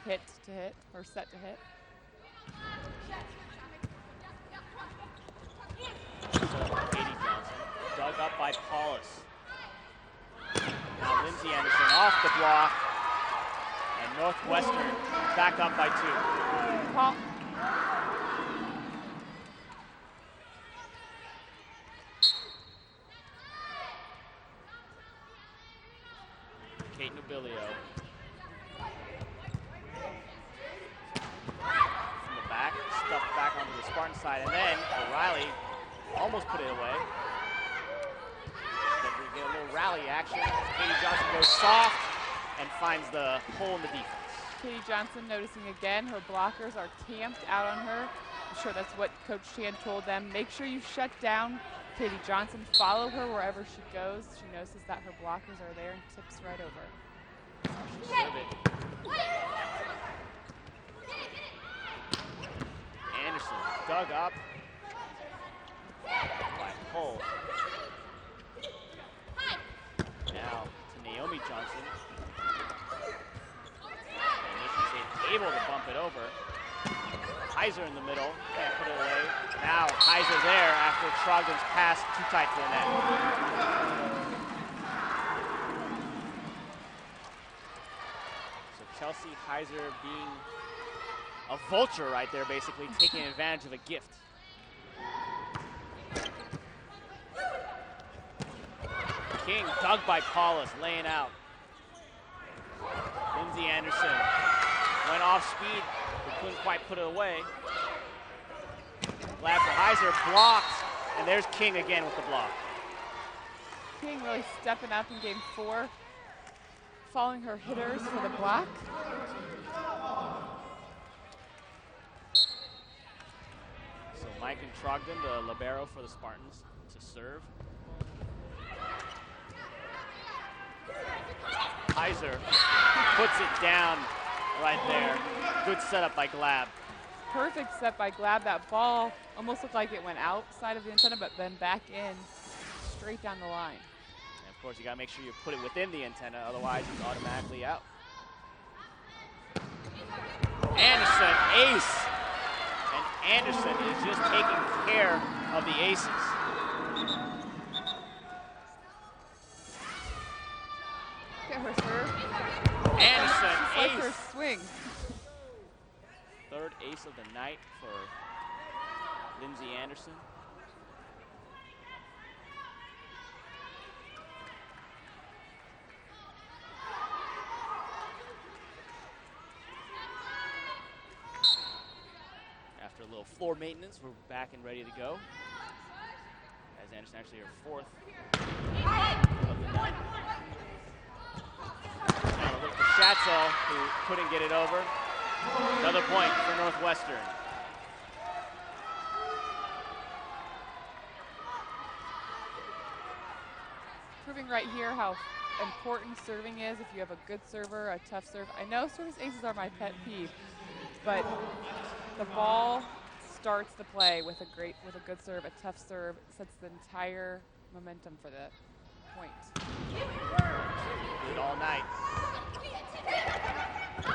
Hit to hit, or set to hit. Katie Johnson, dug up by Paulus. Now Lindsay Anderson off the block, and Northwestern back up by 2. Kate Nobilio. From the back, stuffed back onto the Spartan side, and then O'Reilly almost put it away. But we get a little rally action. Katie Johnson goes soft and finds the hole in the defense. Katie Johnson noticing again her blockers are camped out on her. I'm sure that's what Coach Chan told them. Make sure you shut down Katie Johnson. Follow her wherever she goes. She notices that her blockers are there and tips right over. She served it. Anderson dug up by Hull. Now to Naomi Johnson. And Michigan State able to bump it over. Heiser in the middle, can't put it away. Now Heiser there after Trogdon's pass too tight for the net. So Chelsea Heiser being a vulture right there, basically taking advantage of a gift. King dug by Paulus, laying out. Lindsay Anderson went off speed, but couldn't quite put it away. Glad for Heiser, blocked, and there's King again with the block. King really stepping up in game 4, following her hitters for the block. So Mike and Trogdon, the libero for the Spartans, to serve. Heiser puts it down right there. Good setup by Glab. Perfect set by Glab. That ball almost looked like it went outside of the antenna, but then back in, straight down the line. And of course, you got to make sure you put it within the antenna, otherwise it's automatically out. Anderson, ace. And Anderson is just taking care of the aces. Get her serve. Anderson, just ace. like her swing. Third ace of the night for Lindsay Anderson. After a little floor maintenance, we're back and ready to go. As Anderson actually her 4th of the night. Now a look for Schatzel, who couldn't get it over. Another point for Northwestern. Proving right here how important serving is if you have a good server, a tough serve. I know service aces are my pet peeve, but the ball starts the play with a good serve. A tough serve sets the entire momentum for the point. Good all night.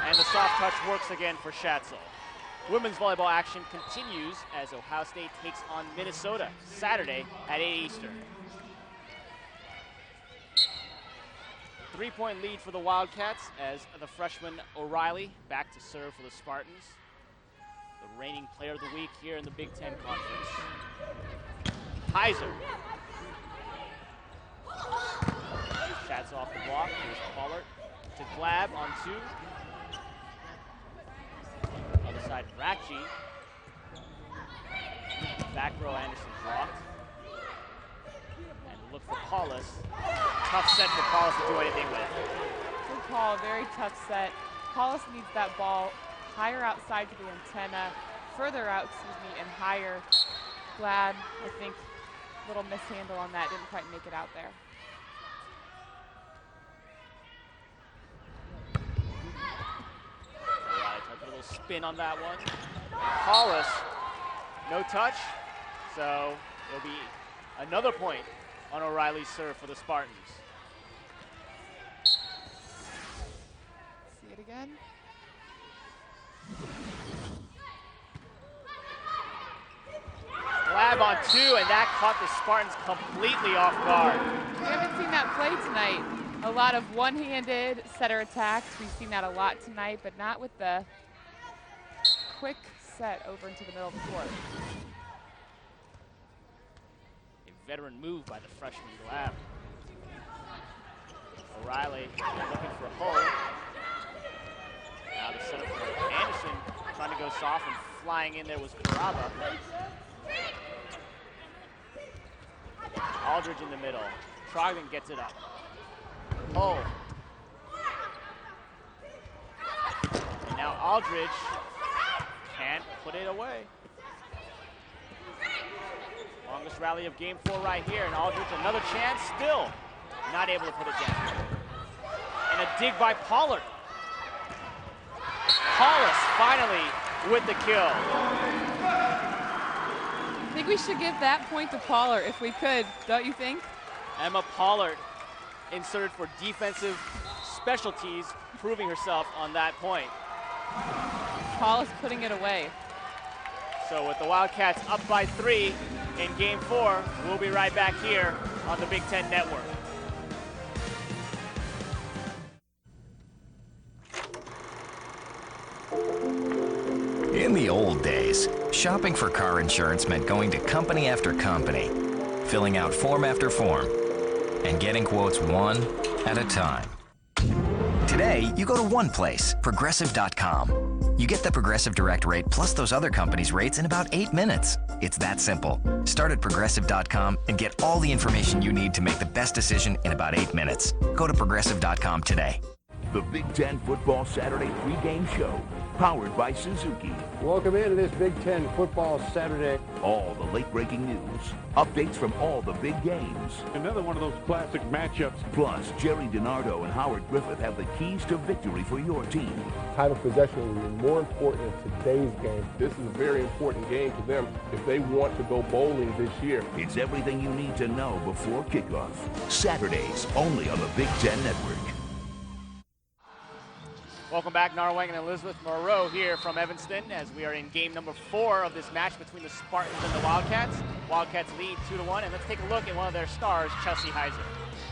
And the soft touch works again for Schatzel. Women's volleyball action continues as Ohio State takes on Minnesota Saturday at 8 Eastern. 3-point lead for the Wildcats as the freshman O'Reilly back to serve for the Spartans. The reigning player of the week here in the Big Ten Conference. Heiser. Schatzel off the block. Here's Pollard to Glab on 2. Other side, Ratchie. Back row, Anderson blocked. And look for Paulus. Tough set for Paulus to do anything with. Good call, very tough set. Paulus needs that ball higher outside to the antenna, further out, and higher. Glad, I think, little mishandle on that, didn't quite make it out there. A little spin on that one. Paulus, no touch, so it'll be another point on O'Reilly's serve for the Spartans. See it again. Glab on 2, and that caught the Spartans completely off guard. We haven't seen that play tonight. A lot of one-handed setter attacks. We've seen that a lot tonight, but not with the quick set over into the middle of the court. A veteran move by the freshman Glab. O'Reilly looking for a hole. Now the setup for Anderson, trying to go soft, and flying in there was Caraba. Aldridge in the middle. Trogdon gets it up. Oh. And now Aldridge can't put it away. Longest rally of game 4 right here, and Aldridge another chance, still not able to put it down. And a dig by Pollard. Paulus finally with the kill. I think we should give that point to Pollard if we could, don't you think? Emma Pollard inserted for defensive specialties, proving herself on that point. Paulus putting it away. So with the Wildcats up by 3 in game 4, we'll be right back here on the Big Ten Network. In the old days, shopping for car insurance meant going to company after company, filling out form after form, and getting quotes one at a time. Today, you go to one place, Progressive.com. You get the Progressive Direct rate plus those other companies' rates in about 8 minutes. It's that simple. Start at Progressive.com and get all the information you need to make the best decision in about 8 minutes. Go to Progressive.com today. The Big Ten Football Saturday pregame show, powered by Suzuki. Welcome into this Big Ten Football Saturday. All the late-breaking news, updates from all the big games. Another one of those classic matchups. Plus, Jerry DiNardo and Howard Griffith have the keys to victory for your team. Time of possession will be more important in today's game. This is a very important game for them if they want to go bowling this year. It's everything you need to know before kickoff. Saturdays, only on the Big Ten Network. Welcome back, Nara, Weng, and Elizabeth Moreau here from Evanston as we are in game number 4 of this match between the Spartans and the Wildcats. Wildcats lead 2-1, and let's take a look at one of their stars, Chelsea Heiser.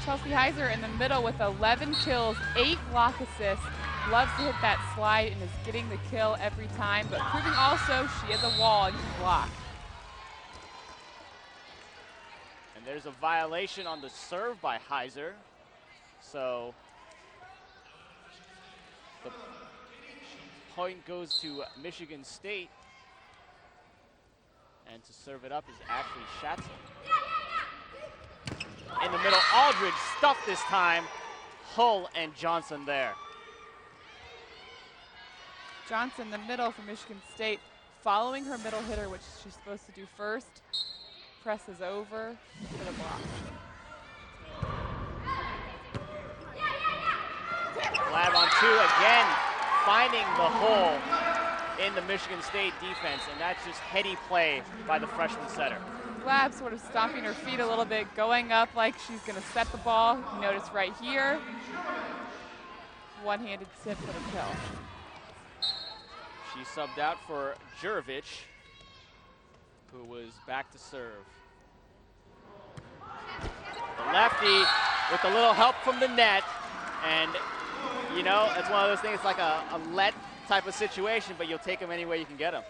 Chelsea Heiser in the middle with 11 kills, 8 block assists. Loves to hit that slide and is getting the kill every time, but proving also she has a wall and can block. And there's a violation on the serve by Heiser. So the point goes to Michigan State. And to serve it up is Ashley Schatzel. In the middle, Aldridge stuffed this time. Hull and Johnson there. Johnson, the middle for Michigan State, following her middle hitter, which she's supposed to do first. Presses over for the block. Lab on 2 again, finding the hole in the Michigan State defense, and that's just heady play by the freshman setter. Lab sort of stomping her feet a little bit, going up like she's going to set the ball. You notice right here, one-handed tip for the kill. She subbed out for Jurovic, who was back to serve. The lefty with a little help from the net, and you know, it's one of those things, it's like a let type of situation, but you'll take them any way you can get them.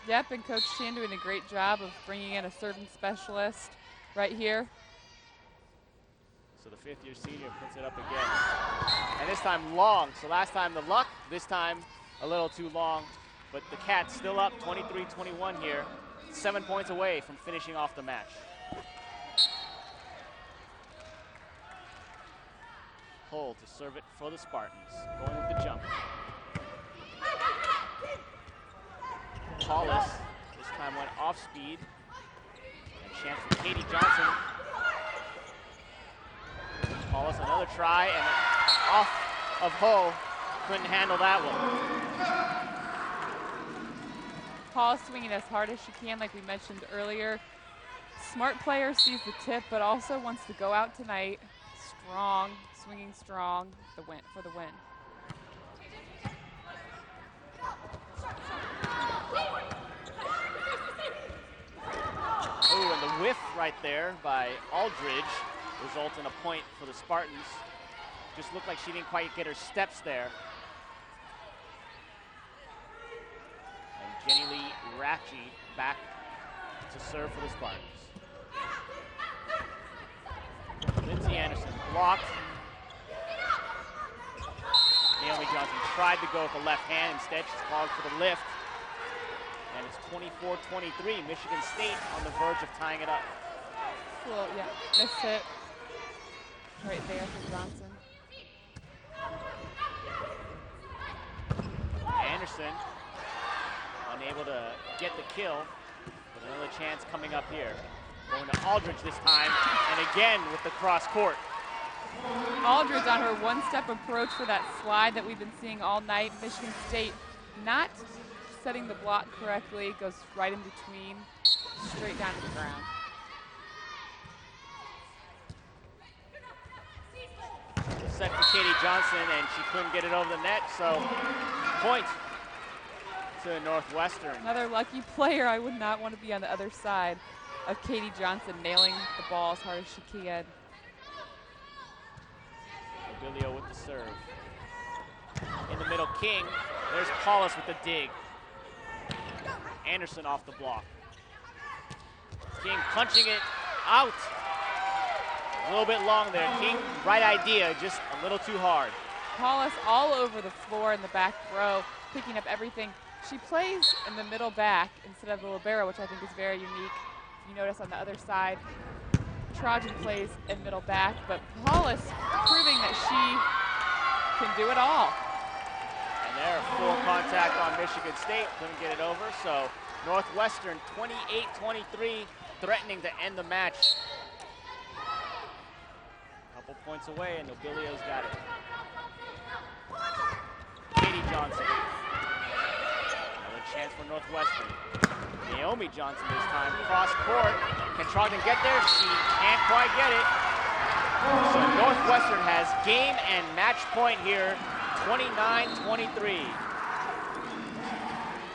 Yep, and Coach Chan doing a great job of bringing in a serving specialist right here. So the 5th-year senior puts it up again. And this time long. So last time the luck, this time a little too long. But the Cats still up 23-21 here. 7 points away from finishing off the match. Hull to serve it for the Spartans. Going with the jump. Paulus this time went off speed. And chance for Katie Johnson. Paulus another try and off of Hull. Couldn't handle that one. Paulus swinging as hard as she can, like we mentioned earlier. Smart player, sees the tip, but also wants to go out tonight strong, swinging strong for the win. Oh, and the whiff right there by Aldridge results in a point for the Spartans. Just looked like she didn't quite get her steps there. And Jenny Lee Ratchie back to serve for the Spartans. Lindsay Anderson blocked. Naomi Johnson tried to go with the left hand. Instead, she's called for the lift. And it's 24-23. Michigan State on the verge of tying it up. Well, yeah, missed hit right there for Johnson. Anderson unable to get the kill, but another chance coming up here. Going to Aldridge this time, and again with the cross court. Aldridge on her one-step approach for that slide that we've been seeing all night. Michigan State not setting the block correctly, goes right in between, straight down to the ground. Set for Katie Johnson, and she couldn't get it over the net, so point to Northwestern. Another lucky player. I would not want to be on the other side of Katie Johnson, nailing the ball as hard as she can. Abilio with the serve. In the middle, King. There's Paulus with the dig. Anderson off the block. King punching it out. A little bit long there. King, right idea, just a little too hard. Paulus all over the floor in the back row, picking up everything. She plays in the middle back instead of the libero, which I think is very unique. You notice on the other side, Trojan plays in middle back, but Paulus proving that she can do it all. And there, full contact on Michigan State, couldn't get it over, so Northwestern 28-23, threatening to end the match. Couple points away, and Nobilio's got it. Katie Johnson. Another chance for Northwestern. Naomi Johnson this time, cross court. Can Trojan get there? She can't quite get it. So Northwestern has game and match point here, 29-23.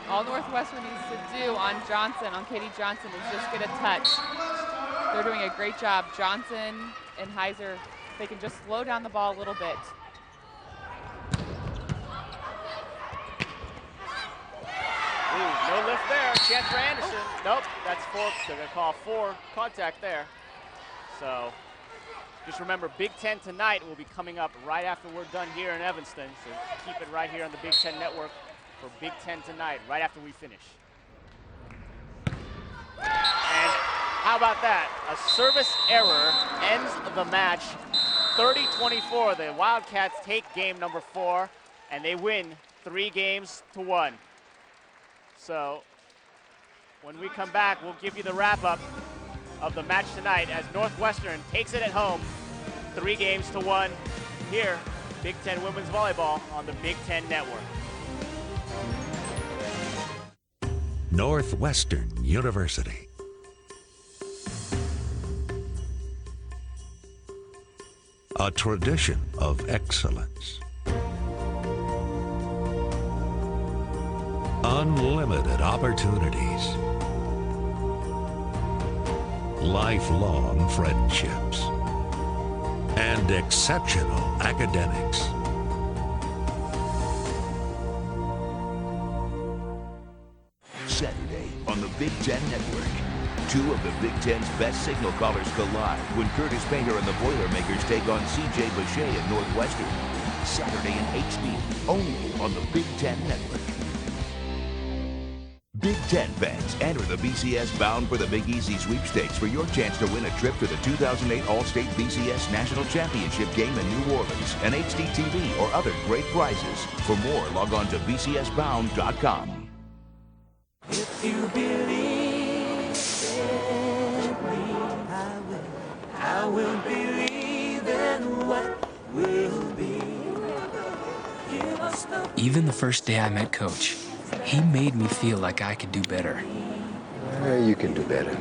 All Northwestern needs to do on Johnson, on Katie Johnson, is just get a touch. They're doing a great job. Johnson and Heiser, they can just slow down the ball a little bit. Ooh, no lift there. Chance for Anderson. Nope, that's four. They're going to call for contact there. So just remember, Big Ten tonight will be coming up right after we're done here in Evanston. So keep it right here on the Big Ten Network for Big Ten tonight, right after we finish. And how about that? A service error ends the match 30-24. The Wildcats take game number 4, and they win 3-1. So when we come back, we'll give you the wrap-up of the match tonight as Northwestern takes it at home 3-1 here, Big Ten Women's Volleyball on the Big Ten Network. Northwestern University. A tradition of excellence. Unlimited opportunities. Lifelong friendships. And exceptional academics. Saturday on the Big Ten Network. 2 of the Big Ten's best signal callers collide when Curtis Painter and the Boilermakers take on C.J. Boucher and Northwestern. Saturday in HD, only on the Big Ten Network. Big Ten fans, enter the BCS Bound for the Big Easy sweepstakes for your chance to win a trip to the 2008 All-State BCS National Championship game in New Orleans, an HD TV, or other great prizes. For more, log on to bcsbound.com. If you believe in me, I will believe in what will be. Even the first day I met Coach, he made me feel like I could do better. You can do better.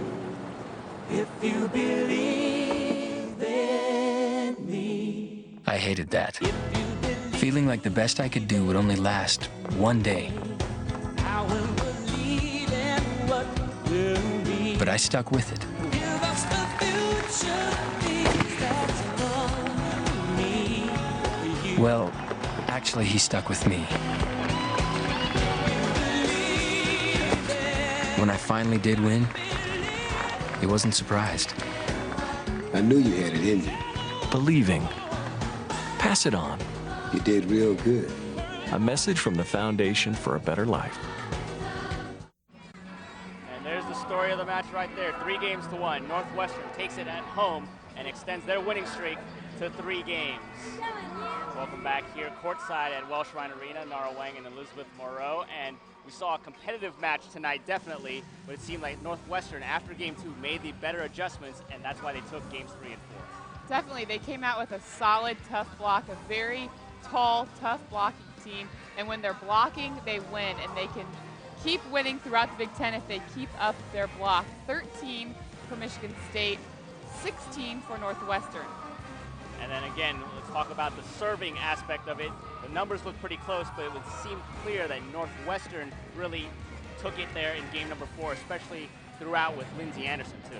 If you believe in me. I hated that. Feeling like the best I could do would only last one day. I will believe in what will be. But I stuck with it. Give us the future, things that's for me. Well, actually, he stuck with me. When I finally did win, he wasn't surprised. I knew you had it in you. Believing. Pass it on. You did real good. A message from the Foundation for a Better Life. And there's the story of the match right there. 3-1. Northwestern takes it at home and extends their winning streak to 3 games. Welcome back here courtside at Welsh Rhine Arena. Nara Weng and Elizabeth Moreau. And we saw a competitive match tonight, definitely, but it seemed like Northwestern, after game 2, made the better adjustments, and that's why they took games 3 and 4. Definitely, they came out with a solid, tough block, a very tall, tough blocking team, and when they're blocking, they win, and they can keep winning throughout the Big Ten if they keep up their block. 13 for Michigan State, 16 for Northwestern. And then again, let's talk about the serving aspect of it. The numbers look pretty close, but it would seem clear that Northwestern really took it there in game number 4, especially throughout with Lindsay Anderson, too.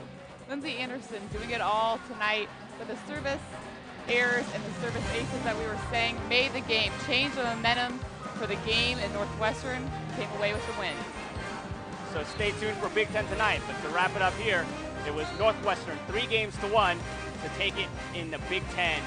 Lindsay Anderson doing it all tonight, but the service errors and the service aces that we were saying made the game, changed the momentum for the game, and Northwestern came away with the win. So stay tuned for Big Ten tonight, but to wrap it up here, it was Northwestern 3-1 to take it in the Big Ten